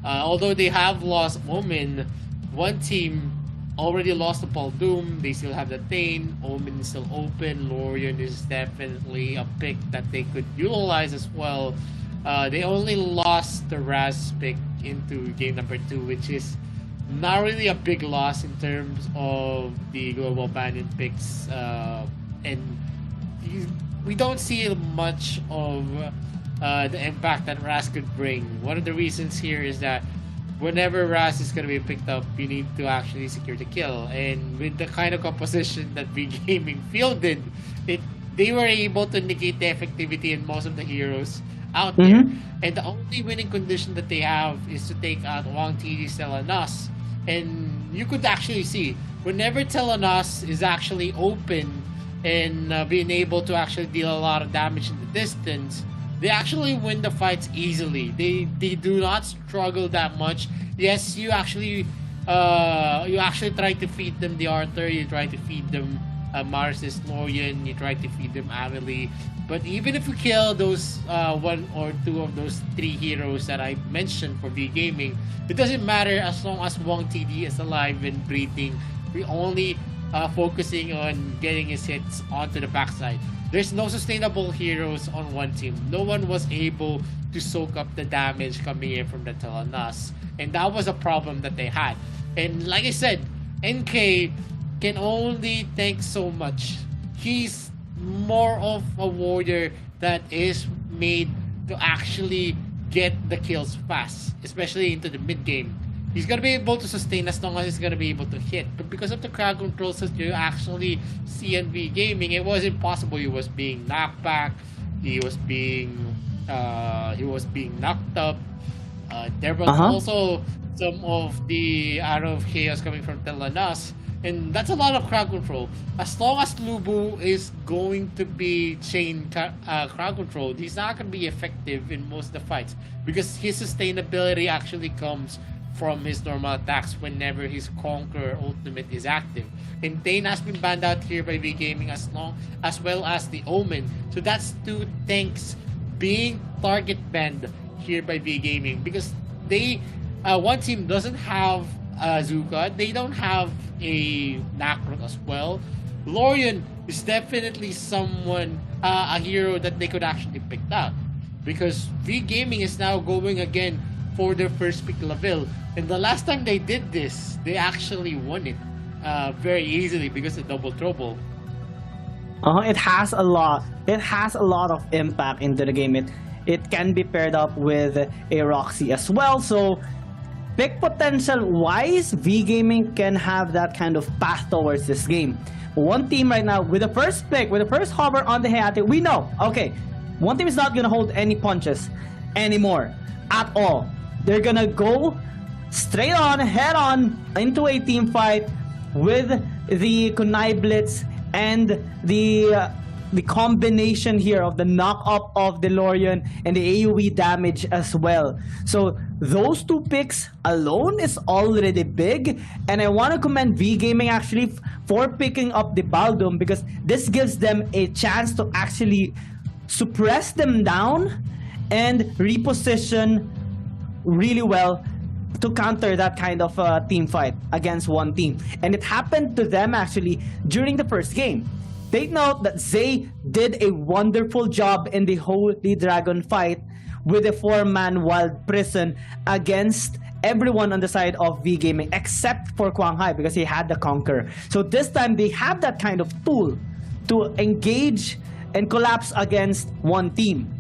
Although they have lost Omen, one team already lost the Baldum. They still have the Thane. Omen is still open. Lorian is definitely a pick that they could utilize as well. They only lost the Raz pick into game number 2, which is not really a big loss in terms of the global ban picks. And we don't see much of the impact that Raz could bring. One of the reasons here is that whenever Raz is going to be picked up, you need to actually secure the kill. And with the kind of composition that V Gaming fielded, they were able to negate the effectivity in most of the heroes out there. And the only winning condition that they have is to take out Wang TD, Telenas. And you could actually see, whenever Telenas is actually open and being able to actually deal a lot of damage in the distance, they actually win the fights easily. They do not struggle that much. Yes, you actually try to feed them the Arthur, you try to feed them Marsis Lorian, you try to feed them Amelie. But even if you kill those 1 or 2 of those 3 heroes that I mentioned for V Gaming, it doesn't matter as long as Wang TD is alive and breathing. We only focusing on getting his hits onto the backside. There's no sustainable heroes on one team. No one was able to soak up the damage coming in from the Telenas. And that was a problem that they had. And like I said, NK can only tank so much. He's more of a warrior that is made to actually get the kills fast, especially into the mid game. He's gonna be able to sustain as long as he's gonna be able to hit. But because of the crowd controls that you actually see in V Gaming, it was impossible. He was being knocked back. He was being knocked up. There was also some of the out of chaos coming from Telenas, and that's a lot of crowd control. As long as Lubu is going to be chain crowd control, he's not going to be effective in most of the fights because his sustainability actually comes from his normal attacks whenever his Conqueror ultimate is active. And Dane has been banned out here by V Gaming as well as the Omen. So that's two tanks being target banned here by V Gaming because they one team doesn't have Zuka, they don't have a Nakrot as well. Lorian is definitely someone, a hero that they could actually pick out because V Gaming is now going again for their first pick level. And the last time they did this, they actually won it very easily because of Double Trouble. It has a lot. It has a lot of impact into the game. It can be paired up with a Roxy as well. So pick potential wise, V Gaming can have that kind of path towards this game. One team right now with the first pick, with the first hover on the Hayate, we know, okay, one team is not gonna hold any punches anymore at all. They're gonna go straight on, head on into a team fight with the Kunai Blitz and the combination here of the knock up of the Lorian and the AoE damage as well. So those two picks alone is already big, and I want to commend V Gaming actually for picking up the Baldum because this gives them a chance to actually suppress them down and reposition really well to counter that kind of team fight against one team. And it happened to them actually during the first game. Take note that Zay did a wonderful job in the Holy Dragon fight with a 4-man wild prison against everyone on the side of V Gaming except for Quang Hai because he had the Conqueror. So this time they have that kind of tool to engage and collapse against one team.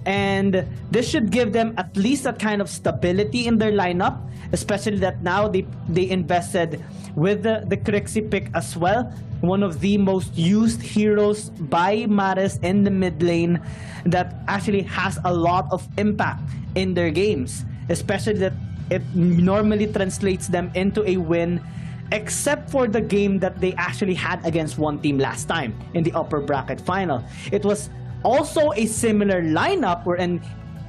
And this should give them at least that kind of stability in their lineup, especially that now they invested with the Crixie pick as well, one of the most used heroes by Maris in the mid lane that actually has a lot of impact in their games, especially that it normally translates them into a win, except for the game that they actually had against one team last time in the upper bracket final. It was also a similar lineup wherein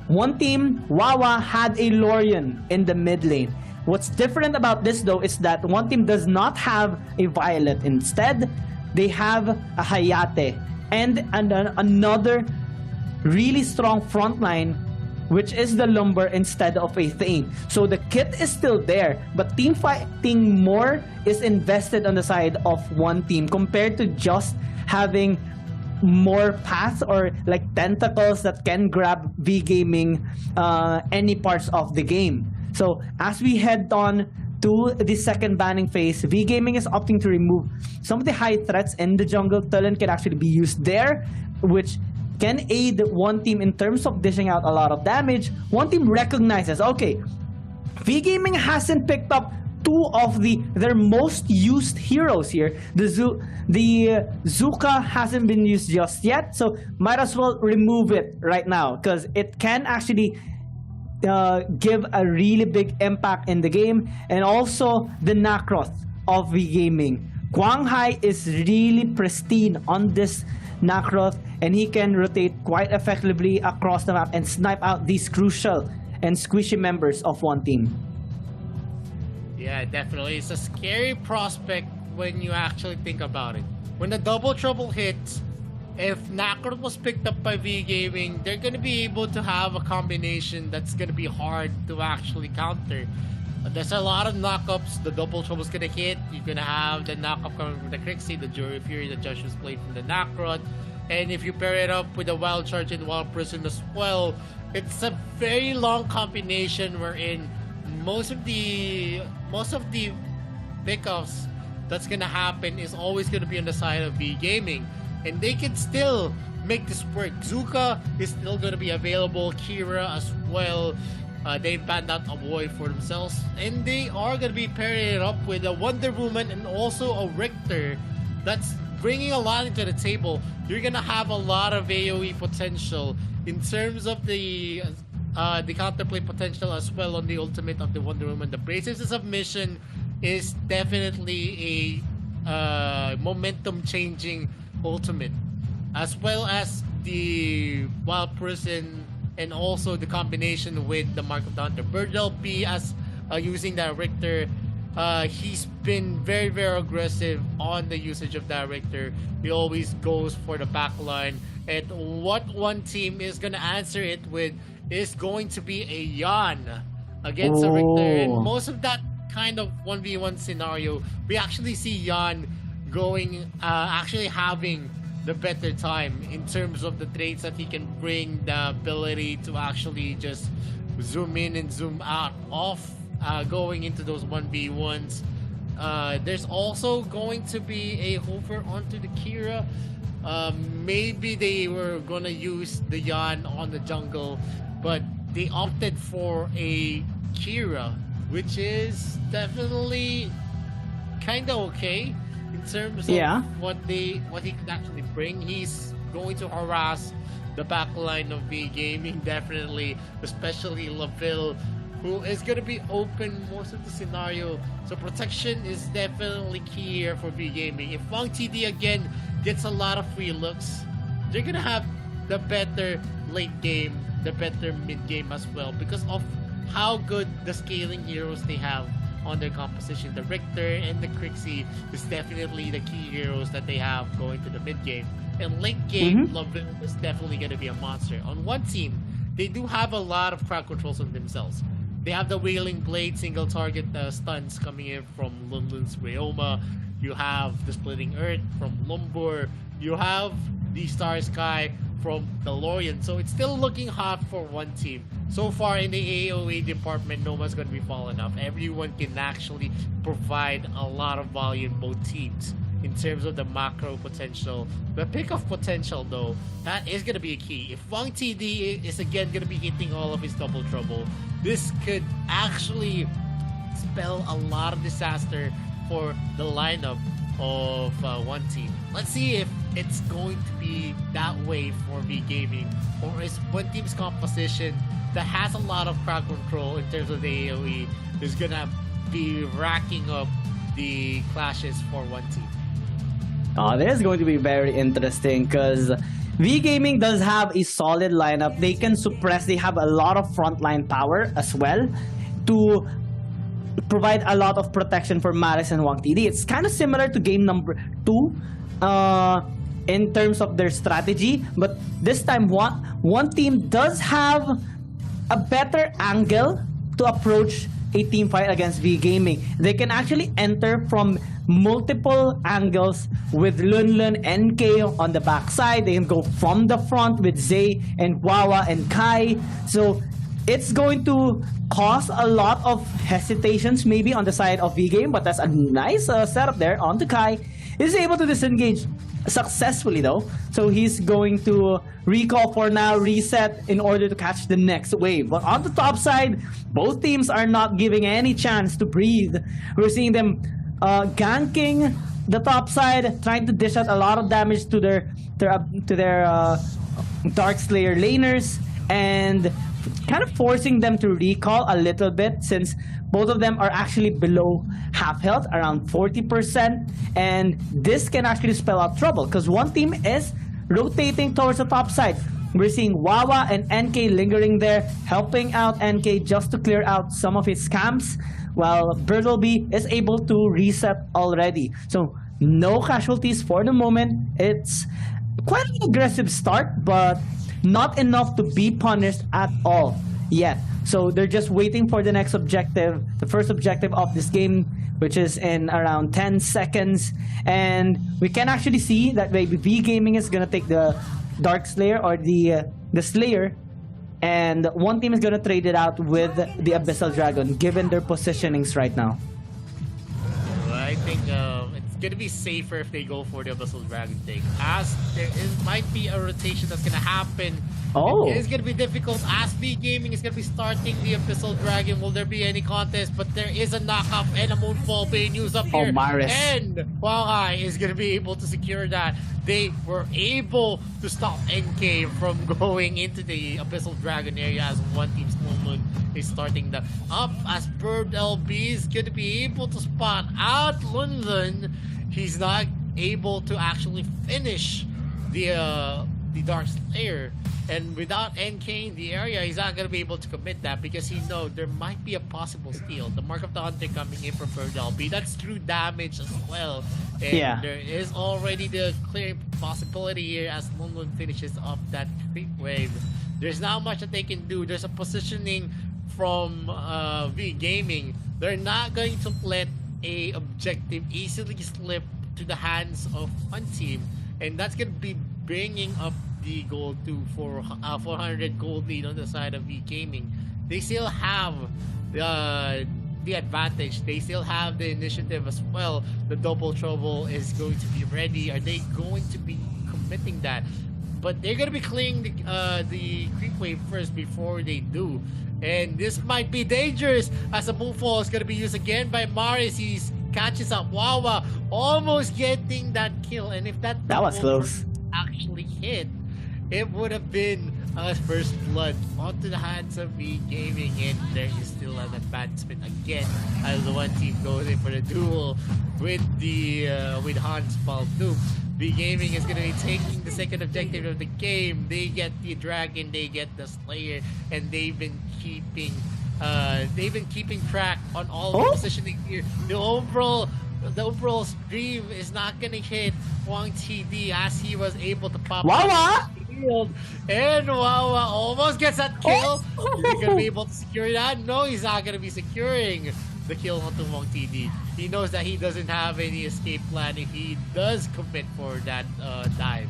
one team, Wawa, had a Lorian in the mid lane. What's different about this though is that one team does not have a Violet. Instead, they have a Hayate and another really strong frontline, which is the Lumber instead of a Thane. So the kit is still there, but team fighting more is invested on the side of one team compared to just having more paths or like tentacles that can grab V Gaming any parts of the game. So as we head on to the second banning phase, V Gaming is opting to remove some of the high threats in the jungle. Talon can actually be used there, which can aid one team in terms of dishing out a lot of damage. One team recognizes, okay, V Gaming hasn't picked up two of their most used heroes here. The Zuka hasn't been used just yet, so might as well remove it right now because it can actually give a really big impact in the game. And also the Nakroth of V Gaming. Quang Hai is really pristine on this Nakroth, and he can rotate quite effectively across the map and snipe out these crucial and squishy members of one team. Yeah, definitely. It's a scary prospect when you actually think about it. When the Double Trouble hits, if Nakrot was picked up by V Gaming, they're going to be able to have a combination that's going to be hard to actually counter. There's a lot of knockups. The double trouble's gonna hit. You're gonna have the knockup coming from the Crixie, the Jury Fury, the Joshua's Blade from the Nakrod. And if you pair it up with the Wild Charge and Wild Prison as well, it's a very long combination wherein most of the pickoffs that's gonna happen is always gonna be on the side of V Gaming. And they can still make this work. Zuka is still gonna be available, Kira as well. They've banned out a boy for themselves, and they are going to be pairing it up with a Wonder Woman and also a Richter that's bringing a lot into the table. You're going to have a lot of AoE potential in terms of the counterplay potential as well on the ultimate of the Wonder Woman. The Braces Submission is definitely a momentum changing ultimate, as well as the Wild Prison and also the combination with the Mark of the Hunter. Birdel P as using that Richter. He's been very, very aggressive on the usage of that Richter. He always goes for the back line. And what one team is going to answer it with is going to be a Yan against a Richter. And most of that kind of 1v1 scenario, we actually see Yan going, actually having the better time in terms of the traits that he can bring, the ability to actually just zoom in and zoom out off going into those 1v1s. There's also going to be a hover onto the Kira. Maybe they were gonna use the Yan on the jungle, but they opted for a Kira, which is definitely kind of okay in terms of what he could actually bring. He's going to harass the backline of V Gaming, definitely, especially Laville, who is going to be open most of the scenario. So protection is definitely key here for V Gaming. If Wang TD again gets a lot of free looks, they're going to have the better late game, the better mid game as well, because of how good the scaling heroes they have on their composition. The Richter and the Crixie is definitely the key heroes that they have going to the mid game. And late game, Laville is definitely going to be a monster. On one team, they do have a lot of crowd controls on themselves. They have the Wailing Blade single target stuns coming in from Lunlun's Ryoma. You have the Splitting Earth from Lumbur. You have the Star Sky from the Lorien. So it's still looking hot for one team. So far in the AoE department, no one's going to be falling off. Everyone can actually provide a lot of value in both teams in terms of the macro potential. The pick-off potential, though, that is going to be a key. If Wang TD is again going to be hitting all of his double trouble, this could actually spell a lot of disaster for the lineup of one team. Let's see if it's going to be that way for V Gaming, or is one team's composition that has a lot of crowd control in terms of the AoE is gonna be racking up the clashes for one team. This is going to be very interesting because V Gaming does have a solid lineup. They can suppress. They have a lot of frontline power as well to provide a lot of protection for Maris and Wang TD. It's kind of similar to game number 2 in terms of their strategy, but this time one team does have a better angle to approach a team fight against V Gaming. They can actually enter from multiple angles with Lunlun NK on the backside. They can go from the front with Zay and Wawa and Kai. So it's going to cause a lot of hesitations maybe on the side of V Game, but that's a nice setup there on the Kai. He's able to disengage successfully though, so he's going to recall for now, reset in order to catch the next wave. But on the top side, both teams are not giving any chance to breathe. We're seeing them ganking the top side, trying to dish out a lot of damage to their Dark Slayer laners, and kind of forcing them to recall a little bit, since both of them are actually below half health, around 40%, and this can actually spell out trouble because one team is rotating towards the top side. We're seeing Wawa and NK lingering there, helping out NK just to clear out some of his camps, while Bertleby is able to reset already. So no casualties for the moment. It's quite an aggressive start, but not enough to be punished at all yet. So they're just waiting for the next objective, the first objective of this game, which is in around 10 seconds. And we can actually see that maybe V Gaming is gonna take the Dark Slayer or the Slayer, and one team is gonna trade it out with the Abyssal Dragon, given their positionings right now. Well, I think it's gonna be safer if they go for the Abyssal Dragon thing, as might be a rotation that's gonna happen. Oh. It is gonna be difficult as V Gaming is gonna be starting the Abyssal Dragon. Will there be any contest? But there is a knockup and a Moonfall being used up here. Maris. And Huanghai is gonna be able to secure that. They were able to stop NK from going into the Abyssal Dragon area as one team's Moon is starting the up as Bird LB is gonna be able to spot out Lunlun. He's not able to actually finish the Dark Slayer, and without NK in the area, he's not gonna be able to commit that because he knows there might be a possible steal. The Mark of the Hunter coming in from Bird LB, that's true damage as well. And Yeah. there is already the clear possibility here as Lunlun finishes off that creep wave. There's not much that they can do. There's a positioning from V Gaming. They're not going to let a objective easily slip to the hands of one team, and that's gonna be bringing up the gold to 400 gold lead on the side of V Gaming. They still have the advantage. They still have the initiative as well. The double trouble is going to be ready. Are they going to be committing that? But they're gonna be clearing the creep wave first before they do. And this might be dangerous as a Moonfall is gonna be used again by Maris. He catches up Wawa, almost getting that kill. And if that was close. actually hit, it would have been first blood onto the hands of V Gaming, and there is still an advancement again as the one team goes in for the duel with the with Hans Baldoop. V Gaming is gonna be taking the second objective of the game. They get the dragon, they get the Slayer, and they've been keeping track on all the positioning here. The overall stream is not gonna hit Wang TD as he was able to pop Wawa! shield, and Wawa almost gets that kill. Is he gonna be able to secure that? No, he's not gonna be securing the kill onto Wang TD. He knows that he doesn't have any escape plan if he does commit for that dive.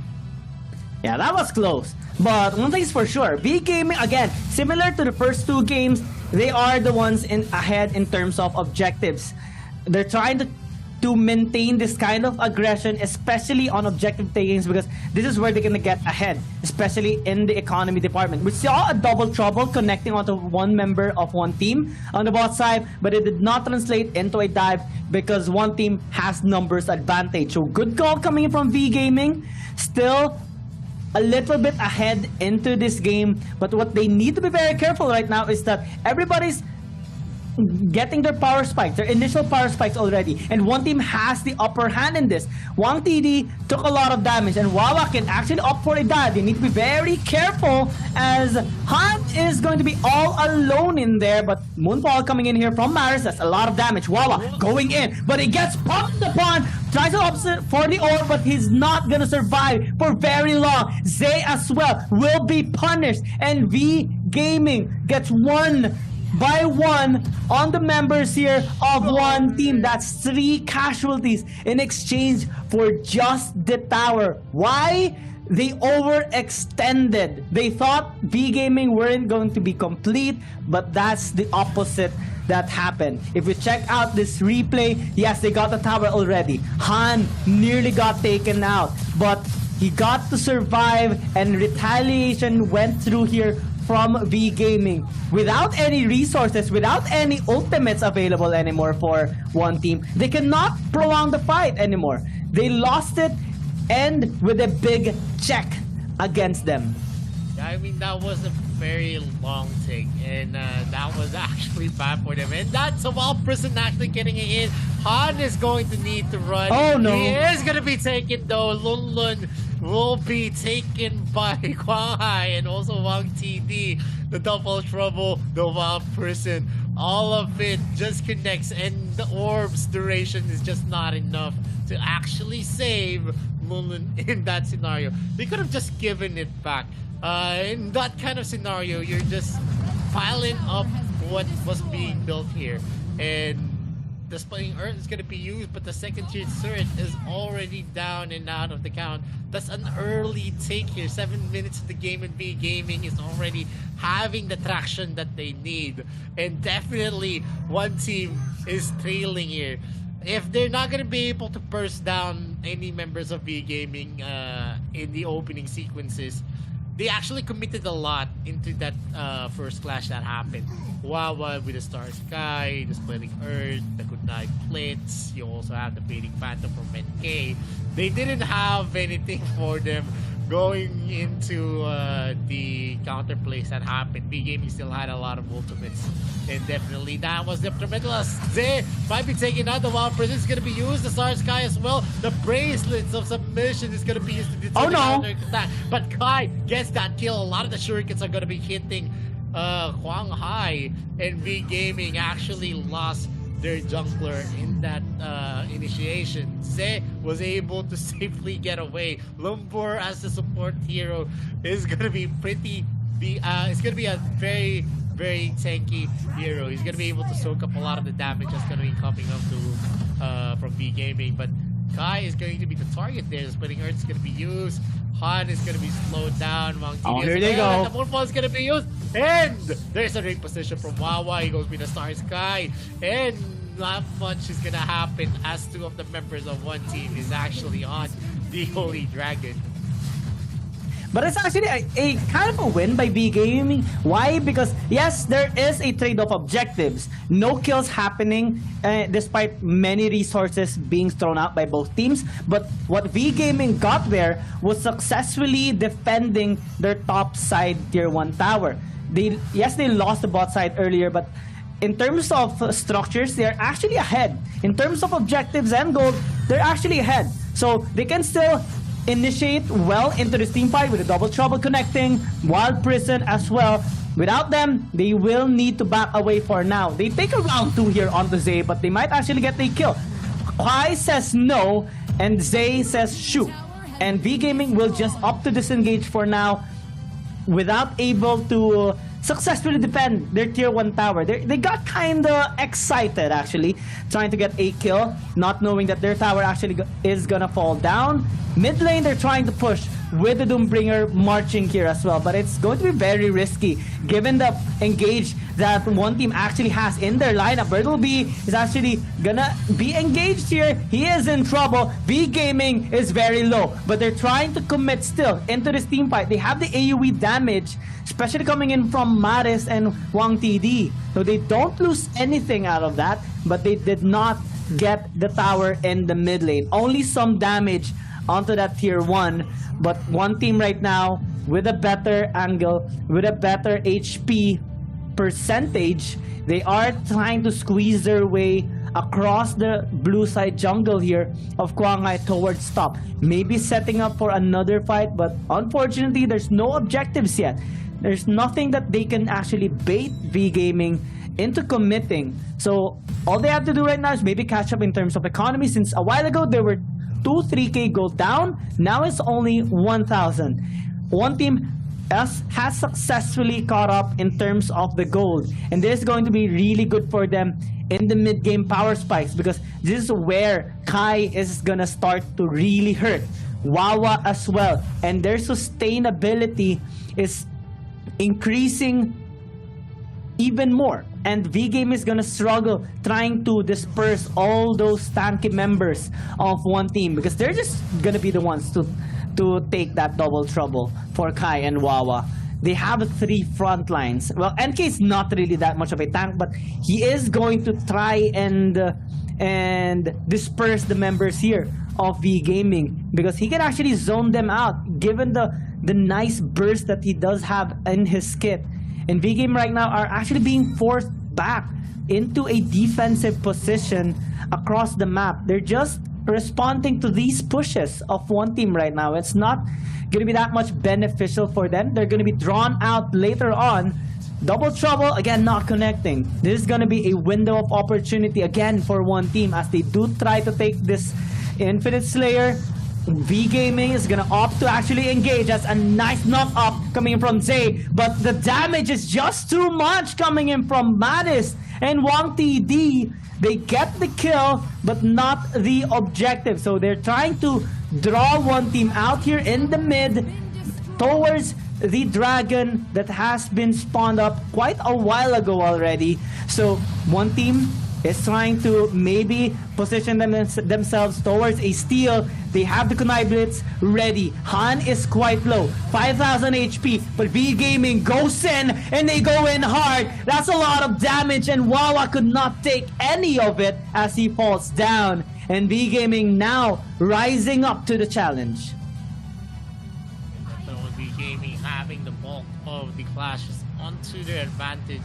Yeah, that was close. But one thing's for sure, V Gaming, again, similar to the first two games, they are the ones ahead in terms of objectives. They're trying to maintain this kind of aggression, especially on objective takings, because this is where they're gonna get ahead, especially in the economy department. We saw a double trouble connecting onto one member of one team on the bot side, but it did not translate into a dive because one team has numbers advantage. So good call coming in from V Gaming. Still a little bit ahead into this game, but what they need to be very careful right now is that everybody's getting their power spikes, their initial power spikes already, and one team has the upper hand in this. Wang TD took a lot of damage, and Wawa can actually opt for a dive. They need to be very careful as Han is going to be all alone in there, but Moonfall coming in here from Maris, that's a lot of damage. Wawa going in, but he gets pumped upon, tries to opposite for the orb, but he's not gonna survive for very long. Zay as well will be punished, and V Gaming gets one by one on the members here of one team. That's 3 casualties in exchange for just the tower. Why? They overextended. They thought V Gaming weren't going to be complete, but that's the opposite that happened. If we check out this replay, yes, they got the tower already. Han nearly got taken out, but he got to survive, and retaliation went through here from V Gaming. Without any resources, without any ultimates available anymore for one team, they cannot prolong the fight anymore. They lost it, and with a big check against them. I mean, that was a very long take, and that was actually bad for them. And that's a Wild Prison actually getting it in. Han is going to need to run. Oh no. He is going to be taken though. Lunlun will be taken by Huanghai and also Wang TD. The double trouble, the Wild Prison, all of it just connects, and the orb's duration is just not enough to actually save Lunlun in that scenario. They could have just given it back. In that kind of scenario, you're just piling up what was being built here. And the splitting earth is going to be used, but the second tier turret is already down and out of the count. That's an early take here. 7 minutes of the game, and B Gaming is already having the traction that they need. And definitely one team is trailing here. If they're not going to be able to burst down any members of B Gaming in the opening sequences, they actually committed a lot into that first clash that happened. Wawa with the Star Sky, the Splitting Earth, the Goodnight Blitz. You also have the Fading Phantom from NK. They didn't have anything for them going into the counterplays that happened. B Gaming still had a lot of ultimates, and definitely that was detrimental. As Zay might be taking out the Wild Prison is going to be used. The Star Sky as well. The bracelets of submission is going to be used to deter the counter attack. But Kai gets that kill. A lot of the shurikens are going to be hitting Huang Hai, and V Gaming actually lost their jungler in that initiation. Zay was able to safely get away. Lumbur as the support hero is gonna be it's gonna be a very, very tanky hero. He's gonna be able to soak up a lot of the damage that's gonna be coming up to from V Gaming. But Kai is going to be the target there. The Splitting Earth is gonna be used. Han is gonna be slowed down. Here they go. The Morphle is gonna be used. And there's a great position from Wawa. He goes with the Star Sky. And not much is gonna happen as two of the members of one team is actually on the Holy Dragon. But it's actually a kind of a win by B Gaming. Why? Because yes, there is a trade-off objectives. No kills happening despite many resources being thrown out by both teams. But what V Gaming got there was successfully defending their top side tier 1 tower. They lost the bot side earlier, but in terms of structures, they're actually ahead. In terms of objectives and gold, they're actually ahead. So they can still initiate well into this team fight with a double trouble connecting, Wild Prison as well. Without them, they will need to back away for now. They take a round 2 here on the Zay, but they might actually get the kill. Kwai says no, and Zay says shoot. And V Gaming will just opt to disengage for now without able to successfully defend their tier 1 tower. They got kinda excited actually, trying to get a kill, not knowing that their tower actually is gonna fall down. Mid lane, they're trying to push with the Doombringer marching here as well, but it's going to be very risky given the engage that one team actually has in their lineup. Bertleby is actually gonna be engaged here. He is in trouble. V Gaming is very low, but they're trying to commit still into this team fight. They have the AoE damage, especially coming in from Maris and Wang TD. So they don't lose anything out of that, but they did not get the tower in the mid lane. Only some damage onto that tier 1, but one team right now with a better angle, with a better HP percentage, they are trying to squeeze their way across the blue side jungle here of Quang Hai towards top. Maybe setting up for another fight, but unfortunately there's no objectives yet. There's nothing that they can actually bait V Gaming into committing. So all they have to do right now is maybe catch up in terms of economy, since a while ago they were 3k gold down. Now it's only 1,000. One team has successfully caught up in terms of the gold, and this is going to be really good for them in the mid game power spikes, because this is where Kai is gonna start to really hurt. Wawa as well, and their sustainability is increasing even more, and V Game is gonna struggle trying to disperse all those tanky members of one team, because they're just gonna be the ones to take that double trouble for Kai and Wawa. They have 3 front lines. Well, NK is not really that much of a tank, but he is going to try and disperse the members here of V Gaming, because he can actually zone them out given the nice burst that he does have in his kit. And V Game right now are actually being forced back into a defensive position across the map. They're just responding to these pushes of one team right now. It's not going to be that much beneficial for them. They're going to be drawn out later on. Double trouble, again, not connecting. This is going to be a window of opportunity again for one team as they do try to take this Infinite Slayer. V Gaming is gonna opt to actually engage as a nice knock up coming in from Zay, but the damage is just too much coming in from Mattis and Wang TD. They get the kill, but not the objective. So they're trying to draw one team out here in the mid towards the dragon that has been spawned up quite a while ago already. So one team is trying to maybe position themselves towards a steal. They have the Kunai Blitz ready. Han is quite low, 5,000 HP, but V Gaming goes in and they go in hard. That's a lot of damage, and Wawa could not take any of it as he falls down. And V Gaming now rising up to the challenge. So V Gaming having the bulk of the clashes onto their advantage,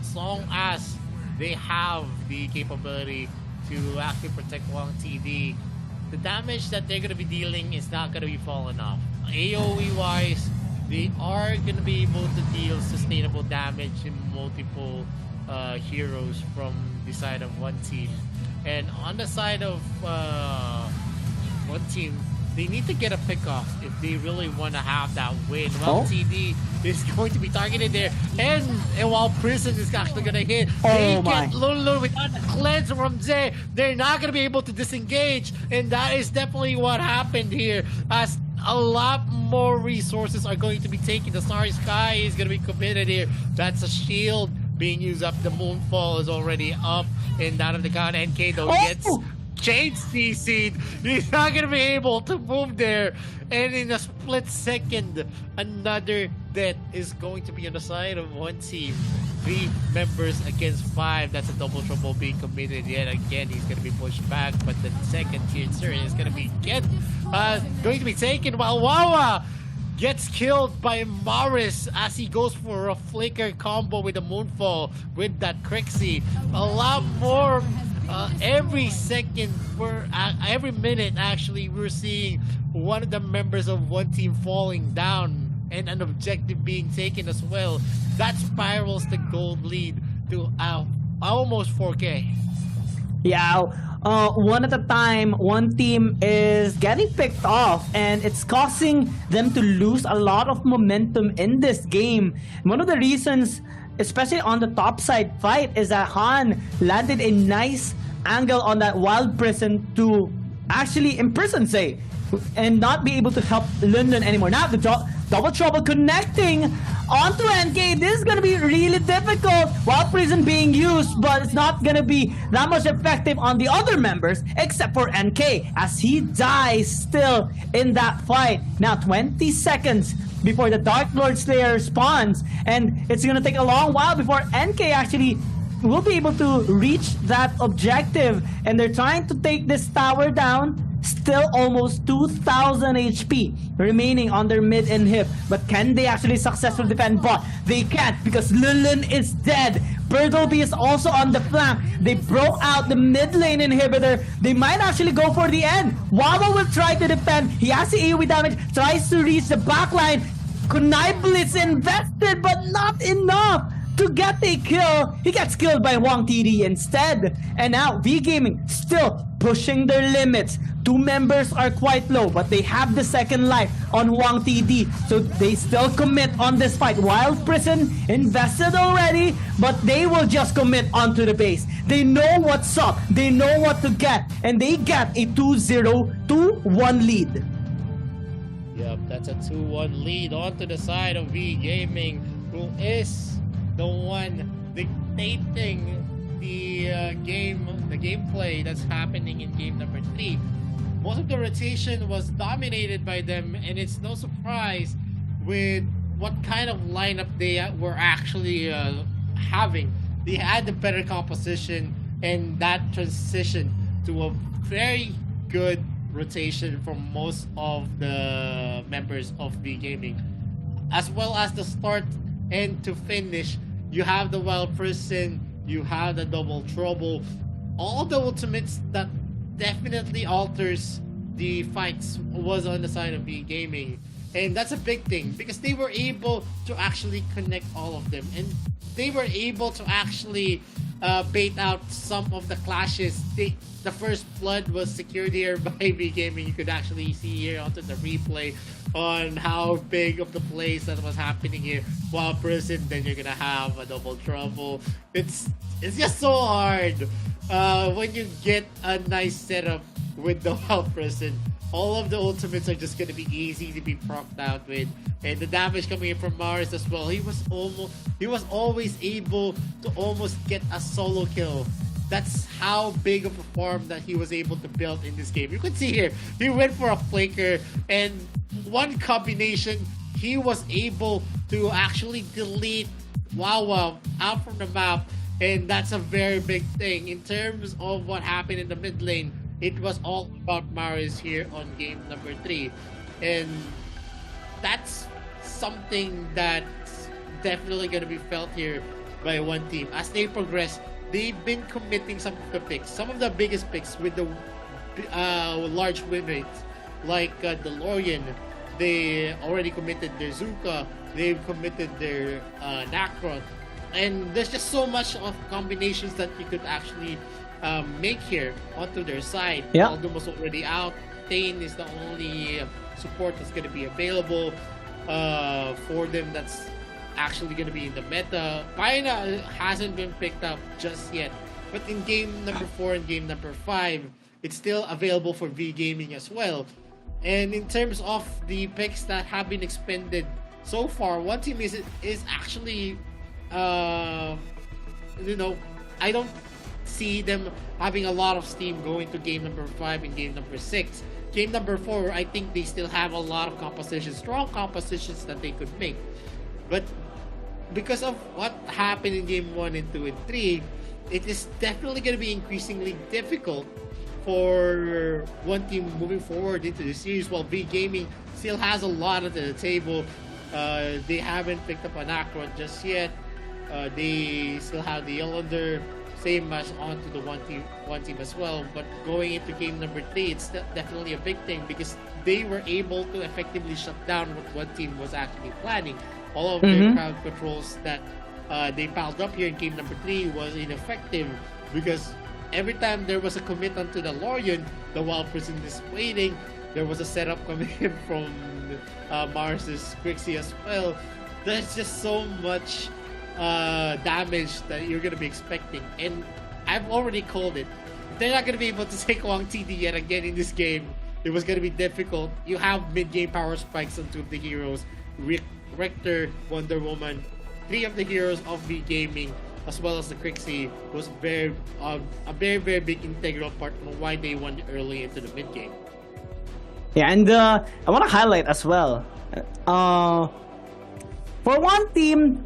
as long as they have the capability to actually protect Wang TD. The damage that they're going to be dealing is not going to be falling off. AoE wise, they are going to be able to deal sustainable damage in multiple heroes from the side of one team. And on the side of one team, they need to get a pick off if they really want to have that win. Well, TD is going to be targeted there, and while Prison is actually going to hit, they get Lulu without the cleanse from Zay. They're not going to be able to disengage, and that is definitely what happened here, as a lot more resources are going to be taken. The Starry Sky is going to be committed here. That's a shield being used up. The Moonfall is already up, and out of the count, NK though gets Chain CC'd. He's not gonna be able to move there, and in a split second, another death is going to be on the side of one team. 3 members against 5. That's a double trouble being committed yet again. He's gonna be pushed back, but the second tier is gonna be going to be taken while Wawa gets killed by Morris as he goes for a flicker combo with the Moonfall with that Crixie. A lot more. Every second, every minute actually, we're seeing one of the members of one team falling down and an objective being taken as well. That spirals the gold lead to almost 4K. Yeah, one at a time, one team is getting picked off, and it's causing them to lose a lot of momentum in this game. One of the reasons, especially on the top side fight, is that Han landed a nice angle on that Wild Prison to actually imprison Zay and not be able to help London anymore. Now the double trouble connecting onto NK. This is gonna be really difficult. Wild Prison being used, but it's not gonna be that much effective on the other members except for NK as he dies still in that fight. Now 20 seconds before the Dark Lord Slayer spawns, and it's gonna take a long while before NK actually will be able to reach that objective, and they're trying to take this tower down. Still almost 2,000 HP remaining on their mid inhib, but can they actually successfully defend bot? They can't, because Lulun is dead. Bertleby is also on the flank. They broke out the mid lane inhibitor. They might actually go for the end. Wawa will try to defend. He has the AoE damage, tries to reach the backline. Kunai Blitz invested, but not enough to get a kill. He gets killed by Wang TD instead. And now V Gaming still pushing their limits. 2 members are quite low, but they have the second life on Wang TD, so they still commit on this fight. Wild Prison invested already, but they will just commit onto the base. They know what's up, they know what to get, and they get a 2-0, 2-1 lead. Yep, that's a 2-1 lead onto the side of V Gaming, who is the one dictating the gameplay that's happening in game number 3. Most of the rotation was dominated by them, and it's no surprise with what kind of lineup they were actually having. They had the better composition, and that transition to a very good rotation from most of the members of V Gaming, as well as the start and to finish. You have the Wild Prison, you have the Double Trouble, all the ultimates that definitely alters the fights was on the side of V Gaming, and that's a big thing because they were able to actually connect all of them, and they were able to actually bait out some of the clashes. The first blood was secured here by V Gaming. You could actually see here onto the replay on how big of the plays that was happening here. While Prison, then you're gonna have a double trouble. It's just so hard when you get a nice setup with the Wild Prison. All of the ultimates are just gonna be easy to be procced out with, and the damage coming in from Mars as well. He was always able to almost get a solo kill. That's how big of a farm that he was able to build in this game. You could see here, he went for a flaker, and one combination, he was able to actually delete Wow out from the map, and that's a very big thing. In terms of what happened in the mid lane, it was all about Maris here on game number 3, and that's something that's definitely going to be felt here by one team. As they progress, they've been committing some of the picks, some of the biggest picks with the large win rates, like DeLorean. They already committed their Zuka, they've committed their Nacron, and there's just so much of combinations that you could actually make here onto their side. Yeah. Aldum was already out. Thane is the only support that's going to be available for them that's actually going to be in the meta. Paina hasn't been picked up just yet, but in game number 4 and game number 5, it's still available for V Gaming as well. And in terms of the picks that have been expended so far, one team is actually, I don't see them having a lot of steam going to game number 5 and game number 6. Game number 4, I think they still have a lot of compositions, strong compositions that they could make. But because of what happened in game 1 and 2 and 3, it is definitely going to be increasingly difficult for one team moving forward into the series, while V Gaming still has a lot at the table. They haven't picked up an Akron just yet. They still have the Yelander, same as onto the one team as well. But going into game number 3, it's definitely a big thing because they were able to effectively shut down what one team was actually planning. All of their crowd controls that they piled up here in game number 3 was ineffective because every time there was a commit onto the Lorian, the Wild Prison is waiting. There was a setup coming in from Mars's Crixie as well. There's just so much damage that you're going to be expecting. And I've already called it. If they're not going to be able to take Wang TD yet again in this game, it was going to be difficult. You have mid-game power spikes on 2 of the heroes. Rector, Wonder Woman, 3 of the heroes of V Gaming, as well as the Crixie, was a very, very big integral part of why they won early into the mid game. Yeah, and I want to highlight as well. For one team,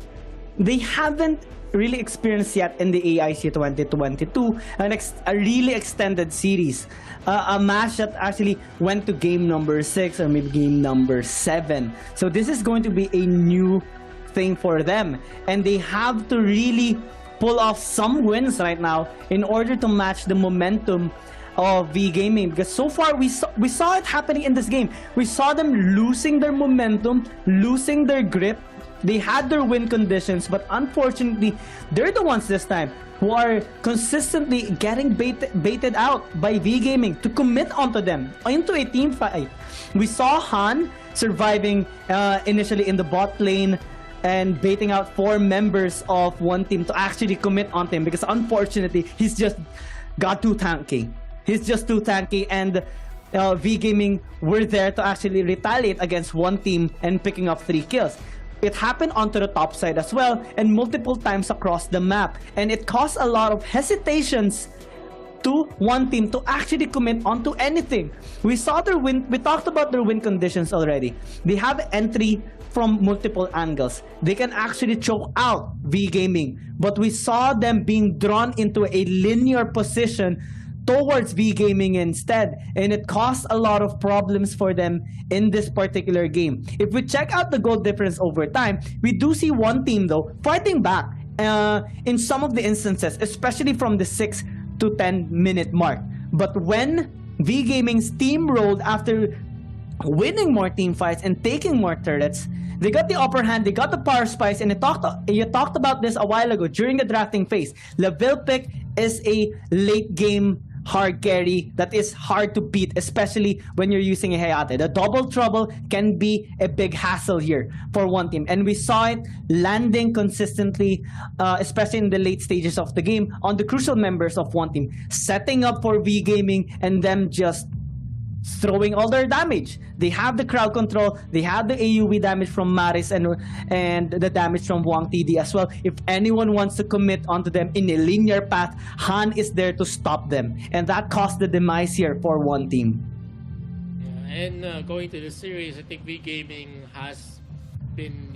they haven't really experienced yet in the AIC 2022 a really extended series. A match that actually went to game number 6 or maybe game number 7. So this is going to be a new thing for them, and they have to really pull off some wins right now in order to match the momentum of V Gaming, because so far we saw it happening in this game. We saw them losing their momentum, losing their grip. They had their win conditions, but unfortunately they're the ones this time who are consistently getting baited out by V Gaming to commit onto them into a team fight. We saw Han surviving initially in the bot lane and baiting out 4 members of one team to actually commit on him, because unfortunately he's just got too tanky. He's just too tanky, and V Gaming were there to actually retaliate against one team and picking up 3 kills. It happened onto the top side as well, and multiple times across the map, and it caused a lot of hesitations to one team to actually commit onto anything. We saw their win. We talked about their win conditions already. They have entry from multiple angles. They can actually choke out V Gaming, but we saw them being drawn into a linear position towards V Gaming instead, and it caused a lot of problems for them in this particular game. If we check out the goal difference over time, we do see one team though fighting back in some of the instances, especially from the 6 to 10 minute mark. But when V Gaming steamrolled after winning more team fights and taking more turrets. They got the upper hand, they got the power spice, and you talked about this a while ago during the drafting phase. Levelpic is a late game hard carry that is hard to beat, especially when you're using a Hayate. The double trouble can be a big hassle here for one team, and we saw it landing consistently, especially in the late stages of the game on the crucial members of one team, setting up for V Gaming and them just throwing all their damage. They have the crowd control, they have the AUV damage from Maris and the damage from Wang TD as well. If anyone wants to commit onto them in a linear path, Han is there to stop them. And that caused the demise here for one team. Yeah, and going to the series, I think V Gaming has been,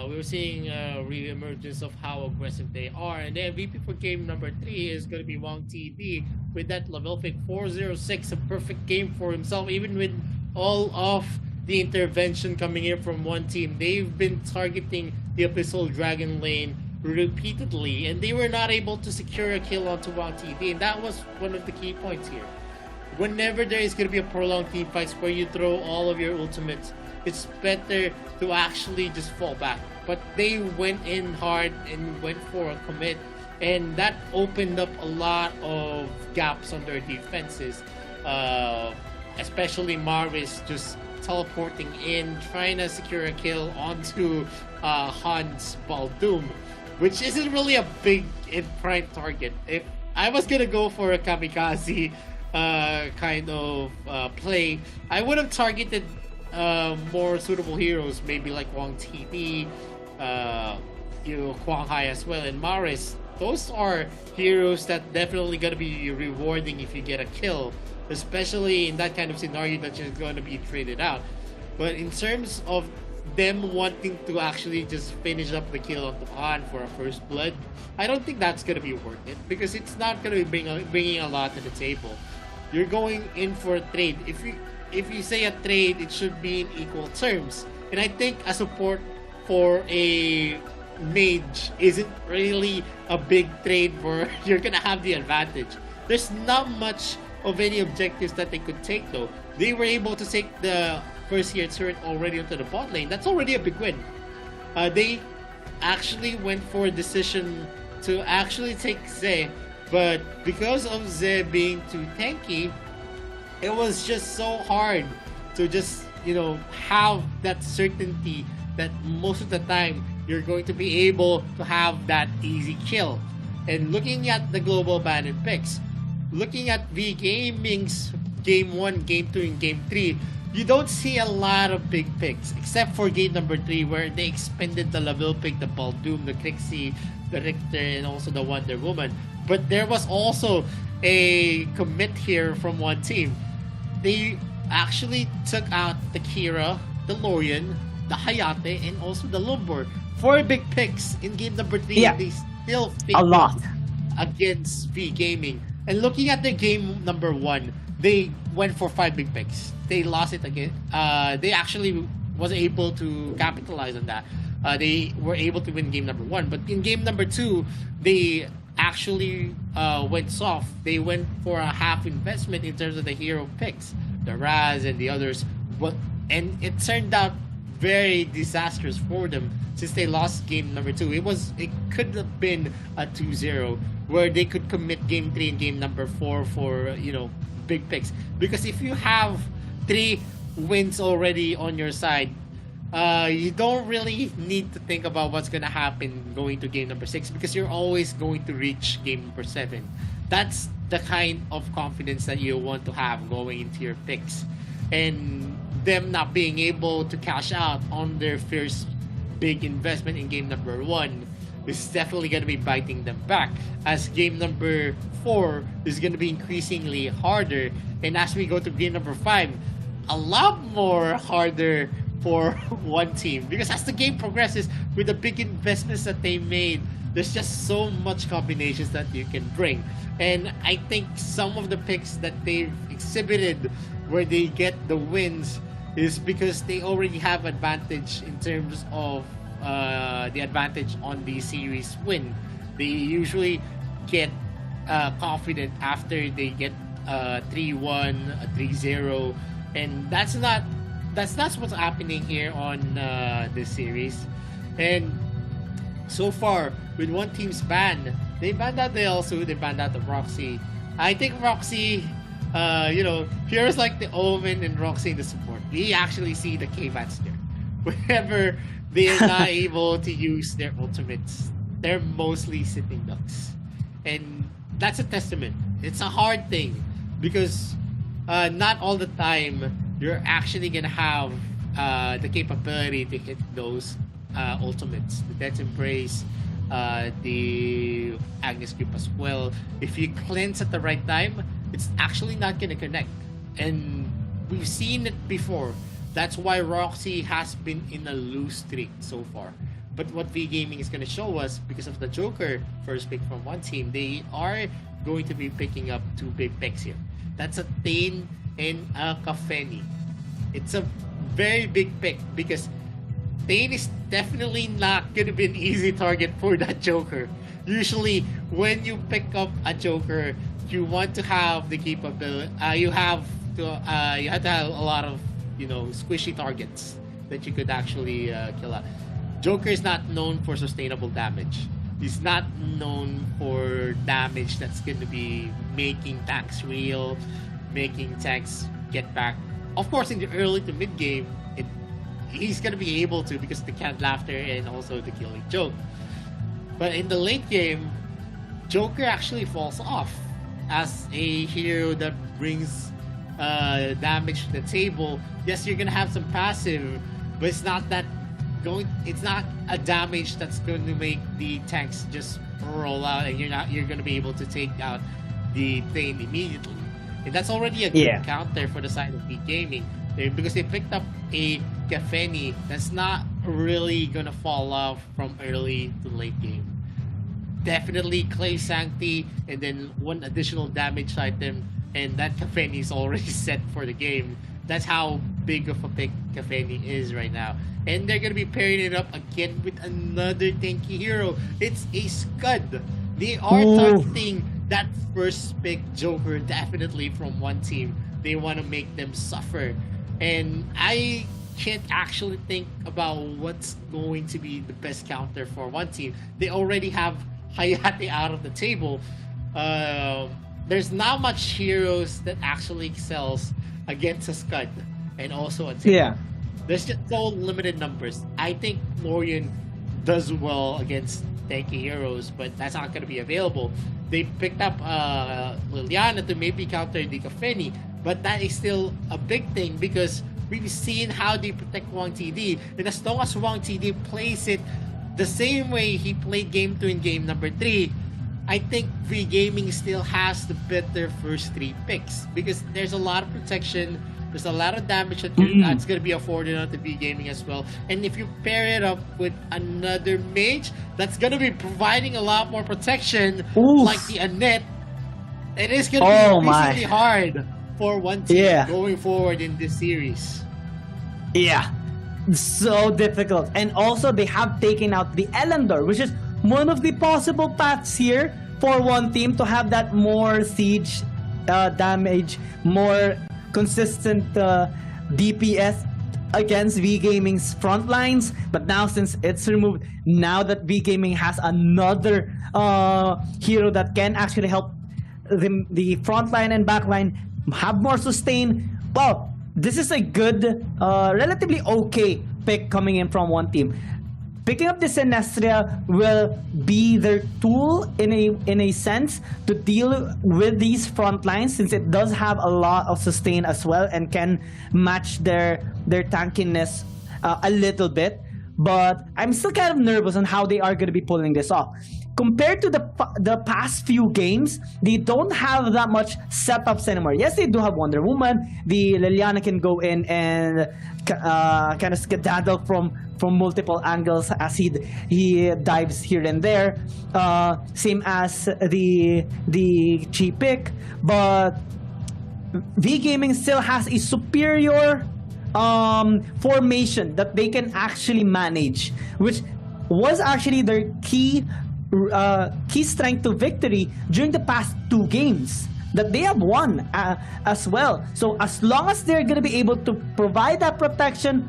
we're seeing a re-emergence of how aggressive they are. And the MVP for game number 3 is going to be Wang TD with that level pick 406, a perfect game for himself, even with all of the intervention coming in from one team. They've been targeting the Abyssal Dragon lane repeatedly, and they were not able to secure a kill onto Wang TD, and that was one of the key points here. Whenever there is going to be a prolonged team fights where you throw all of your ultimates, it's better to actually just fall back. But they went in hard and went for a commit, and that opened up a lot of gaps on their defenses. Especially Maris just teleporting in, trying to secure a kill onto Han's Baldoom, which isn't really a big and prime target. If I was gonna go for a kamikaze kind of play, I would have targeted more suitable heroes, maybe like Wang TD, Quang Hai as well, and Maris. Those are heroes that definitely gonna be rewarding if you get a kill, especially in that kind of scenario that you're going to be traded out. But in terms of them wanting to actually just finish up the kill on the Han for a first blood, I don't think that's going to be worth it, because it's not going to be bringing a lot to the table. You're going in for a trade. If you say a trade, it should be in equal terms. And I think a support for a mage isn't really a big trade where you're going to have the advantage. There's not much of any objectives that they could take, though. They were able to take the first year turret already onto the bot lane. That's already a big win. They actually went for a decision to actually take Zhe, but because of Zhe being too tanky, it was just so hard to just, have that certainty that most of the time you're going to be able to have that easy kill. And looking at the global bandit picks, looking at V Gaming's game 1, game 2, and game 3, you don't see a lot of big picks, except for game number 3, where they expended the level pick, the Baldoom, the Crixie, the Richter, and also the Wonder Woman. But there was also a commit here from one team. They actually took out the Kira, the Lorian, the Hayate, and also the Lumbor. 4 big picks in game number 3, yeah. And they still a lot against V Gaming. And looking at their game number 1, they went for 5 big picks. They lost it again. They actually was able to capitalize on that. They were able to win game number 1, but in game number 2, they actually went soft. They went for a half investment in terms of the hero picks, the Raz and the others. And it turned out very disastrous for them since they lost game number 2. It could have been a 2-0 where they could commit game 3 and game number 4 for big picks. Because if you have 3 wins already on your side, you don't really need to think about what's gonna happen going to game number 6, because you're always going to reach game number 7. That's the kind of confidence that you want to have going into your picks. And them not being able to cash out on their first big investment in game number 1 is definitely going to be biting them back, as game number 4 is going to be increasingly harder, and as we go to game number 5, a lot more harder for one team, because as the game progresses with the big investments that they made, there's just so much combinations that you can bring. And I think some of the picks that they've exhibited where they get the wins is because they already have advantage in terms of the advantage on the series win. They usually get confident after they get 3-1, 3-0, and that's not what's happening here on this series. And so far, with one team's ban, they banned out the Elsu, they banned out the Roxy. I think Roxy, here's like the Omen and Roxy in the support. We actually see the K-Vats there. Whenever they're not able to use their ultimates, they're mostly sitting ducks. And that's a testament. It's a hard thing because not all the time you're actually gonna have the capability to hit those ultimates. The Death Embrace, the Agnes Grip as well. If you cleanse at the right time, it's actually not gonna connect. And we've seen it before. That's why Roxy has been in a loose streak so far. But what V Gaming is going to show us, because of the Joker first pick from one team, they are going to be picking up two big picks here. That's a Thane and a Kafeni. It's a very big pick because Thane is definitely not going to be an easy target for that Joker. Usually, when you pick up a Joker, you want to have the capability. You have to have a lot of squishy targets that you could actually kill out. Joker is not known for sustainable damage. He's not known for damage that's going to be making tanks real, making tanks get back. Of course, in the early to mid game, he's going to be able to because the canned laughter and also the killing joke. But in the late game, Joker actually falls off as a hero that brings damage to the table. Yes, you're gonna have some passive, but it's not a damage that's going to make the tanks just roll out, and you're gonna be able to take out the Thane immediately. And that's already a good counter for the side of V Gaming, because they picked up a Kafeni that's not really gonna fall off from early to late game. Definitely Clay Sancti, and then one additional damage item, and that Kafeni is already set for the game. That's how big of a pick Kafeni is right now. And they're going to be pairing it up again with another tanky hero. It's a Scud. They are targeting that first pick Joker definitely from one team. They want to make them suffer. And I can't actually think about what's going to be the best counter for one team. They already have Hayate out of the table. There's not much heroes that actually excels against a Scud and also a team. Yeah. There's just so limited numbers. I think Lorian does well against tanky heroes, but that's not going to be available. They picked up Liliana to maybe counter the Kafeni, but that is still a big thing because we've seen how they protect Wang TD. And as long as Wang TD plays it the same way he played Game 2 in Game number 3, I think V Gaming still has the better first 3 picks because there's a lot of protection, there's a lot of damage that's going to be afforded onto V Gaming as well. And if you pair it up with another mage that's going to be providing a lot more protection, like the Annette, it is going to be increasingly hard for one team going forward in this series. Yeah, so difficult. And also they have taken out the Elendor, which is one of the possible paths here for one team to have that more siege damage, more consistent DPS against V Gaming's front lines. But now since it's removed, now that V Gaming has another hero that can actually help the front line and back line have more sustain, well, this is a good, relatively okay pick coming in from one team. Picking up the Sinestria will be their tool in a sense to deal with these front lines, since it does have a lot of sustain as well and can match their tankiness a little bit. But I'm still kind of nervous on how they are going to be pulling this off. Compared to the past few games, they don't have that much setups anymore. Yes, they do have Wonder Woman. The Liliana can go in and kind of skedaddle from multiple angles as he dives here and there. Same as the Chi pick, but V Gaming still has a superior formation that they can actually manage, which was actually their key strength to victory during the past 2 games. that they have won as well. So as long as they're gonna be able to provide that protection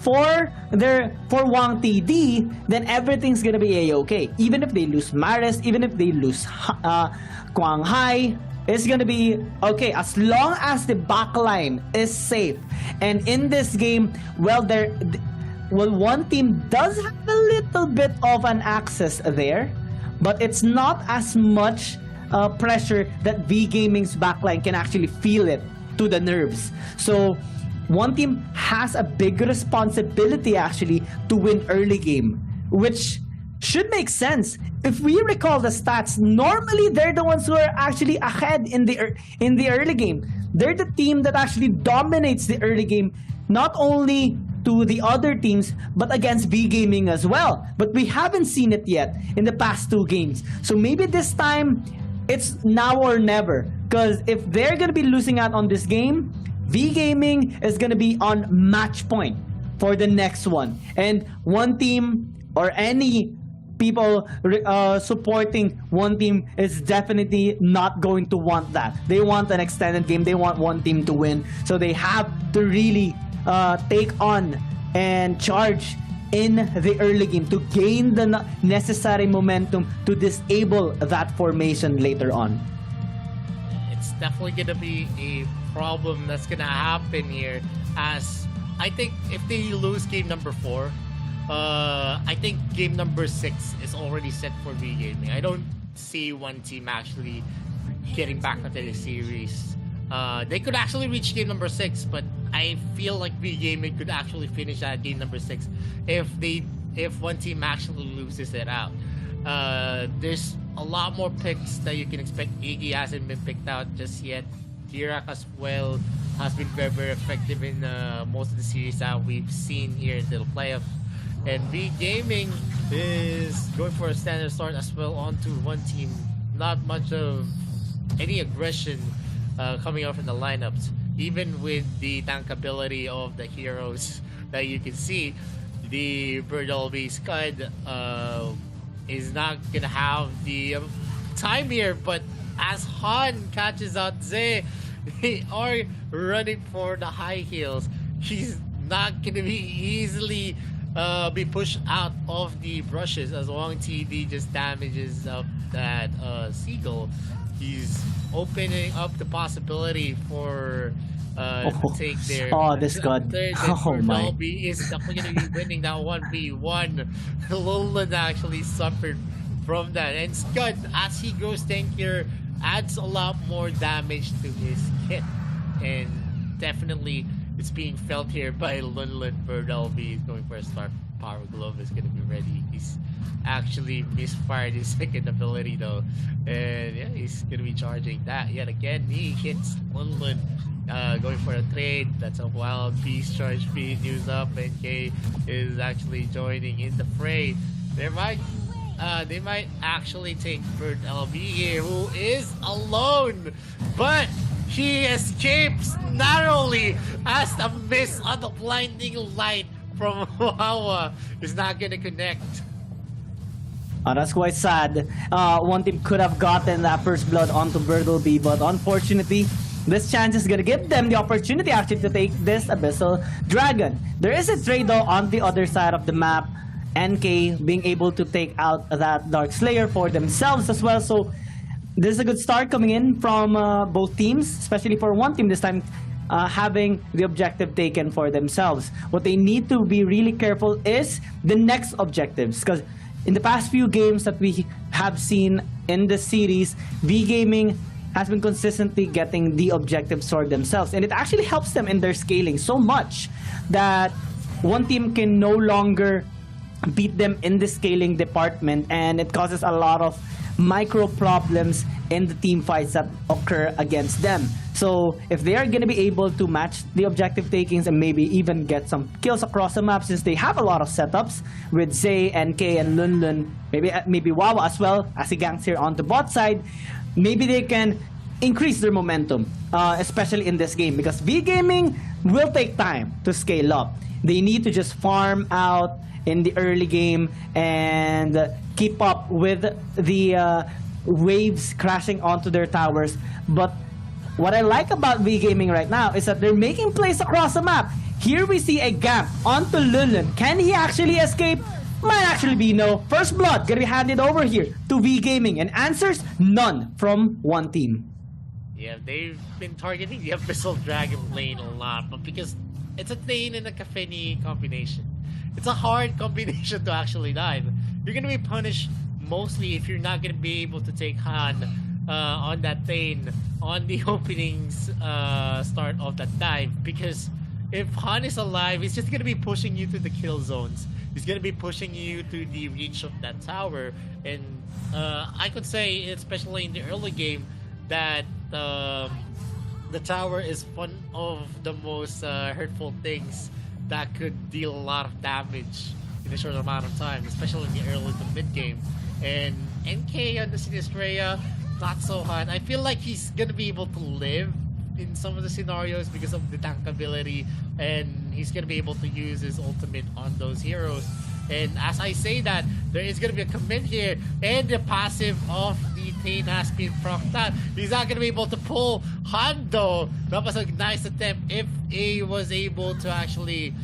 for Wang TD, then everything's gonna be a-okay. Even if they lose Maris, even if they lose Quang Hai, it's gonna be okay as long as the backline is safe. And in this game, well, one team does have a little bit of an access there, but it's not as much pressure that V Gaming's backline can actually feel it to the nerves. So one team has a big responsibility actually to win early game, which should make sense. If we recall the stats, normally they're the ones who are actually ahead in the early game. They're the team that actually dominates the early game, not only to the other teams, but against V Gaming as well. But we haven't seen it yet in the past 2 games. So maybe this time, it's now or never. Because if they're going to be losing out on this game, V Gaming is going to be on match point for the next one. And one team or any people supporting one team is definitely not going to want that. They want an extended game. They want one team to win. So they have to really take on and charge in the early game to gain the necessary momentum to disable that formation later on. It's definitely going to be a problem that's going to happen here, as I think if they lose game number 4, I think game number 6 is already set for V Gaming. I don't see one team actually getting back into the series. They could actually reach game number 6, but I feel like V Gaming could actually finish at game number 6 if one team actually loses it out. There's a lot more picks that you can expect. Iggy hasn't been picked out just yet. Dirac as well has been very, very effective in most of the series that we've seen here in the playoffs. And V Gaming is going for a standard start as well onto one team. Not much of any aggression coming out from the lineups. Even with the tankability of the heroes that you can see, the Birdolby Scud is not gonna have the time here. But as Han catches out Zay, they are running for the high heels. He's not gonna be easily be pushed out of the brushes as Wang TD just damages up that Seagull. He's opening up the possibility for to take their this god. Dolby is definitely going to be winning that 1v1. Lolan actually suffered from that, and Scud, as he grows tankier, adds a lot more damage to his kit, and definitely it's being felt here by Lunlin. Birdolby is going for a start. Power Glove is going to be ready. He's actually misfired his second ability though, and yeah, he's going to be charging that yet again. He hits Lunlin, going for a trade. That's a wild beast charge being used up, and K is actually joining in the fray. They might actually take Bird LB here, who is alone, but he escapes narrowly as a miss on the blinding light from Wawa is not gonna connect. That's quite sad. One team could have gotten that first blood onto Birdolby, but unfortunately, this chance is gonna give them the opportunity actually to take this Abyssal Dragon. There is a trade though on the other side of the map. NK being able to take out that Dark Slayer for themselves as well. So this is a good start coming in from both teams, especially for one team this time having the objective taken for themselves. What they need to be really careful is the next objectives, because in the past few games that we have seen in the series, V Gaming has been consistently getting the objectives for themselves, and it actually helps them in their scaling so much that one team can no longer beat them in the scaling department, and it causes a lot of micro problems in the team fights that occur against them. So if they are going to be able to match the objective takings and maybe even get some kills across the map, since they have a lot of setups with Zay, NK, and Lunlun, maybe Wawa as well as he ganks here on the bot side, maybe they can increase their momentum, especially in this game, because V Gaming will take time to scale up. They need to just farm out in the early game and keep up with the waves crashing onto their towers. But what I like about V Gaming right now is that they're making plays across the map. Here we see a gank onto Lulun. Can he actually escape? Might actually be no. First blood gonna be handed over here to V Gaming, and answers none from one team. Yeah, they've been targeting the Abyssal Dragon lane a lot, but because it's a Thane and a Kafeni combination, it's a hard combination to actually dive. You're gonna be punished mostly if you're not gonna be able to take Han on that Thane on the openings start of that dive, because if Han is alive, he's just gonna be pushing you to the kill zones. He's gonna be pushing you to the reach of that tower, and I could say, especially in the early game, that the tower is one of the most hurtful things that could deal a lot of damage in a short amount of time, especially in the early to mid game. And NK on the Sinistrea, not so hard. I feel like he's gonna be able to live in some of the scenarios because of the tank ability, and he's gonna be able to use his ultimate on those heroes. And as I say that, there is gonna be a commit here, and the passive of the Thane has been procced out. He's not gonna be able to pull Han though. That was a nice attempt if he was able to actually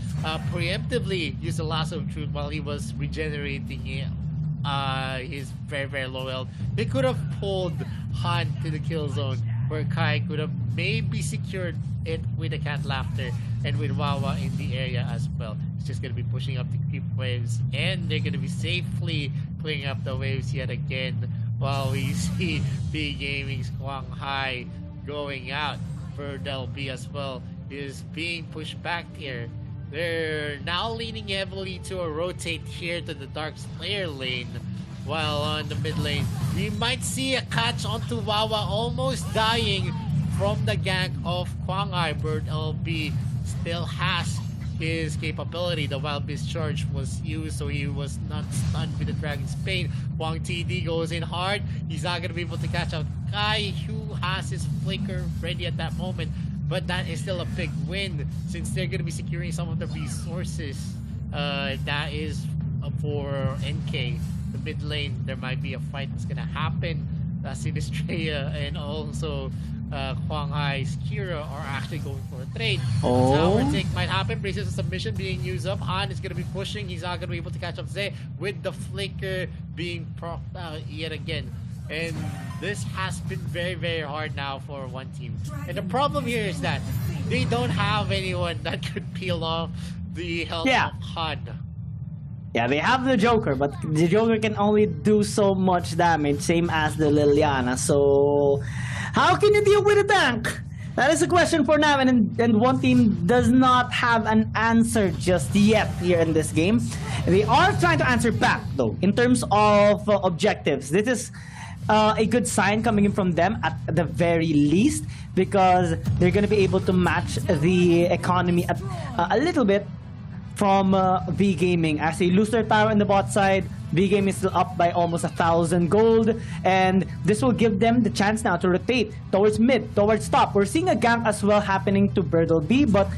preemptively use the Lasso of Truth while he was regenerating his very, very low health. He could have pulled Han to the kill zone, where Kai could have maybe secured it with a cat laughter and with Wawa in the area as well. It's just going to be pushing up the creep waves, and they're going to be safely clearing up the waves yet again, while we see B Gaming's Kwang Hai going out. Verdel B as well is being pushed back here. They're now leaning heavily to a rotate here to the Dark Slayer lane, while on the mid lane, we might see a catch onto Wawa, almost dying from the gank of Kwang Hai. Bird LB still has his capability. The Wild Beast Charge was used, so he was not stunned with the Dragon's Pain. Wang TD goes in hard. He's not going to be able to catch out Kai, who has his Flicker ready at that moment. But that is still a big win, since they're going to be securing some of the resources that is for NK. The mid lane, there might be a fight that's going to happen. Sinistrea and also Kwang Hai's Kira are actually going for a trade. Tower take might happen. Braces of submission being used up. Han is going to be pushing. He's not going to be able to catch up Zay with the Flicker being propped out yet again. And this has been very, very hard now for one team. And the problem here is that they don't have anyone that could peel off the health of Han. Yeah, they have the Joker, but the Joker can only do so much damage, same as the Liliana. So, how can you deal with a tank? That is a question for now, and one team does not have an answer just yet here in this game. They are trying to answer back, though, in terms of objectives. This is a good sign coming in from them at the very least, because they're going to be able to match the economy a little bit from V Gaming. As they lose their tower in the bot side, V Gaming is still up by almost 1,000 gold, and this will give them the chance now to rotate towards mid, towards top. We're seeing a gank as well happening to Birdle B, but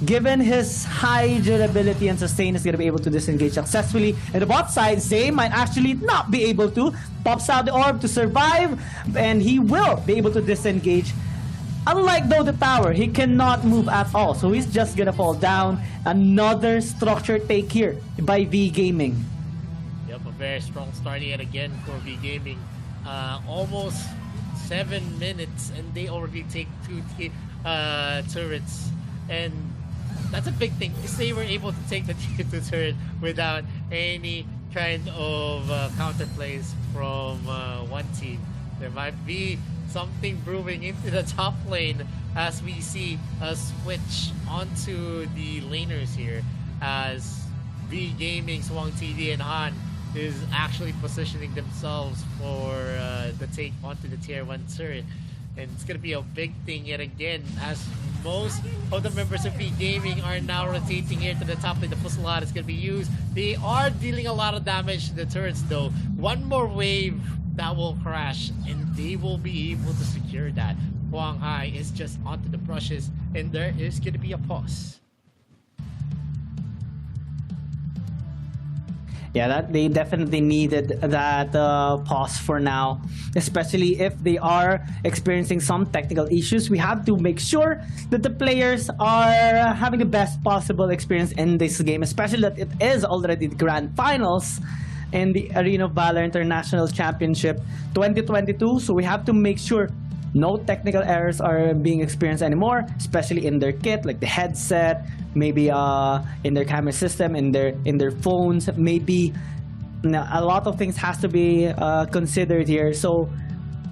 given his high durability and sustain, is going to be able to disengage successfully. And the bot side, Zay might actually not be able to. Pops out the orb to survive, and he will be able to disengage. Unlike though the tower, he cannot move at all, so he's just gonna fall down. Another structure take here by V Gaming. Yep, a very strong start yet again for V Gaming. Almost 7 minutes, and they already take 2 turrets, and that's a big thing, because they were able to take the tier 2 turret without any kind of counter plays from one team. There might be something brewing into the top lane as we see a switch onto the laners here, as V Gaming, Swang TD, and Han is actually positioning themselves for the take onto the tier 1 turret. And it's going to be a big thing yet again, as most of the members of V Gaming are now rotating here to the top lane. The Fusillade is going to be used. They are dealing a lot of damage to the turrets though. One more wave that will crash, and they will be able to secure that. Kwang Hai is just onto the brushes, and there is going to be a pause. Yeah, that they definitely needed that pause for now, especially if they are experiencing some technical issues. We have to make sure that the players are having the best possible experience in this game, especially that it is already the grand finals in the Arena of Valor International Championship 2022. So we have to make sure no technical errors are being experienced anymore, especially in their kit, like the headset, maybe in their camera system, in their phones. Maybe a lot of things has to be considered here. So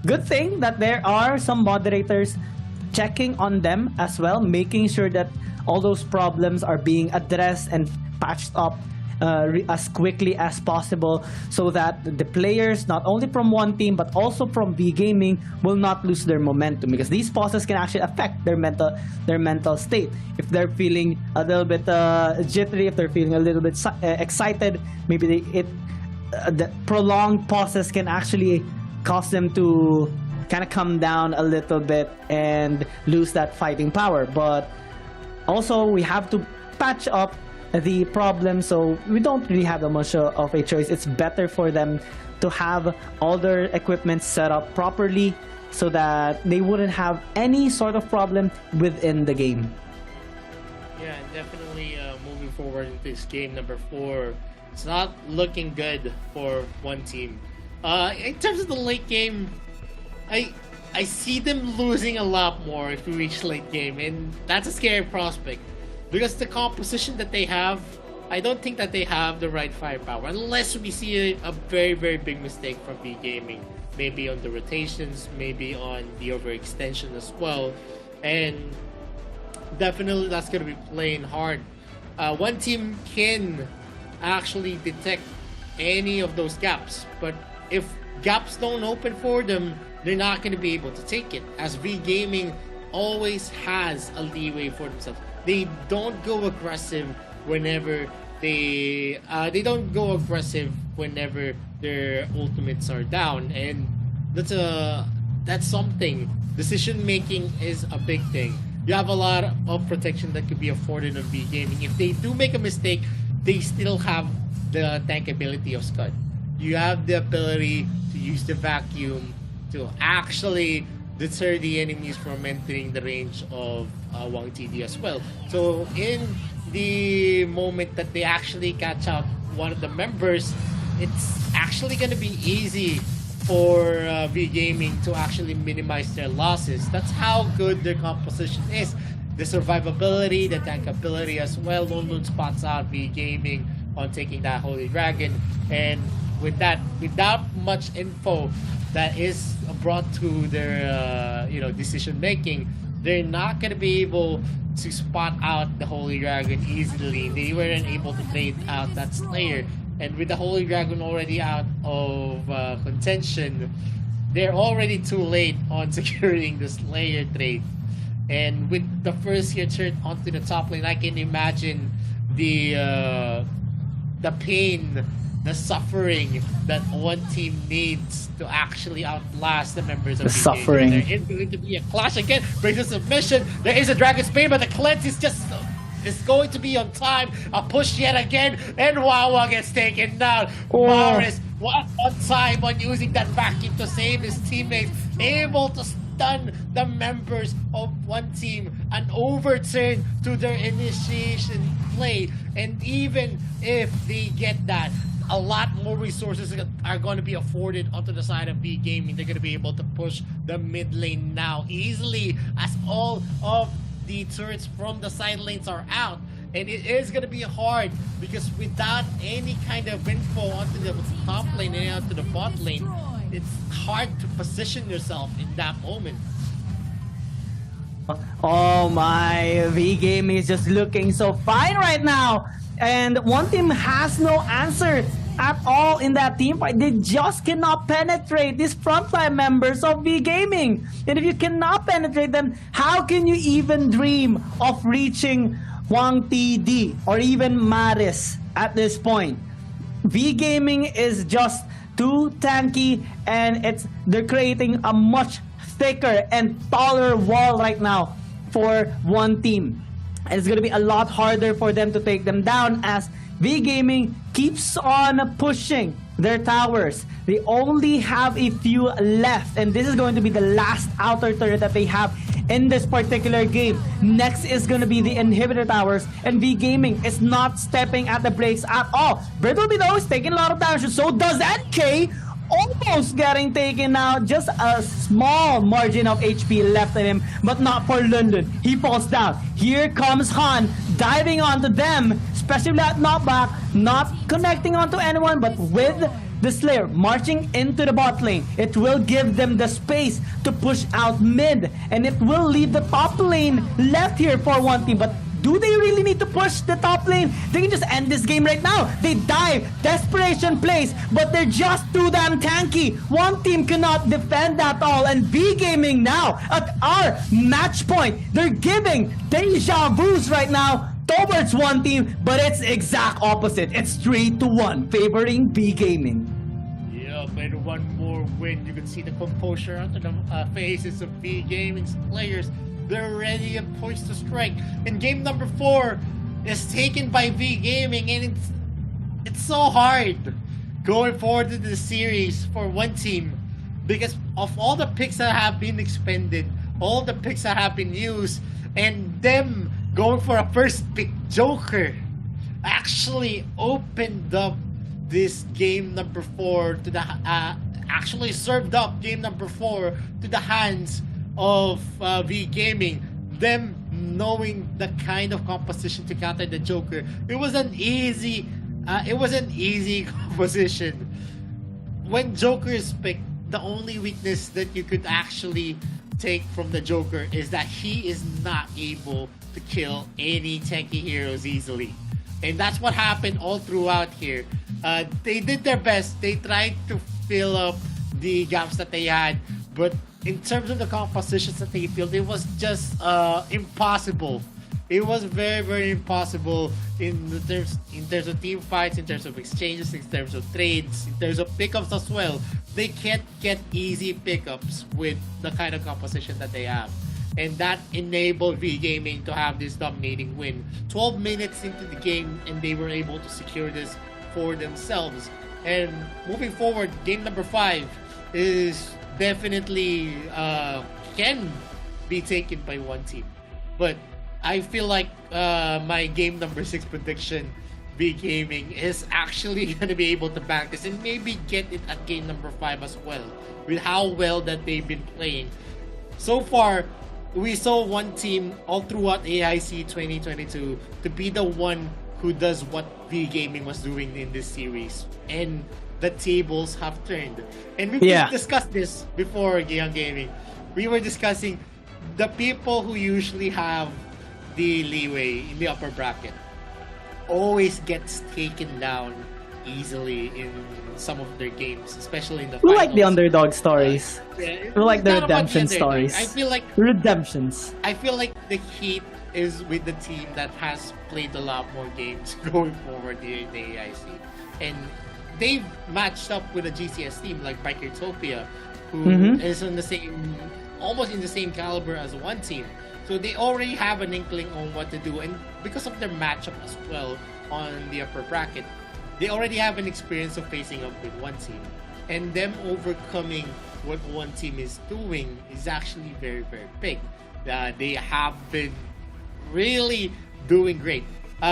good thing that there are some moderators checking on them as well, making sure that all those problems are being addressed and patched up as quickly as possible, so that the players, not only from one team but also from V Gaming, will not lose their momentum, because these pauses can actually affect their mental state. If they're feeling a little bit jittery, if they're feeling a little bit excited, maybe the prolonged pauses can actually cause them to kind of come down a little bit and lose that fighting power. But also we have to patch up the problem, so we don't really have much of a choice. It's better for them to have all their equipment set up properly so that they wouldn't have any sort of problem within the game. Yeah, definitely moving forward in this game number 4, it's not looking good for one team. In terms of the late game, I see them losing a lot more if we reach late game, and that's a scary prospect. Because the composition that they have, I don't think that they have the right firepower. Unless we see a very, very big mistake from V Gaming. Maybe on the rotations, maybe on the overextension as well. And definitely that's going to be playing hard. One team can actually detect any of those gaps. But if gaps don't open for them, they're not going to be able to take it. As V Gaming always has a leeway for themselves. They don't go aggressive whenever they don't go aggressive whenever their ultimates are down, and that's something. Decision making is a big thing. You have a lot of protection that could be afforded on V Gaming. If they do make a mistake, they still have the tank ability of Scud. You have the ability to use the vacuum to actually deter the enemies from entering the range of Wang TD as well. So in the moment that they actually catch out one of the members, it's actually going to be easy for V Gaming to actually minimize their losses. That's how good their composition is. The survivability, the tankability as well. Lone spots out V Gaming on taking that Holy Dragon, and with that, without much info that is brought to their decision making, they're not going to be able to spot out the Holy Dragon easily. They weren't able to trade out that Slayer, and with the Holy Dragon already out of contention, they're already too late on securing the Slayer trade. And with the first year turn onto the top lane, I can imagine the pain, the suffering that one team needs to actually outlast the members of the suffering. There is going to be a clash again, brings a submission. There is a Dragon's Bane, but the cleanse is just going to be on time. A push yet again, and Wawa gets taken down. Morris was on time on using that vacuum to save his teammates, able to stun the members of one team and overturn to their initiation play. And even if they get that, a lot more resources are going to be afforded onto the side of V Gaming. They're going to be able to push the mid lane now easily, as all of the turrets from the side lanes are out. And it is going to be hard, because without any kind of info onto the top lane and onto the bot lane, it's hard to position yourself in that moment. Oh my, V Gaming is just looking so fine right now. And one team has no answer at all in that team fight. They just cannot penetrate these frontline members of V Gaming. And if you cannot penetrate them, how can you even dream of reaching Wang TD or even Maris at this point? V Gaming is just too tanky, and they're creating a much thicker and taller wall right now for one team. And it's going to be a lot harder for them to take them down, as V Gaming keeps on pushing their towers. They only have a few left, and this is going to be the last outer turret that they have in this particular game. Next is going to be the inhibitor towers, and V Gaming is not stepping at the brakes at all. Brittle Below is taking a lot of damage, so does NK. Almost getting taken out, just a small margin of HP left in him, but not for London. He falls down. Here comes Han diving onto them, especially that knockback, not connecting onto anyone, but with the Slayer marching into the bot lane. It will give them the space to push out mid, and it will leave the top lane left here for one team. But do they really need to push the top lane? They can just end this game right now. They dive, desperation plays, but they're just too damn tanky. One team cannot defend at all, and V Gaming now at our match point, they're giving deja vus right now towards one team, but it's exact opposite. It's 3-1 favoring V Gaming. Yeah, but one more win. You can see the composure on the faces of V Gaming's players. They're ready and poised to strike. And game number 4 is taken by V Gaming, and it's so hard going forward in the series for one team because of all the picks that have been expended, all the picks that have been used, and them going for a first pick Joker actually opened up this game number 4 to the actually served up game number 4 to the hands of V Gaming. Them knowing the kind of composition to counter the Joker, it was an easy composition. When Joker is picked, the only weakness that you could actually take from the Joker is that he is not able to kill any tanky heroes easily, and that's what happened all throughout here. They did their best. They tried to fill up the gaps that they had, but in terms of the compositions that they filled, it was just impossible. It was very, very impossible in terms of team fights, in terms of exchanges, in terms of trades, in terms of pickups as well. They can't get easy pickups with the kind of composition that they have. And that enabled V Gaming to have this dominating win. 12 minutes into the game, and they were able to secure this for themselves. And moving forward, game number 5 is definitely can be taken by one team, but I feel like my game number 6 prediction, V Gaming is actually going to be able to back this and maybe get it at game number 5 as well, with how well that they've been playing so far. We saw one team all throughout AIC 2022 to be the one who does what V Gaming was doing in this series, and the tables have turned. And we've discussed this before, Young Gaming. We were discussing the people who usually have the leeway in the upper bracket always gets taken down easily in some of their games, especially in the finals. We like the underdog stories. We like the redemption stories. I feel like redemptions. I feel like the Heat is with the team that has played a lot more games going forward in the AIC. And they've matched up with a GCS team like Bikertopia, who is on the same, almost in the same caliber as one team. So they already have an inkling on what to do, and because of their matchup as well on the upper bracket, they already have an experience of facing up with one team. And them overcoming what one team is doing is actually very, very big. They have been really doing great.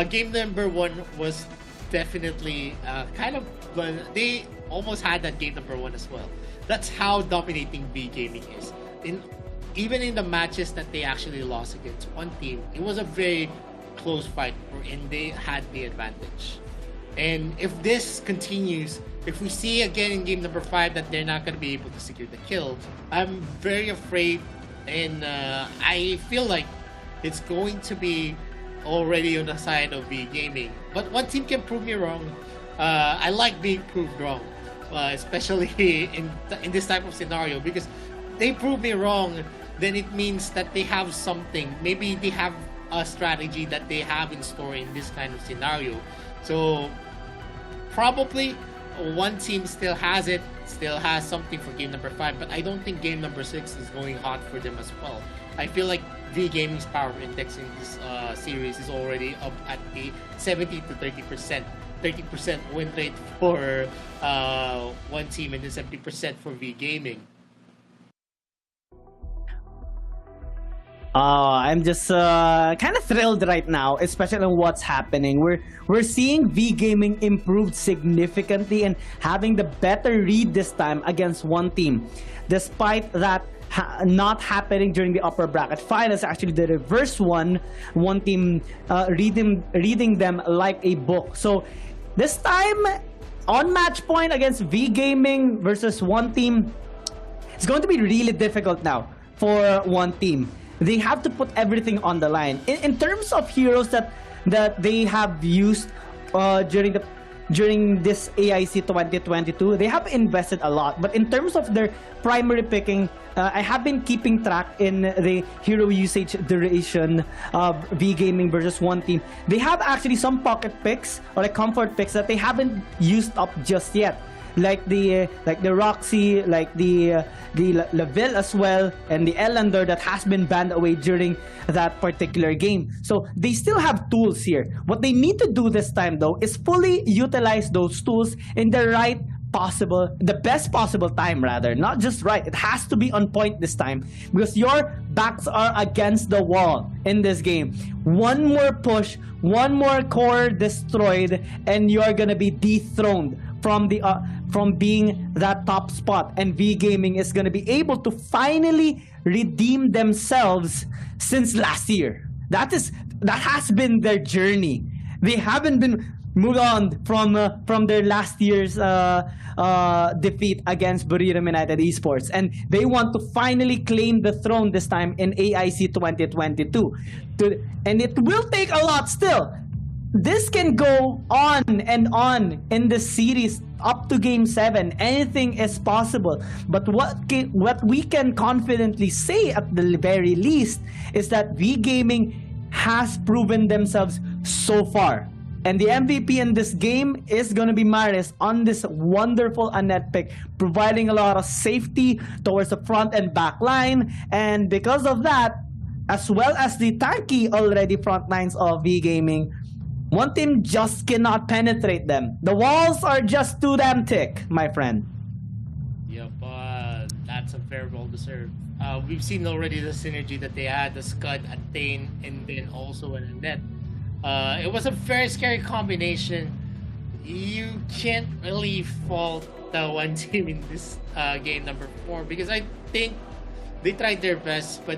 Game number 1 was definitely they almost had that game number 1 as well. That's how dominating V Gaming is. Even in the matches that they actually lost against one team, it was a very close fight, and they had the advantage. And if this continues, if we see again in game number 5 that they're not going to be able to secure the kill, I'm very afraid, and I feel like it's going to be already on the side of V Gaming. But one team can prove me wrong. I like being proved wrong, especially in this type of scenario, because they prove me wrong, then it means that they have something. Maybe they have a strategy that they have in store in this kind of scenario. So probably one team still has it, still has something for game number 5, but I don't think game number 6 is going hot for them as well. I feel like V Gaming's power index in this series is already up at the 70 to 30%. 30% win rate for one team and then 70% for V Gaming. I'm just kind of thrilled right now, especially on what's happening. We're seeing V Gaming improved significantly and having the better read this time against one team, despite that not happening during the upper bracket finals. Actually, the reverse one team reading them like a book. So this time on match point against V Gaming versus one team, it's going to be really difficult now for one team. They have to put everything on the line. In terms of heroes that they have used during this AIC 2022, they have invested a lot. But in terms of their primary picking, I have been keeping track in the hero usage duration of V Gaming versus one team. They have actually some pocket picks or like comfort picks that they haven't used up just yet. Like the Roxy, like the Laville as well, and the Elander that has been banned away during that particular game. So they still have tools here. What they need to do this time though is fully utilize those tools in the best possible time rather, not just right. It has to be on point this time because your backs are against the wall in this game. One more push, one more core destroyed, and you're gonna be dethroned from being that top spot, and V Gaming is going to be able to finally redeem themselves since last year. That has been their journey. They haven't been moved on from their last year's defeat against Buriram United Esports, and they want to finally claim the throne this time in AIC 2022. And it will take a lot still. This can go on and on in the series up to Game 7. Anything is possible. But what we can confidently say at the very least is that V Gaming has proven themselves so far. And the MVP in this game is going to be Maris on this wonderful Annette pick, providing a lot of safety towards the front and back line. And because of that, as well as the tanky already front lines of V Gaming, one team just cannot penetrate them. The walls are just too damn thick, my friend. Yep, that's a very well deserved. We've seen already the synergy that they had, the Scud, Attain, and then also an Annette. It was a very scary combination. You can't really fault the one team in this game number 4 because I think they tried their best, but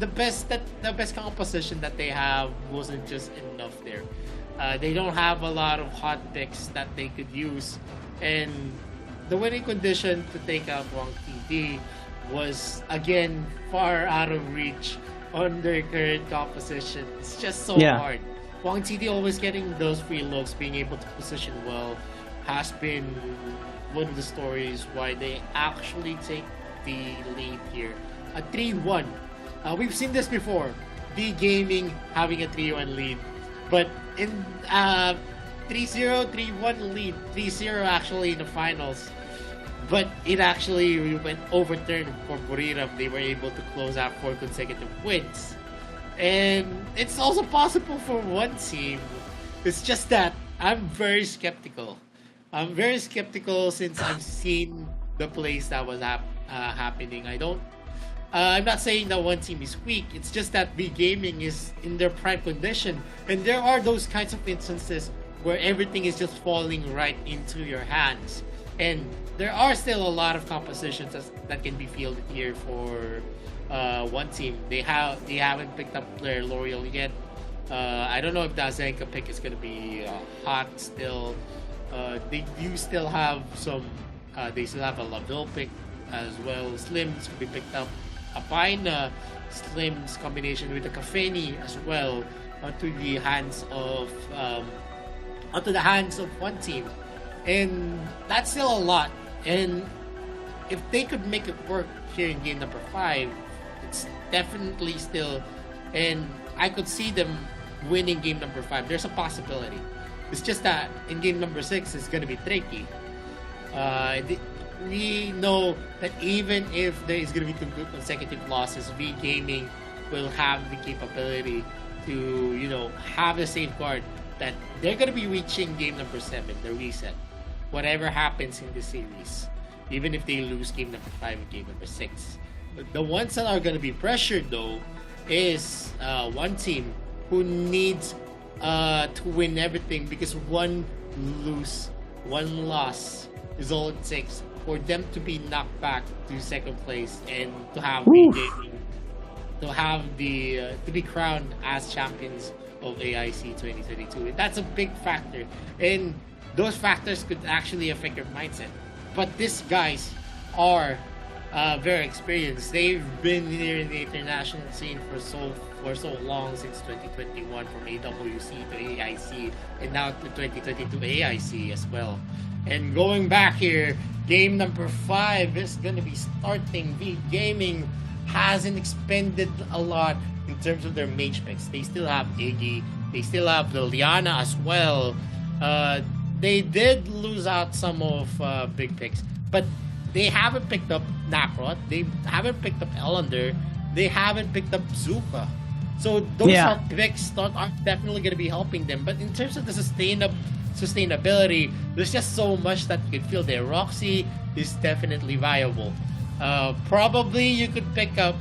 the best composition that they have wasn't just enough there. They don't have a lot of hot picks that they could use, and the winning condition to take out Wang TD was again far out of reach on their current composition. It's just so hard. Wang TD always getting those free looks, being able to position well, has been one of the stories why they actually take the lead here. A 3-1. We've seen this before. V Gaming having a 3-1 lead. But in 3-0, 3-1 lead, 3-0 actually in the finals. But it actually went overturned for Buriram. They were able to close out 4 consecutive wins. And it's also possible for one team. It's just that I'm very skeptical. I'm very skeptical since I've seen the plays that was happening. I'm not saying that one team is weak. It's just that V Gaming is in their prime condition, and there are those kinds of instances where everything is just falling right into your hands. And there are still a lot of compositions that can be fielded here for one team. They haven't picked up player L'Oreal yet. I don't know if the Azenka pick is going to be hot still. They do still have some. They still have a Laville pick as well. Slims could be picked up. Apina Slim's combination with the Kafeni as well onto the hands of one team, and that's still a lot. And if they could make it work here in game number 5, it's definitely still, and I could see them winning game number 5. There's a possibility. It's just that in game number 6 it's gonna be tricky. We know that even if there is going to be 2 consecutive losses, V Gaming will have the capability to, have the safeguard that they're going to be reaching game number 7, the reset. Whatever happens in this series, even if they lose game number 5 and game number 6. The ones that are going to be pressured though is one team who needs to win everything, because one loss is all it takes for them to be knocked back to second place and to have to be crowned as champions of AIC 2022. And that's a big factor, and those factors could actually affect your mindset. But these guys are very experienced. They've been here in the international scene for so long, since 2021, from AWC to AIC, and now to 2022 AIC as well. And going back here, game number 5 is going to be starting. V Gaming hasn't expended a lot in terms of their mage picks. They still have Iggy, they still have Liliana as well. They did lose out some of big picks, but they haven't picked up Nakrot, they haven't picked up Elander, they haven't picked up Zuka. So those are picks that are definitely going to be helping them. But in terms of the sustainability, there's just so much that you could feel there. Roxy is definitely viable. Probably you could pick up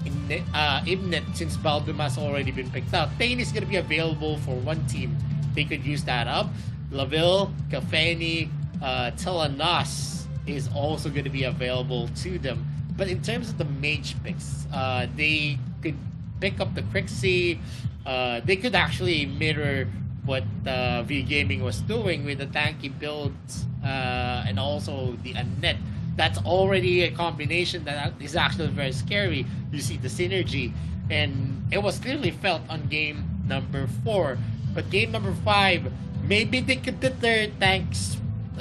Ibnet, since Balduma's already been picked out. Tain is going to be available for one team. They could use that up. Laville, Kafeni, Telenos is also going to be available to them. But in terms of the mage picks, they could pick up the Crixie. They could actually mirror what V Gaming was doing with the tanky builds and also the Annette. That's already a combination that is actually very scary. You see the synergy, and it was clearly felt on game number 4. But game number 5, maybe they could get their tanks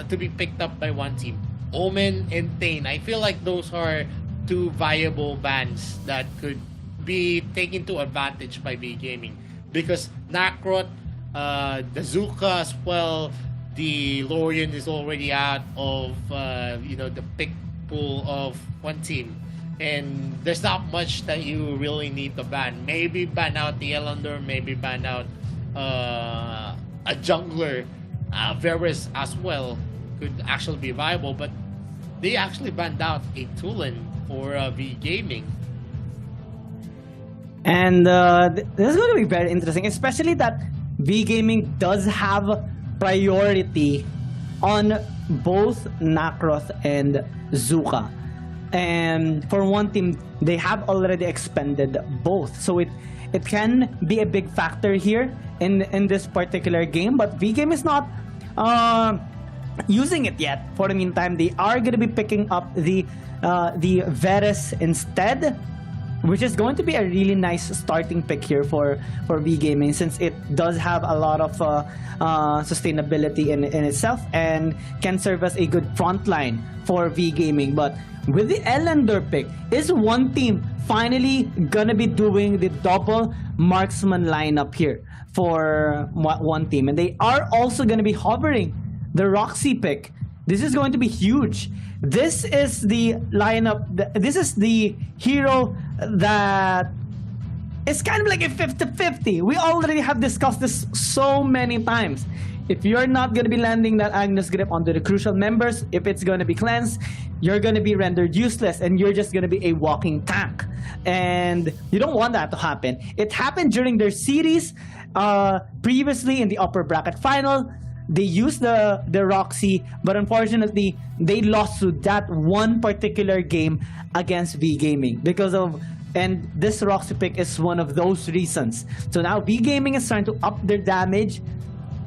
to be picked up by one team. Omen and Tain. I feel like those are two viable bans that could be taken to advantage by V Gaming, because Nakrot, the Zuka as well, the Lorian is already out of the pick pool of one team, and there's not much that you really need to ban. Maybe ban out the Elander, maybe ban out a jungler. Varus as well could actually be viable, but they actually banned out a Tulin for V Gaming. And this is going to be very interesting, especially that V Gaming does have priority on both Nakroth and Zuka. And for one team, they have already expended both. So it can be a big factor here in this particular game. But V Game is not using it yet. For the meantime, they are going to be picking up the Varus instead, which is going to be a really nice starting pick here for V Gaming, since it does have a lot of sustainability in itself and can serve as a good front line for V Gaming. But with the Elander pick, is one team finally gonna be doing the double marksman lineup here for one team, and they are also gonna be hovering the Roxy pick. This is going to be huge. This is the lineup. This is the hero that is kind of like a 50-50. We already have discussed this so many times. If you're not going to be landing that Agnes Grip onto the crucial members, if it's going to be cleansed, you're going to be rendered useless and you're just going to be a walking tank. And you don't want that to happen. It happened during their series previously in the upper bracket final. They used the Roxy, but unfortunately, they lost to that one particular game against V Gaming and this Roxy pick is one of those reasons. So now V Gaming is trying to up their damage.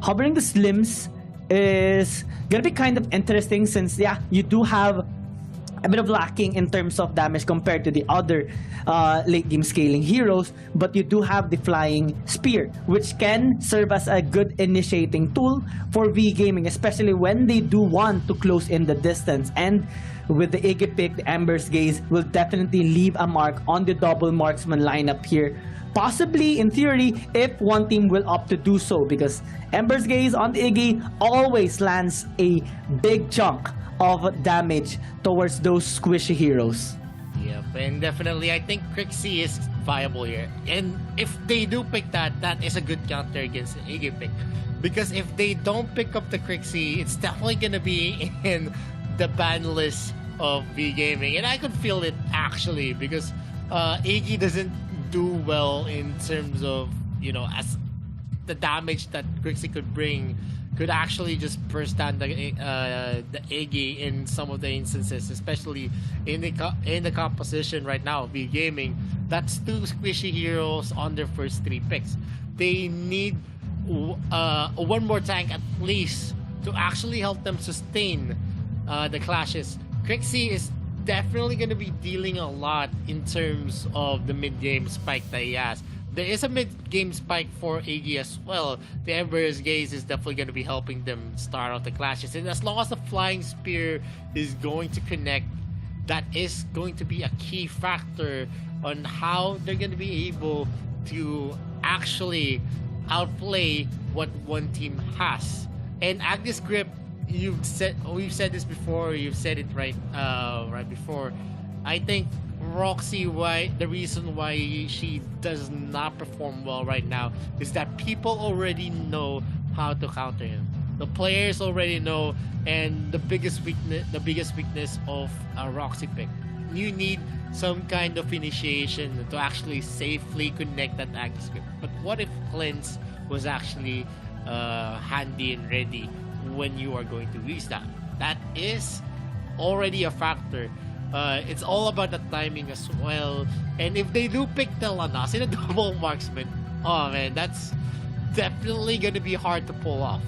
Hovering the Slims is gonna be kind of interesting, since you do have a bit of lacking in terms of damage compared to the other late game scaling heroes, but you do have the flying spear, which can serve as a good initiating tool for V Gaming, especially when they do want to close in the distance. And with the Iggy pick, the Ember's Gaze will definitely leave a mark on the double marksman lineup here. Possibly, in theory, if one team will opt to do so, because Ember's Gaze on the Iggy always lands a big chunk of damage towards those squishy heroes. Yep, and definitely I think Crixie is viable here. And if they do pick that, that is a good counter against the AG pick. Because if they don't pick up the Crixie, it's definitely gonna be in the ban list of V Gaming. And I could feel it actually because AG doesn't do well in terms of, you know, as the damage that Crixie could bring could actually just burst down the Iggy in some of the instances, especially in the composition right now of V Gaming. That's two squishy heroes on their first three picks. They need one more tank at least to actually help them sustain the clashes. Crixie is definitely going to be dealing a lot in terms of the mid-game spike that he has. There is a mid-game spike for AG as well. The Emperor's Gaze is definitely going to be helping them start out the clashes. And as long as the Flying Spear is going to connect, that is going to be a key factor on how they're going to be able to actually outplay what one team has. And Agnes Grip, we've said this before, you've said it right before. I think Roxy, the reason why she does not perform well right now is that people already know how to counter him. The players already know, and the biggest weakness of a Roxy pick, you need some kind of initiation to actually safely connect that Agnes Grip. But what if Cleanse was actually handy and ready when you are going to use that? That is already a factor. It's all about the timing as well. And if they do pick Telanas in a double marksman, oh man, that's definitely going to be hard to pull off.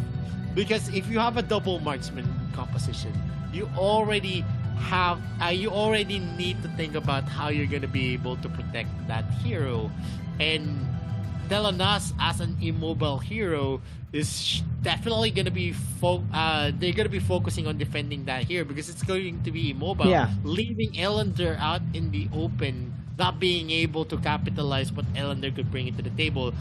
Because if you have a double marksman composition, you already need to think about how you're going to be able to protect that hero. And Telanas as an immobile hero is definitely going to be they're going to be focusing on defending that hero because it's going to be immobile. Yeah. Leaving Ellender out in the open, not being able to capitalize what Ellender could bring into the table.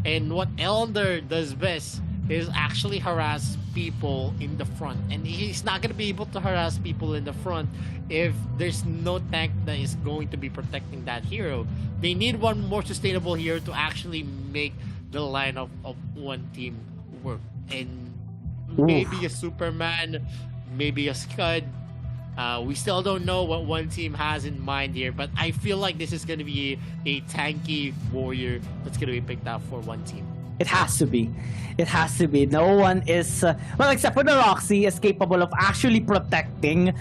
And what Ellender does best is actually harass people in the front. And he's not going to be able to harass people in the front if there's no tank that is going to be protecting that hero. They need one more sustainable hero to actually make the lineup of one team work. And maybe a Superman, maybe a Scud. We still don't know what one team has in mind here, but I feel like this is going to be a tanky warrior that's going to be picked out for one team. It has to be. It has to be. No one is, well, except for the Roxy, is capable of actually protecting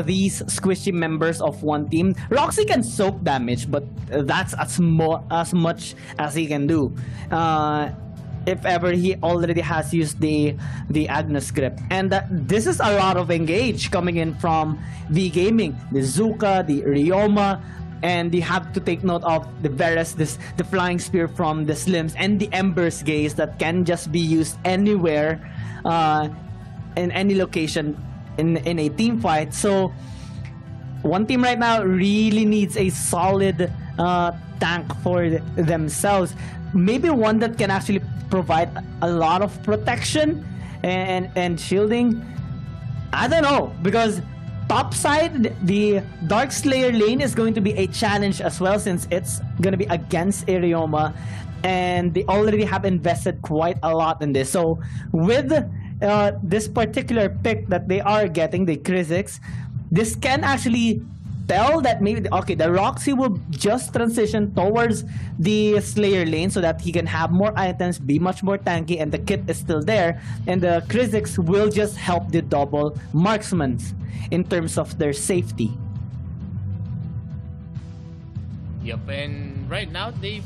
these squishy members of one team. Roxy can soak damage, but that's as much as he can do. If ever he already has used the Agnes Grip. And this is a lot of engage coming in from V Gaming. The Zuka, the Ryoma, and you have to take note of the Varus, the Flying Spear from the Slims, and the Ember's Gaze that can just be used anywhere, in any location in a team fight. So one team right now really needs a solid tank for themselves. Maybe one that can actually provide a lot of protection and shielding. I don't know, because top side, the Dark Slayer lane is going to be a challenge as well, since it's going to be against Irioma, and they already have invested quite a lot in this. So with this particular pick that they are getting, the Krizix, this can actually tell that maybe the Roxy will just transition towards the Slayer lane so that he can have more items, be much more tanky, and the kit is still there, and the Krizix will just help the double marksmen in terms of their safety. Yep, and right now they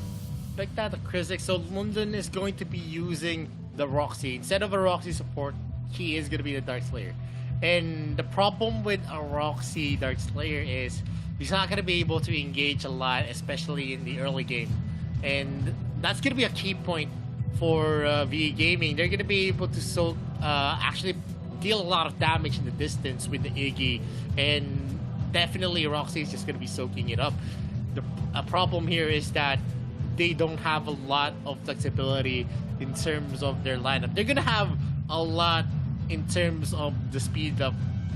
picked out the Krizix, so London is going to be using the Roxy. Instead of a Roxy support, he is going to be the Dark Slayer. And the problem with a Roxy Dark Slayer is he's not going to be able to engage a lot, especially in the early game. And that's going to be a key point for V Gaming. They're going to be able to actually deal a lot of damage in the distance with the Iggy. And definitely Roxy is just going to be soaking it up. The problem here is that they don't have a lot of flexibility in terms of their lineup. They're going to have a lot in terms of the speed up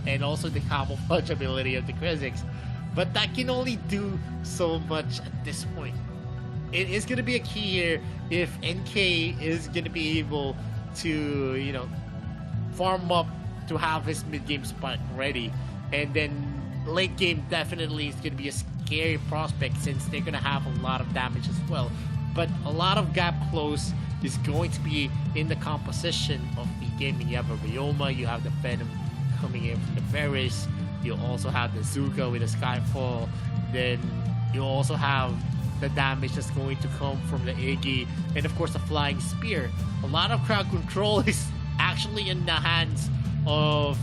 and also the camouflage ability of the Krizix. but that can only do so much at this point. It is going to be a key here if NK is going to be able to, you know, farm up to have his mid-game spot ready. And then late game definitely is going to be a scary prospect since they're going to have a lot of damage as well. But a lot of gap close is going to be in the composition of the gaming. You have a Ryoma, you have the Venom coming in from the Varus, you also have the Zuka with the Skyfall, then you also have the damage that's going to come from the Iggy, and of course the Flying Spear. A lot of crowd control is actually in the hands of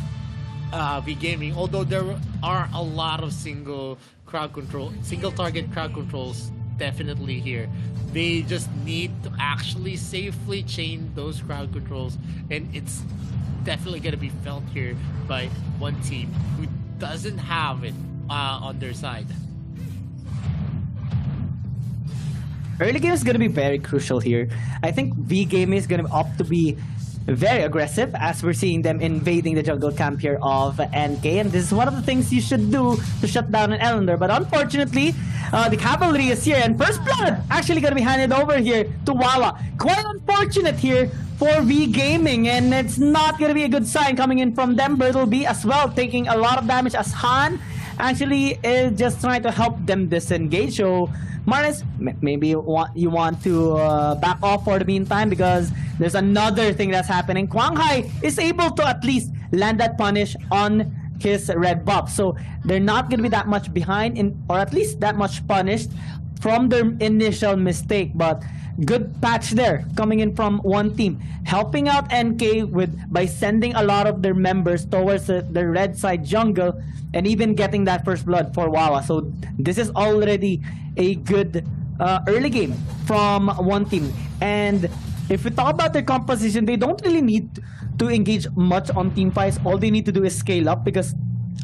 V Gaming, although there are a lot of single target crowd controls definitely here. They just need to actually safely chain those crowd controls, and it's definitely going to be felt here by one team who doesn't have it on their side. Early game is going to be very crucial here. I think V Gaming is going to opt to be very aggressive as we're seeing them invading the jungle camp here of NK, and this is one of the things you should do to shut down an Elender. But unfortunately, the cavalry is here, and first blood actually going to be handed over here to Wawa. Quite unfortunate here for V Gaming, and it's not going to be a good sign coming in from them. Bertleby as well taking a lot of damage as Han actually is just trying to help them disengage. So Marnes, maybe you want to back off for the meantime, because there's another thing that's happening. Quang Hai is able to at least land that punish on his red buff, so they're not going to be that much behind, or at least that much punished from their initial mistake. But good patch there coming in from one team, helping out NK by sending a lot of their members towards the red side jungle, and even getting that first blood for Wawa. So this is already a good early game from one team. And if we talk about their composition, they don't really need to engage much on team fights. All they need to do is scale up, because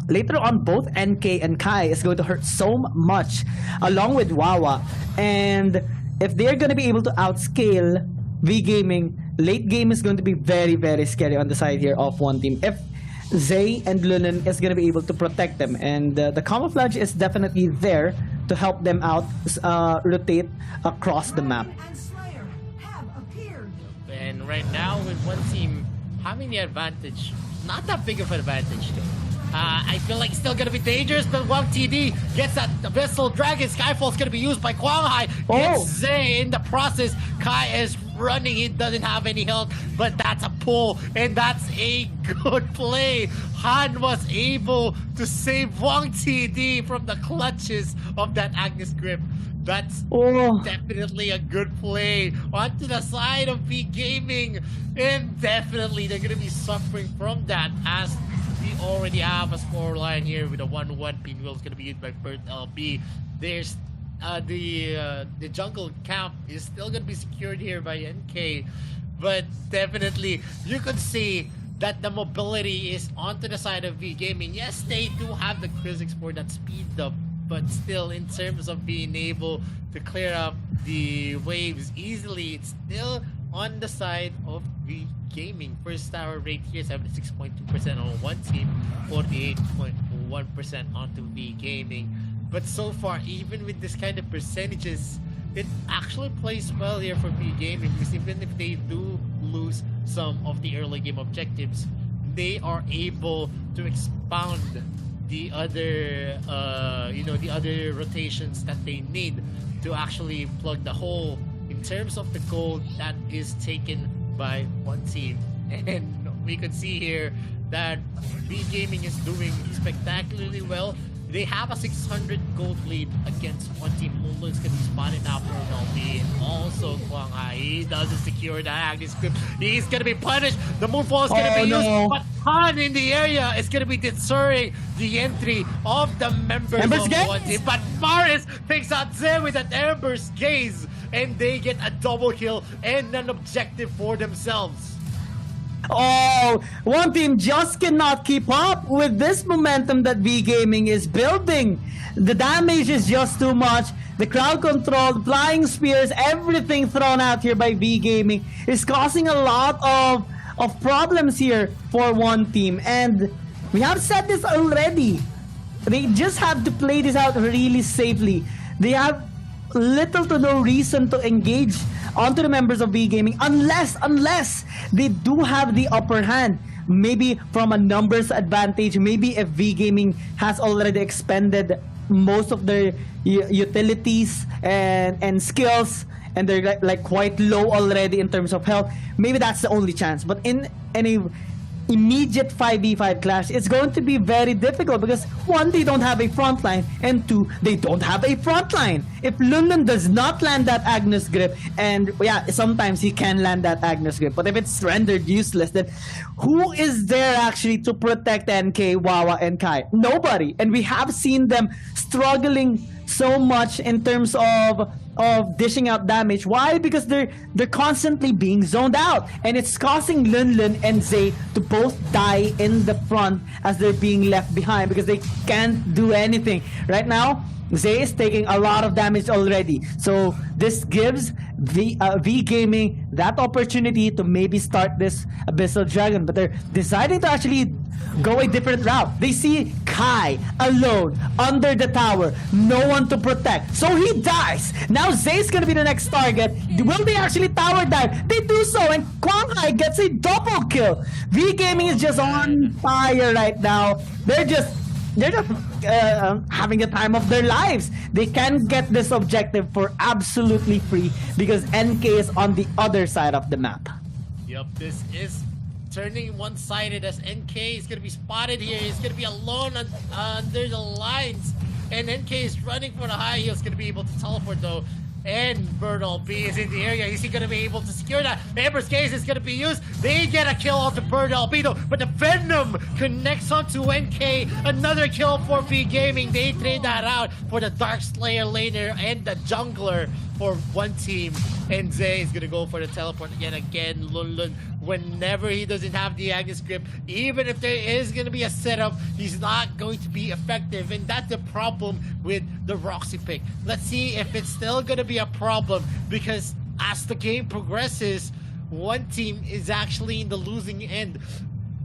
later on both NK and Kai is going to hurt so much along with Wawa. And if they're going to be able to outscale V Gaming, late game is going to be very, very scary on the side here of one team. If Zay and Lunan is going to be able to protect them, and the camouflage is definitely there to help them out rotate across the map. And right now with one team having the advantage, not that big of an advantage though. I feel like it's still gonna be dangerous, but Wang TD gets that Vessel Dragon. Skyfall's gonna be used by Quang Hai. Gets Zay in the process. Kai is running, he doesn't have any health, but that's a pull, and that's a good play. Han was able to save Wang TD from the clutches of that Agnes Grip. That's definitely a good play onto the side of V Gaming, and definitely they're gonna be suffering from that, as we already have a scoreline here with a 1-1. Pinwheel is going to be used by Bert LB. There's the jungle camp is still going to be secured here by NK, but definitely you could see that the mobility is onto the side of V Gaming. Yes, they do have the Crisix for that speed up, but still, in terms of being able to clear up the waves easily, it's still on the side of V Gaming. First tower rate here, 76.2% on one team, 48.1% onto V Gaming. But so far, even with this kind of percentages, it actually plays well here for V Gaming, because even if they do lose some of the early game objectives, they are able to expound the other the other rotations that they need to actually plug the hole in terms of the gold that is taken by one team. And we could see here that V Gaming is doing spectacularly well. They have a 600 gold lead against one team. Mulu is going to be spotted now for LB, and also Quang Hai. He doesn't secure the Agnes Grip. He's going to be punished. The Moonfall is going to be used, but Han in the area is going to be deterring the entry of the members of one team. But Faris takes out Zay with an Ember's Gaze, and they get a double kill and an objective for themselves. Oh, one team just cannot keep up with this momentum that V Gaming is building. The damage is just too much. The crowd control, the flying spears, everything thrown out here by V Gaming is causing a lot of problems here for one team. And we have said this already. They just have to play this out really safely. They have little to no reason to engage onto the members of V Gaming unless they do have the upper hand. Maybe from a numbers advantage, maybe if V Gaming has already expended most of their utilities and skills, and they're like quite low already in terms of health, maybe that's the only chance. But in a immediate 5v5 clash, it's going to be very difficult because one, they don't have a front line, and two, they don't have a front line. If Lunlun does not land that Agnes grip, and yeah, sometimes he can land that Agnes grip, but if it's rendered useless, then who is there actually to protect NK, Wawa, and Kai? Nobody. And we have seen them struggling so much in terms of dishing out damage. Why? Because they're constantly being zoned out, and it's causing Lunlun and Zay to both die in the front as they're being left behind because they can't do anything right now. Zay is taking a lot of damage already, so this gives V Gaming that opportunity to maybe start this Abyssal Dragon, but they're deciding to actually go a different route. They see Kai alone under the tower, no one to protect, so he dies. Now Zay's gonna be the next target. Will they actually tower dive? They do so, and Kwang Hai gets a double kill. V Gaming is just on fire right now. They're just having the time of their lives. They can get this objective for absolutely free because NK is on the other side of the map. Yep, this is turning one-sided as NK is going to be spotted here. He's going to be alone under the lines, and NK is running for the high heel. He's going to be able to teleport though. And Birdall B is in the area. Is he going to be able to secure that? Amber's Gaze is going to be used. They get a kill onto Birdall B though, but the Venom connects onto NK. Another kill for V Gaming. They trade that out for the Dark Slayer laner and the jungler for one team. And Zay is going to go for the teleport again. Lunlun, whenever he doesn't have the Agnes grip, even if there is going to be a setup, he's not going to be effective. And that's the problem with the Roxy pick. Let's see if it's still going to be a problem, because as the game progresses, one team is actually in the losing end.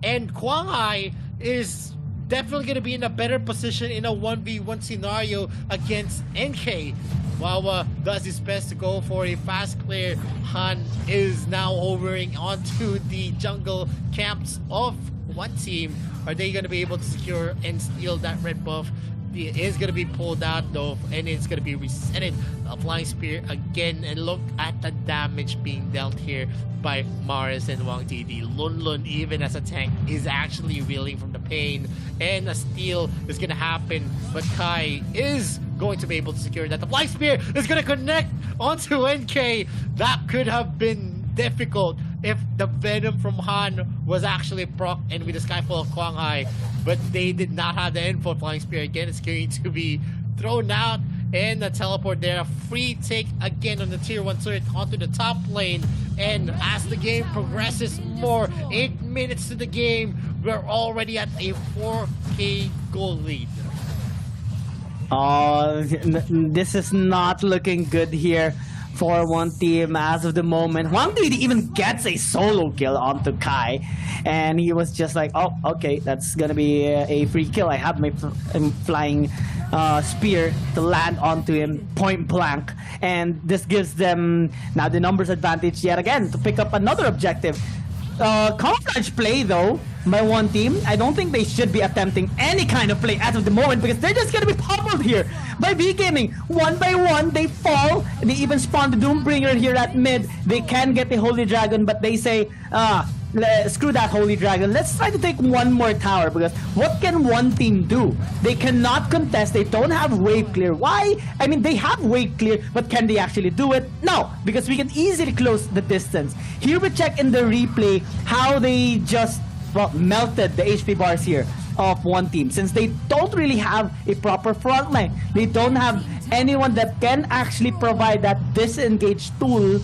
And Kwang Hai is definitely going to be in a better position in a 1v1 scenario against NK. Wawa does his best to go for a fast clear. Han is now hovering onto the jungle camps of one team. Are they going to be able to secure and steal that red buff? It is going to be pulled out though, and it's going to be resetted. Flying Spear again, and look at the damage being dealt here by Maris and Wang TD. Lunlun, even as a tank, is actually reeling from the pain, and a steal is going to happen, but Kai is going to be able to secure that. The Flying Spear is going to connect onto NK. That could have been difficult if the Venom from Han was actually proc and with the Skyfall of Kwang Hai, but they did not have the info. Flying Spear again is going to be thrown out, and the teleport there. A free take again on the tier 1 turret onto the top lane, and as the game progresses more, 8 minutes to the game, we're already at a 4k goal lead. Oh, this is not looking good here for one team as of the moment. Wang Didi even gets a solo kill onto Kai, and he was just like, oh, okay, that's gonna be a free kill. I have my flying spear to land onto him point blank, and this gives them now the numbers advantage yet again to pick up another objective. Camouflage play though by one team. I don't think they should be attempting any kind of play as of the moment, because they're just gonna be pummeled here by V Gaming. One by one they fall. They even spawn the Doombringer here at mid. They can get the Holy Dragon, but they say screw that Holy Dragon, let's try to take one more tower, because what can one team do? They cannot contest. They don't have wave clear. Why? I mean, they have wave clear, but can they actually do it? No, because we can easily close the distance. Here we check in the replay how they just melted the HP bars here of one team, since they don't really have a proper front line. They don't have anyone that can actually provide that disengage tool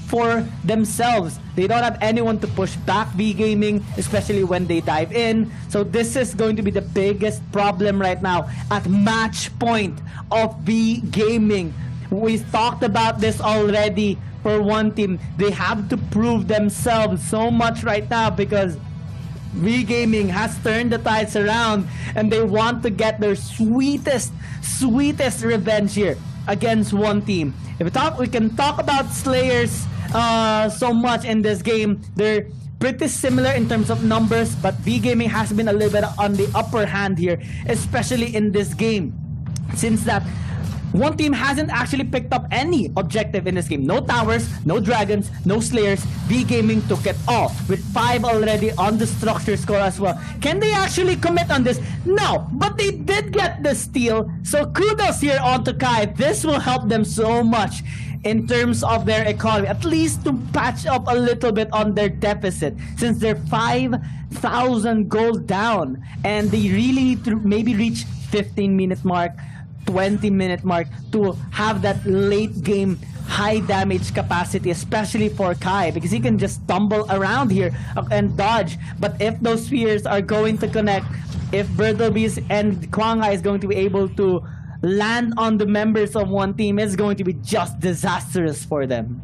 for themselves. They don't have anyone to push back V Gaming, especially when they dive in. So this is going to be the biggest problem right now at match point of V Gaming. We talked about this already for one team. They have to prove themselves so much right now, because V Gaming has turned the tides around and they want to get their sweetest revenge here against one team. We can talk about Slayers so much in this game. They're pretty similar in terms of numbers, but V Gaming has been a little bit on the upper hand here, especially in this game. Since that one team hasn't actually picked up any objective in this game. No towers, no dragons, no slayers. V Gaming took it all with 5 already on the structure score as well. Can they actually commit on this? No, but they did get the steal. So kudos here on to Kai. This will help them so much in terms of their economy, at least to patch up a little bit on their deficit, since they're 5,000 gold down and they really need to maybe reach 15-minute mark, 20-minute mark to have that late game high damage capacity, especially for Kai, because he can just stumble around here and dodge. But if those spheres are going to connect, if Bertlebees and Kwanghai is going to be able to land on the members of one team, it's going to be just disastrous for them.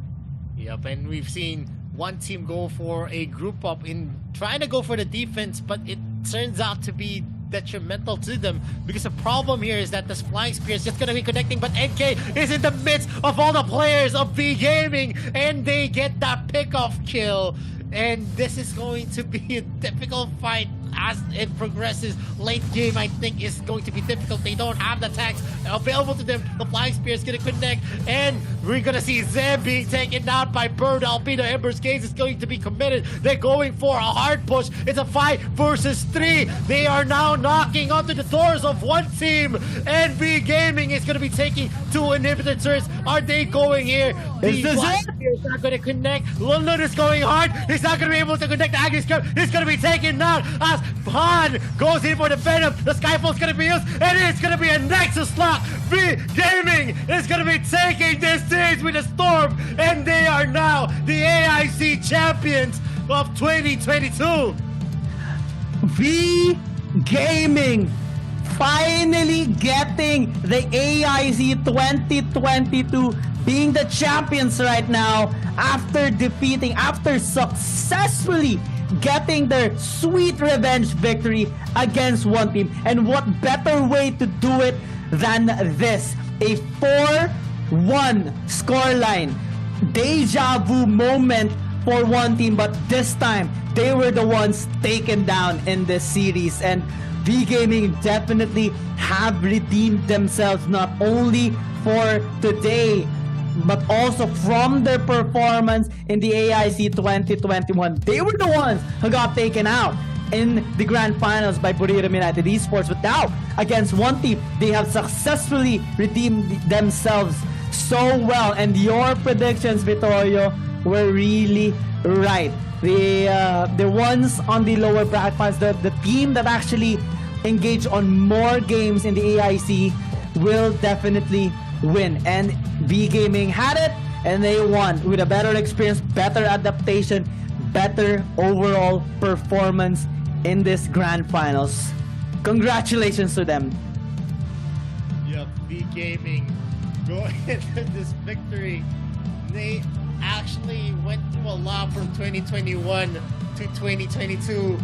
Yep, and we've seen one team go for a group up in trying to go for the defense, but it turns out to be detrimental to them, because the problem here is that this flying spear is just going to be connecting, but NK is in the midst of all the players of V Gaming and they get that pick-off kill, and this is going to be a difficult fight as it progresses. Late game, I think, is going to be difficult. They don't have the tanks available to them. The flying spear is going to connect, and we're going to see Zem being taken out by Bird. Albedo Ember's case is going to be committed. They're going for a hard push. It's a 5 versus 3. They are now knocking onto the doors of one team, and V Gaming is going to be taking 2 inhibitor turrets. Are they going here? The flying spear is not going to connect. Lundlund is going hard. He's not going to be able to connect the Agnes Cup. He's going to be taken out as Han goes in for the Venom. The Skyfall's going to be used, and it's going to be a Nexus lock. V Gaming is going to be taking this series with a storm, and they are now the AIC champions of 2022. V Gaming finally getting the AIC 2022, being the champions right now after successfully getting their sweet revenge victory against one team. And what better way to do it than this? A 4-1 scoreline. Deja vu moment for one team, but this time they were the ones taken down in this series, and V Gaming definitely have redeemed themselves not only for today but also from their performance in the AIC 2021. They were the ones who got taken out in the grand finals by Buriram United Esports, but now against one team they have successfully redeemed themselves so well, and your predictions, Vittorio, were really right. The ones on the lower bracket finals, the team that actually engaged on more games in the AIC will definitely win, and V Gaming had it and they won with a better experience, better adaptation, better overall performance in this grand finals. Congratulations to them. Yep, V Gaming going into this victory. They actually went through a lot from 2021 to 2022.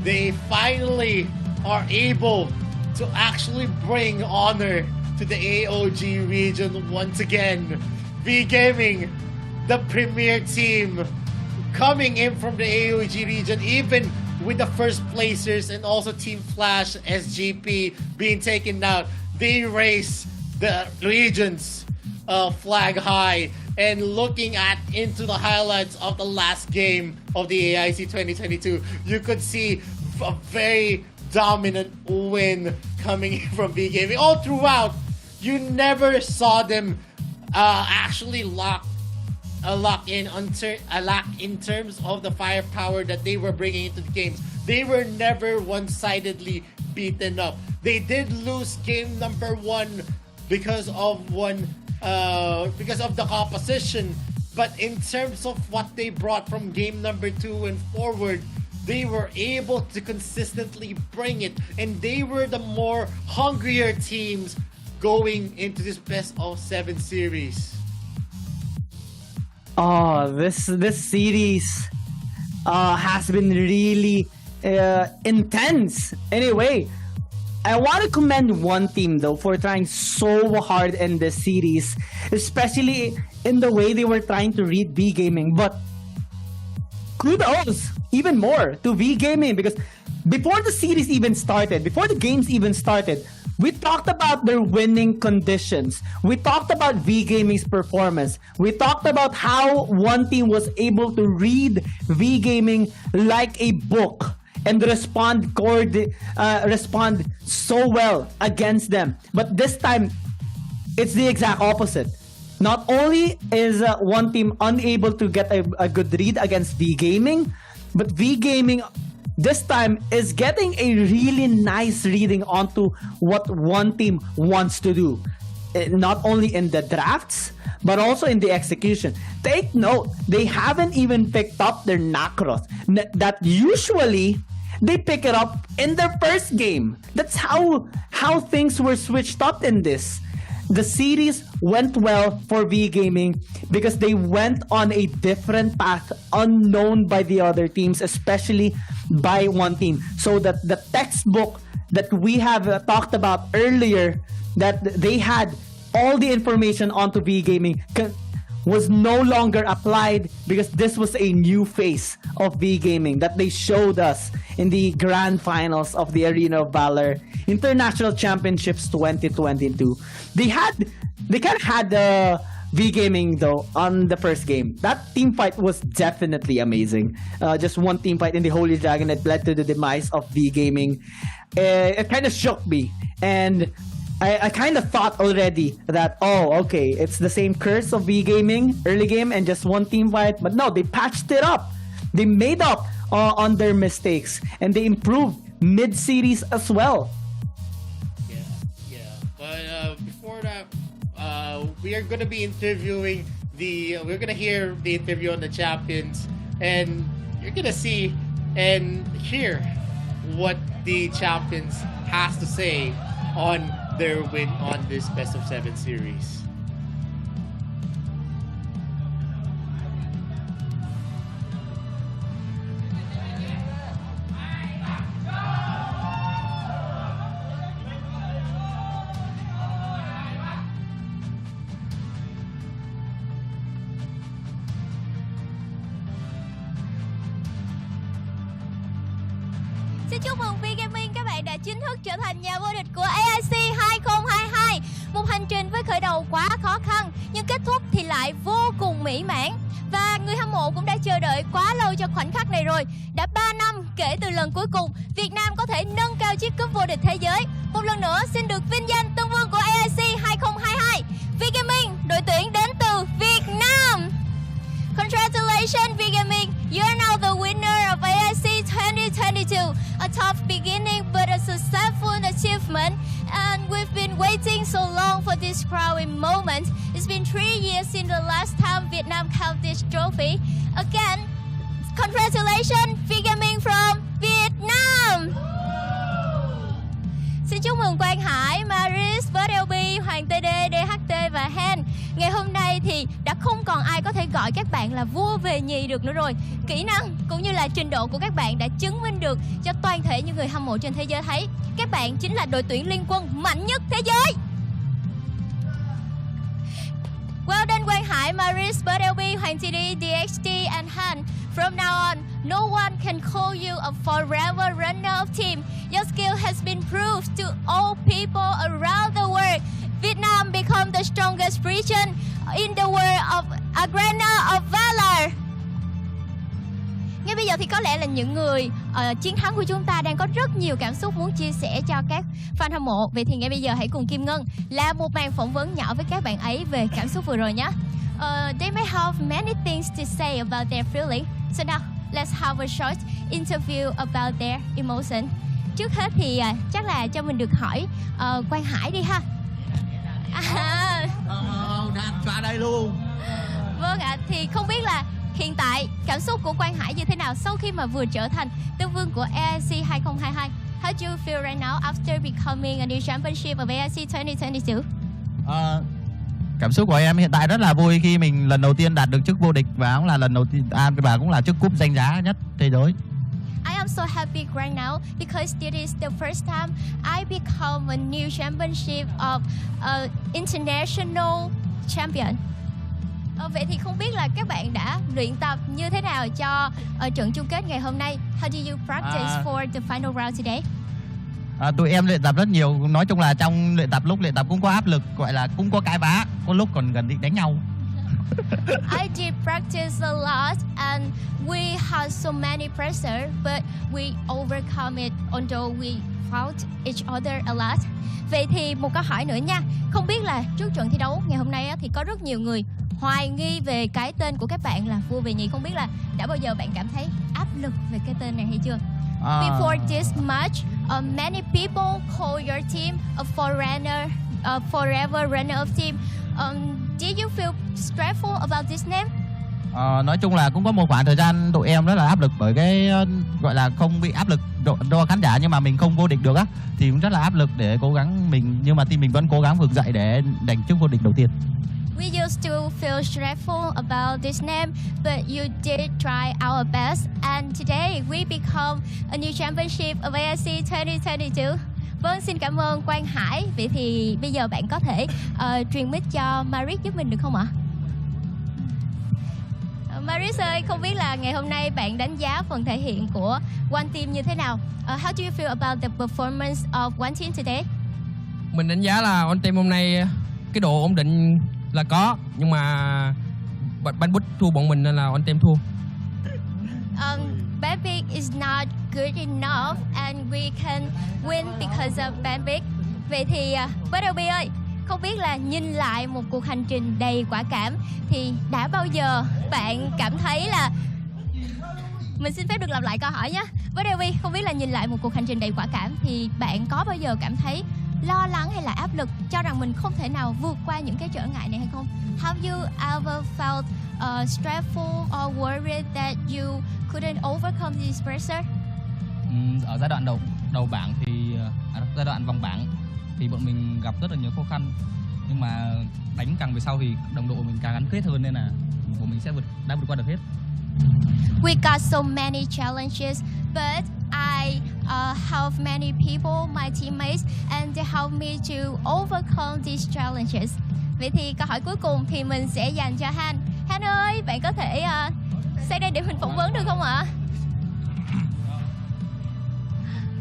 They finally are able to actually bring honor to the AOG region once again. V Gaming, the premier team, coming in from the AOG region, even with the first placers and also Team Flash, SGP being taken out. They raise the region's flag high. And looking into the highlights of the last game of the AIC 2022, you could see a very dominant win coming from V Gaming. All throughout, you never saw them actually lock in terms of the firepower that they were bringing into the games. They were never one-sidedly beaten up. They did lose game number 1 because of the composition, but in terms of what they brought from game number 2 and forward, they were able to consistently bring it, and they were the more hungrier teams going into this best of 7 series. Oh, this series has been really intense. Anyway, I want to commend one team though for trying so hard in this series, especially in the way they were trying to read V Gaming. But kudos even more to V Gaming, because before the series even started, before the games even started, we talked about their winning conditions. We talked about V Gaming's performance. We talked about how one team was able to read V Gaming like a book and respond so well against them. But this time, it's the exact opposite. Not only is one team unable to get a good read against V Gaming, but V Gaming this time is getting a really nice reading onto what one team wants to do. Not only in the drafts, but also in the execution. Take note, they haven't even picked up their Nacros. That usually they pick it up in their first game. That's how things were switched up in this. The series went well for V Gaming because they went on a different path unknown by the other teams, especially by one team. So that the textbook that we have talked about earlier, that they had all the information onto V Gaming, was no longer applied because this was a new face of V Gaming that they showed us in the grand finals of the Arena of Valor International Championships 2022. They kind of had V Gaming though on the first game. That team fight was definitely amazing. Just one team fight in the Holy Dragon that led to the demise of V Gaming. It kind of shook me, and I kind of thought already that, oh, okay, it's the same curse of V Gaming early game and just one team fight. But no, they patched it up. They made up on their mistakes, and they improved mid-series as well. Yeah. But before that, we are gonna be interviewing we're gonna hear the interview on the champions, and you're gonna see and hear what the champions has to say on their win on this best of 7 series. Xin chúc mừng V Gaming, các bạn đã chính thức trở thành nhà vô địch của AIC 2022. Một hành trình với khởi đầu quá khó khăn nhưng kết thúc thì lại vô cùng mỹ mãn. Và người hâm mộ cũng đã chờ đợi quá lâu cho khoảnh khắc này rồi. Đã 3 năm kể từ lần cuối cùng Việt Nam có thể nâng cao chiếc cúp vô địch thế giới. Một lần nữa xin được vinh danh tân vương của AIC 2022, V Gaming, đội tuyển đến từ Việt Nam. Congratulations, V Gaming! You are now the winner of AIC 2022. A tough beginning, but a successful achievement. And we've been waiting so long for this crowning moment. It's been 3 years since the last time Vietnam held this trophy. Again, congratulations, V Gaming from Vietnam! Xin chúc mừng Quang Hải, Maris, LB, Hoàng TD, DHT và Hen. Ngày hôm nay thì đã không còn ai có thể gọi các bạn là vua về nhì được nữa rồi. Kỹ năng cũng như là trình độ của các bạn đã chứng minh được cho toàn thể những người hâm mộ trên thế giới thấy. Các bạn chính là đội tuyển liên quân mạnh nhất thế giới. Well done, Quang Hải, Maris, LB, Hoàng TD, DHT and Han. From now on, no one can call you a forever runner-up team. Your skill has been proved to all people around the world. Vietnam become the strongest region in the world of Arena of Valor. Ngay bây giờ thì có lẽ là những người chiến thắng của chúng ta đang có rất nhiều cảm xúc muốn chia sẻ cho các fan hâm mộ. Vậy thì ngay bây giờ hãy cùng Kim Ngân làm một màn phỏng vấn nhỏ với các bạn ấy về cảm xúc vừa rồi nhé. They may have many things to say about their feeling. So now, let's have a short interview about their emotion. Trước hết thì chắc là cho mình được hỏi Quang Hải đi ha. Đang qua đây luôn. Vâng ạ, thì không biết là hiện tại cảm xúc của Quang Hải như thế nào sau khi mà vừa trở thành tân vương của AIC 2022? How do you feel right now after becoming a new championship of AIC 2022? Cảm xúc của em hiện tại rất là vui khi mình lần đầu tiên đạt được chức vô địch và cũng là lần đầu tiên và cũng là chức cúp danh giá nhất thế giới. I am so happy right now because this is the first time I become a new championship of international champion. Vậy thì không biết là các bạn đã luyện tập như thế nào cho trận chung kết ngày hôm nay? How do you practice for the final round today? Tụi em luyện tập rất nhiều. Nói chung là trong lúc luyện tập cũng có áp lực, gọi là cũng có cãi vã, có lúc còn gần đi đánh nhau. I did practice a lot and we had so many pressure, but we overcome it although we fought each other a lot. Vậy thì một câu hỏi nữa nha. Không biết là trước trận thi đấu ngày hôm nay thì có rất nhiều người hoài nghi về cái tên của các bạn là vua về nhì. Không biết là đã bao giờ bạn cảm thấy áp lực về cái tên này hay chưa? Before this match, many people call your team a foreigner, a forever runner-up team. Did you feel stressful about this name? Nói chung là cũng có một khoảng thời gian tụi em rất là áp lực bởi cái gọi là không bị áp lực do khán giả nhưng mà mình không vô địch được á, thì cũng rất là áp lực để cố gắng mình, nhưng mà team mình vẫn cố gắng vực dậy để giành chức vô địch đầu tiên. We used to feel stressful about this name, but you did try our best, and today we become a new championship of AIC 2022. Vâng, xin cảm ơn Quang Hải. Vậy thì bây giờ bạn có thể truyền mic cho Maris giúp mình được không ạ? Maris ơi, không biết là ngày hôm nay bạn đánh giá phần thể hiện của One Team như thế nào? How do you feel about the performance of One Team today? Mình đánh giá là One Team hôm nay cái độ ổn định là có, nhưng mà banh bút thua bọn mình nên là One Team thua. Bambic is not good enough and we can win because of Bambic. Vậy thì Bobby ơi, không biết là nhìn lại một cuộc hành trình đầy quả cảm thì đã bao giờ bạn cảm thấy là... Mình xin phép được lặp lại câu hỏi nhé. Bobby, không biết là nhìn lại một cuộc hành trình đầy quả cảm thì bạn có bao giờ cảm thấy lo lắng hay là áp lực, cho rằng mình không thể nào vượt qua những cái trở ngại này hay không? Have you ever felt stressful or worried that you couldn't overcome this pressure? Ở giai đoạn đầu bảng thì giai đoạn vòng bảng thì bọn mình gặp rất là nhiều khó khăn, nhưng mà đánh càng về sau thì đồng đội mình càng gắn kết hơn nên là bọn mình đã vượt qua được hết. We got so many challenges, but I help many people, my teammates, and they help me to overcome these challenges. Vậy thì câu hỏi cuối cùng thì mình sẽ dành cho Han. Han ơi, bạn có thể sang đây để mình phỏng vấn được không ạ?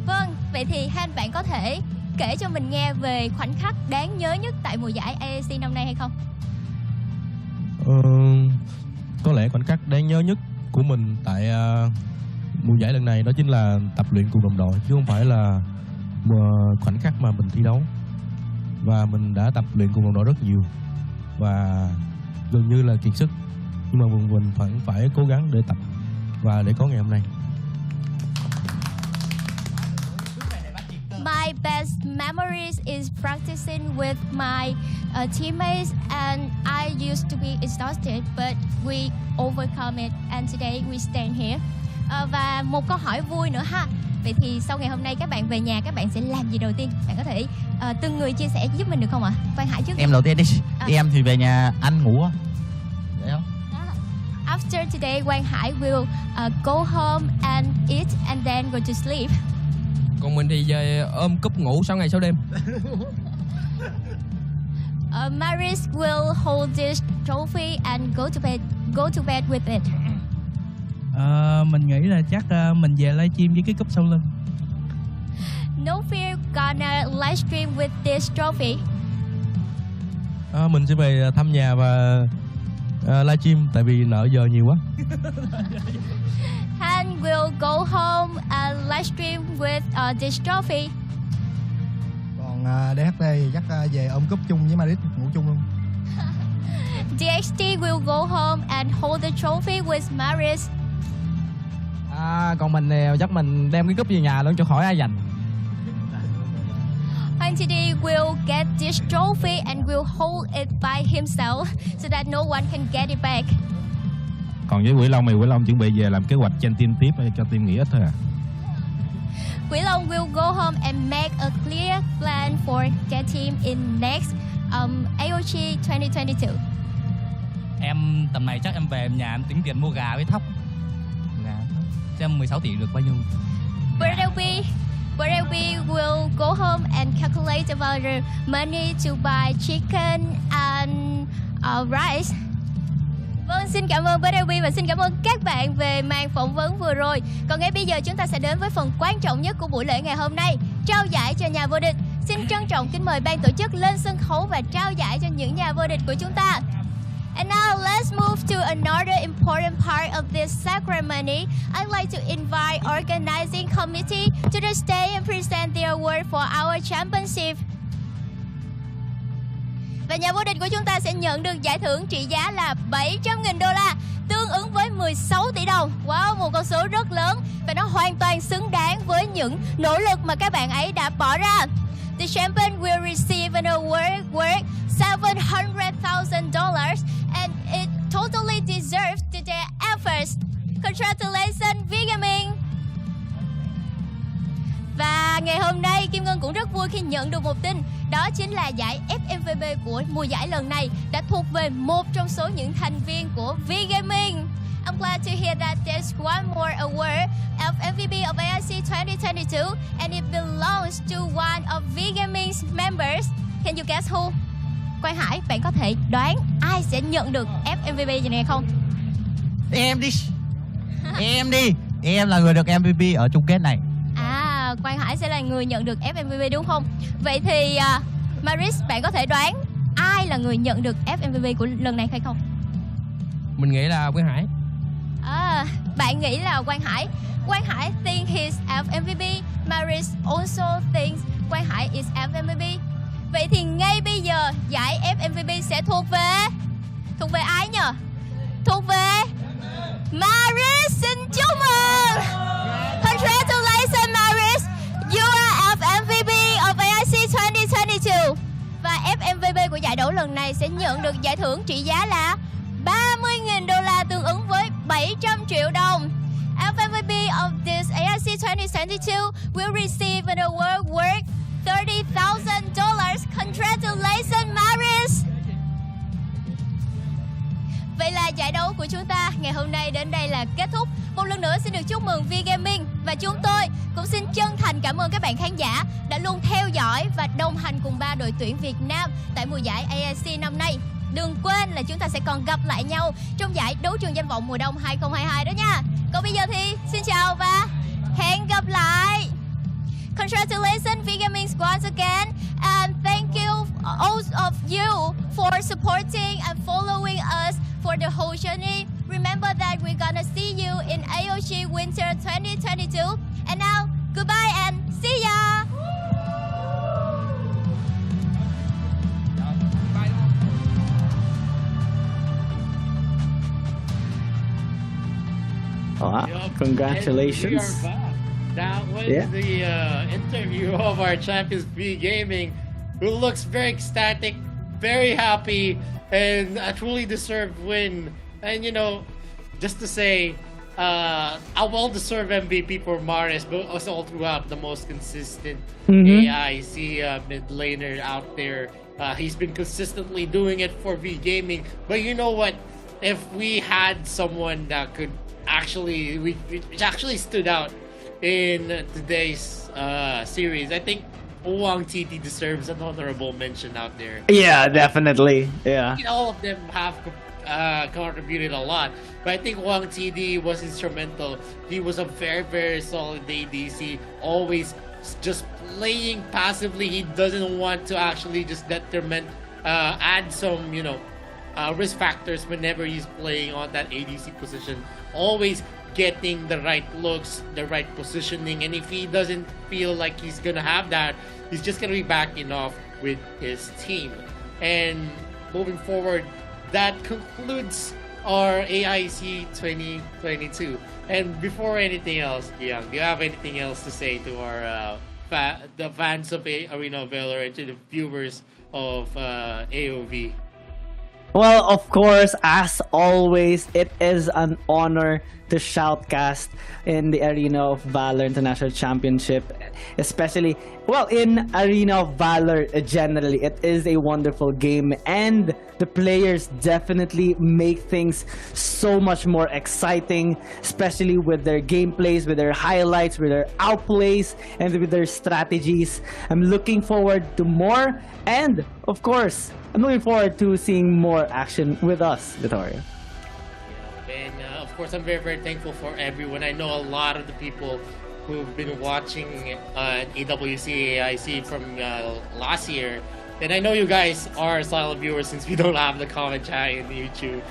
Vâng, vậy thì Han, bạn có thể kể cho mình nghe về khoảnh khắc đáng nhớ nhất tại mùa giải AIC năm nay hay không? Có lẽ khoảnh khắc đáng nhớ nhất của mình tại mùa giải lần này đó chính là tập luyện cùng đồng đội, chứ không phải là khoảnh khắc mà mình thi đấu. Và mình đã tập luyện cùng đồng đội rất nhiều và gần như là kiệt sức, nhưng mà mình vẫn phải cố gắng để tập và để có ngày hôm nay. My best memories is practicing with my teammates, and I used to be exhausted, but we overcome it, and today we stand here. Và một câu hỏi vui nữa ha. Vậy thì sau ngày hôm nay các bạn về nhà, các bạn sẽ làm gì đầu tiên? Bạn có thể từng người chia sẻ giúp mình được không ạ? Quang Hải trước. Em đầu tiên đi. Em thì về nhà ăn ngủ. Đấy không? After today, Quang Hải will go home and eat and then go to sleep. Còn mình thì về ôm cúp ngủ 6 ngày 6 đêm. Maris will hold this trophy and go to bed with it. Mình nghĩ là chắc mình về livestream với cái cúp sau lưng. No fear, gonna livestream with this trophy. Mình sẽ về thăm nhà và livestream tại vì nợ giờ nhiều quá. Han will go home and livestream with this trophy. Còn DHT thì chắc về ôm cúp chung với Maris ngủ chung luôn. DXT will go home and hold the trophy with Maris. Còn mình thì chắc mình đem cái cúp về nhà luôn cho khỏi ai giành. Han today will get this trophy and will hold it by himself so that no one can get it back. Còn với Quỷ Long thì Quỷ Long chuẩn bị về làm kế hoạch trên team tiếp cho team nghỉ ít thôi à. Quỷ Long will go home and make a clear plan for their team in next AOC 2022. Em tầm này chắc em về nhà em tính tiền mua gà với thóc. xem 16 tỷ được bao nhiêu. Brother B will go home and calculate about the money to buy chicken and rice. Vâng, xin cảm ơn Brother B và xin cảm ơn các bạn về màn phỏng vấn vừa rồi. Còn ngay bây giờ chúng ta sẽ đến với phần quan trọng nhất của buổi lễ ngày hôm nay, trao giải cho nhà vô địch. Xin trân trọng kính mời ban tổ chức lên sân khấu và trao giải cho những nhà vô địch của chúng ta. And now let's move to another important part of this ceremony. I'd like to invite organizing committee to the stage and present the award for our championship. Và nhà vô địch của chúng ta sẽ nhận được giải thưởng trị giá là 700.000 đô la, tương ứng với 16 tỷ đồng. Wow, một con số rất lớn và nó hoàn toàn xứng đáng với những nỗ lực mà các bạn ấy đã bỏ ra. The champion will receive an award worth $700,000 and it totally deserves their efforts. Congratulations, Vigamin! Và ngày hôm nay Kim Ngân cũng rất vui khi nhận được một tin, đó chính là giải FMVP của mùa giải lần này đã thuộc về một trong số những thành viên của Vigaming. I'm glad to hear that there's one more award of MVP of AIC 2022 and it belongs to one of Vigaming's members. Can you guess who? Quang Hải, bạn có thể đoán ai sẽ nhận được FMVP gì này không? Em đi. Em đi. Em là người được MVP ở chung kết này. À, Quang Hải sẽ là người nhận được FMVP đúng không? Vậy thì Maris, bạn có thể đoán ai là người nhận được FMVP của lần này hay không? Mình nghĩ là Quang Hải. À, bạn nghĩ là Quang Hải. Quang Hải think he's FMVP. Maris also thinks Quang Hải is FMVP. Vậy thì ngay bây giờ giải FMVP sẽ thuộc về ai nhờ? Thuộc về Maris. Xin chúc mừng. Congratulations Maris. You are FMVP of AIC 2022. Và FMVP của giải đấu lần này sẽ nhận được giải thưởng trị giá là 30.000 đô la, tương ứng với 700 triệu đồng. FMVP of this AIC 2022 will receive an award worth $30,000. Congratulations Maris. Vậy là giải đấu của chúng ta ngày hôm nay đến đây là kết thúc. Một lần nữa xin được chúc mừng Vigaming và chúng tôi cũng xin chân thành cảm ơn các bạn khán giả đã luôn theo dõi và đồng hành cùng ba đội tuyển Việt Nam tại mùa giải AIC năm nay. Đừng quên là chúng ta sẽ còn gặp lại nhau trong giải đấu trường danh vọng mùa đông 2022 đó nha. Còn bây giờ thì xin chào và hẹn gặp lại. Congratulations Vigaming once again and thank you all of you for supporting and following us for the whole journey. Remember that we're gonna see you in AOC Winter 2022. And now, goodbye and see ya! Wow, Yup, congratulations. and we are back. That was the interview of our champions V Gaming, who looks very ecstatic, very happy, and a truly deserved win. And you know, just to say, a well-deserved MVP for Maris, but also all throughout the most consistent AIC mid laner out there. He's been consistently doing it for V Gaming. But you know what? If we had someone that could actually, which actually stood out in today's series, I think Wang TT deserves an honorable mention out there. Yeah, definitely. Yeah. All of them have contributed a lot, but I think Wang TD was instrumental. He was a very, very solid ADC, always just playing passively. He doesn't want to actually just add some, risk factors whenever he's playing on that ADC position. Always getting the right looks, the right positioning, and if he doesn't feel like he's gonna have that, he's just gonna be backing off with his team. And moving forward, that concludes our AIC 2022. And before anything else, Giang, do you have anything else to say to our the fans of Arena of Valor and to the viewers of AOV? Well, of course, as always, it is an honor to to shoutcast in the Arena of Valor International Championship, especially, well, in Arena of Valor generally. It is a wonderful game, and the players definitely make things so much more exciting, especially with their gameplays, with their highlights, with their outplays, and with their strategies. I'm looking forward to more, and of course, I'm looking forward to seeing more action with us, Vittorio. And of course, I'm very, very thankful for everyone. I know a lot of the people who've been watching AWC AIC from last year. And I know you guys are silent viewers since we don't have the comment chat in YouTube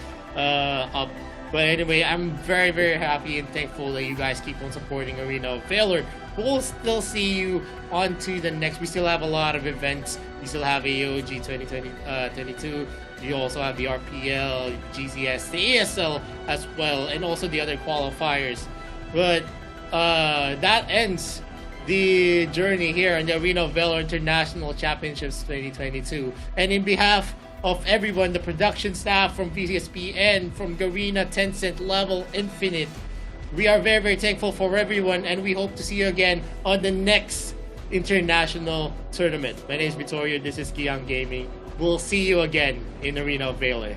up. But anyway, I'm very, very happy and thankful that you guys keep on supporting Arena of Valor. We'll still see you on to the next. We still have a lot of events. We still have AOG 2022. You also have the RPL, GCS, the ASL as well, and also the other qualifiers. But that ends the journey here in the Arena of Valor International Championships 2022. And in behalf of everyone, the production staff from VCSP and from Garena, Tencent, Level, Infinite, we are very, very thankful for everyone, and we hope to see you again on the next international tournament. My name is Vittorio, this is Kian Gaming. We'll see you again in Arena of Valor.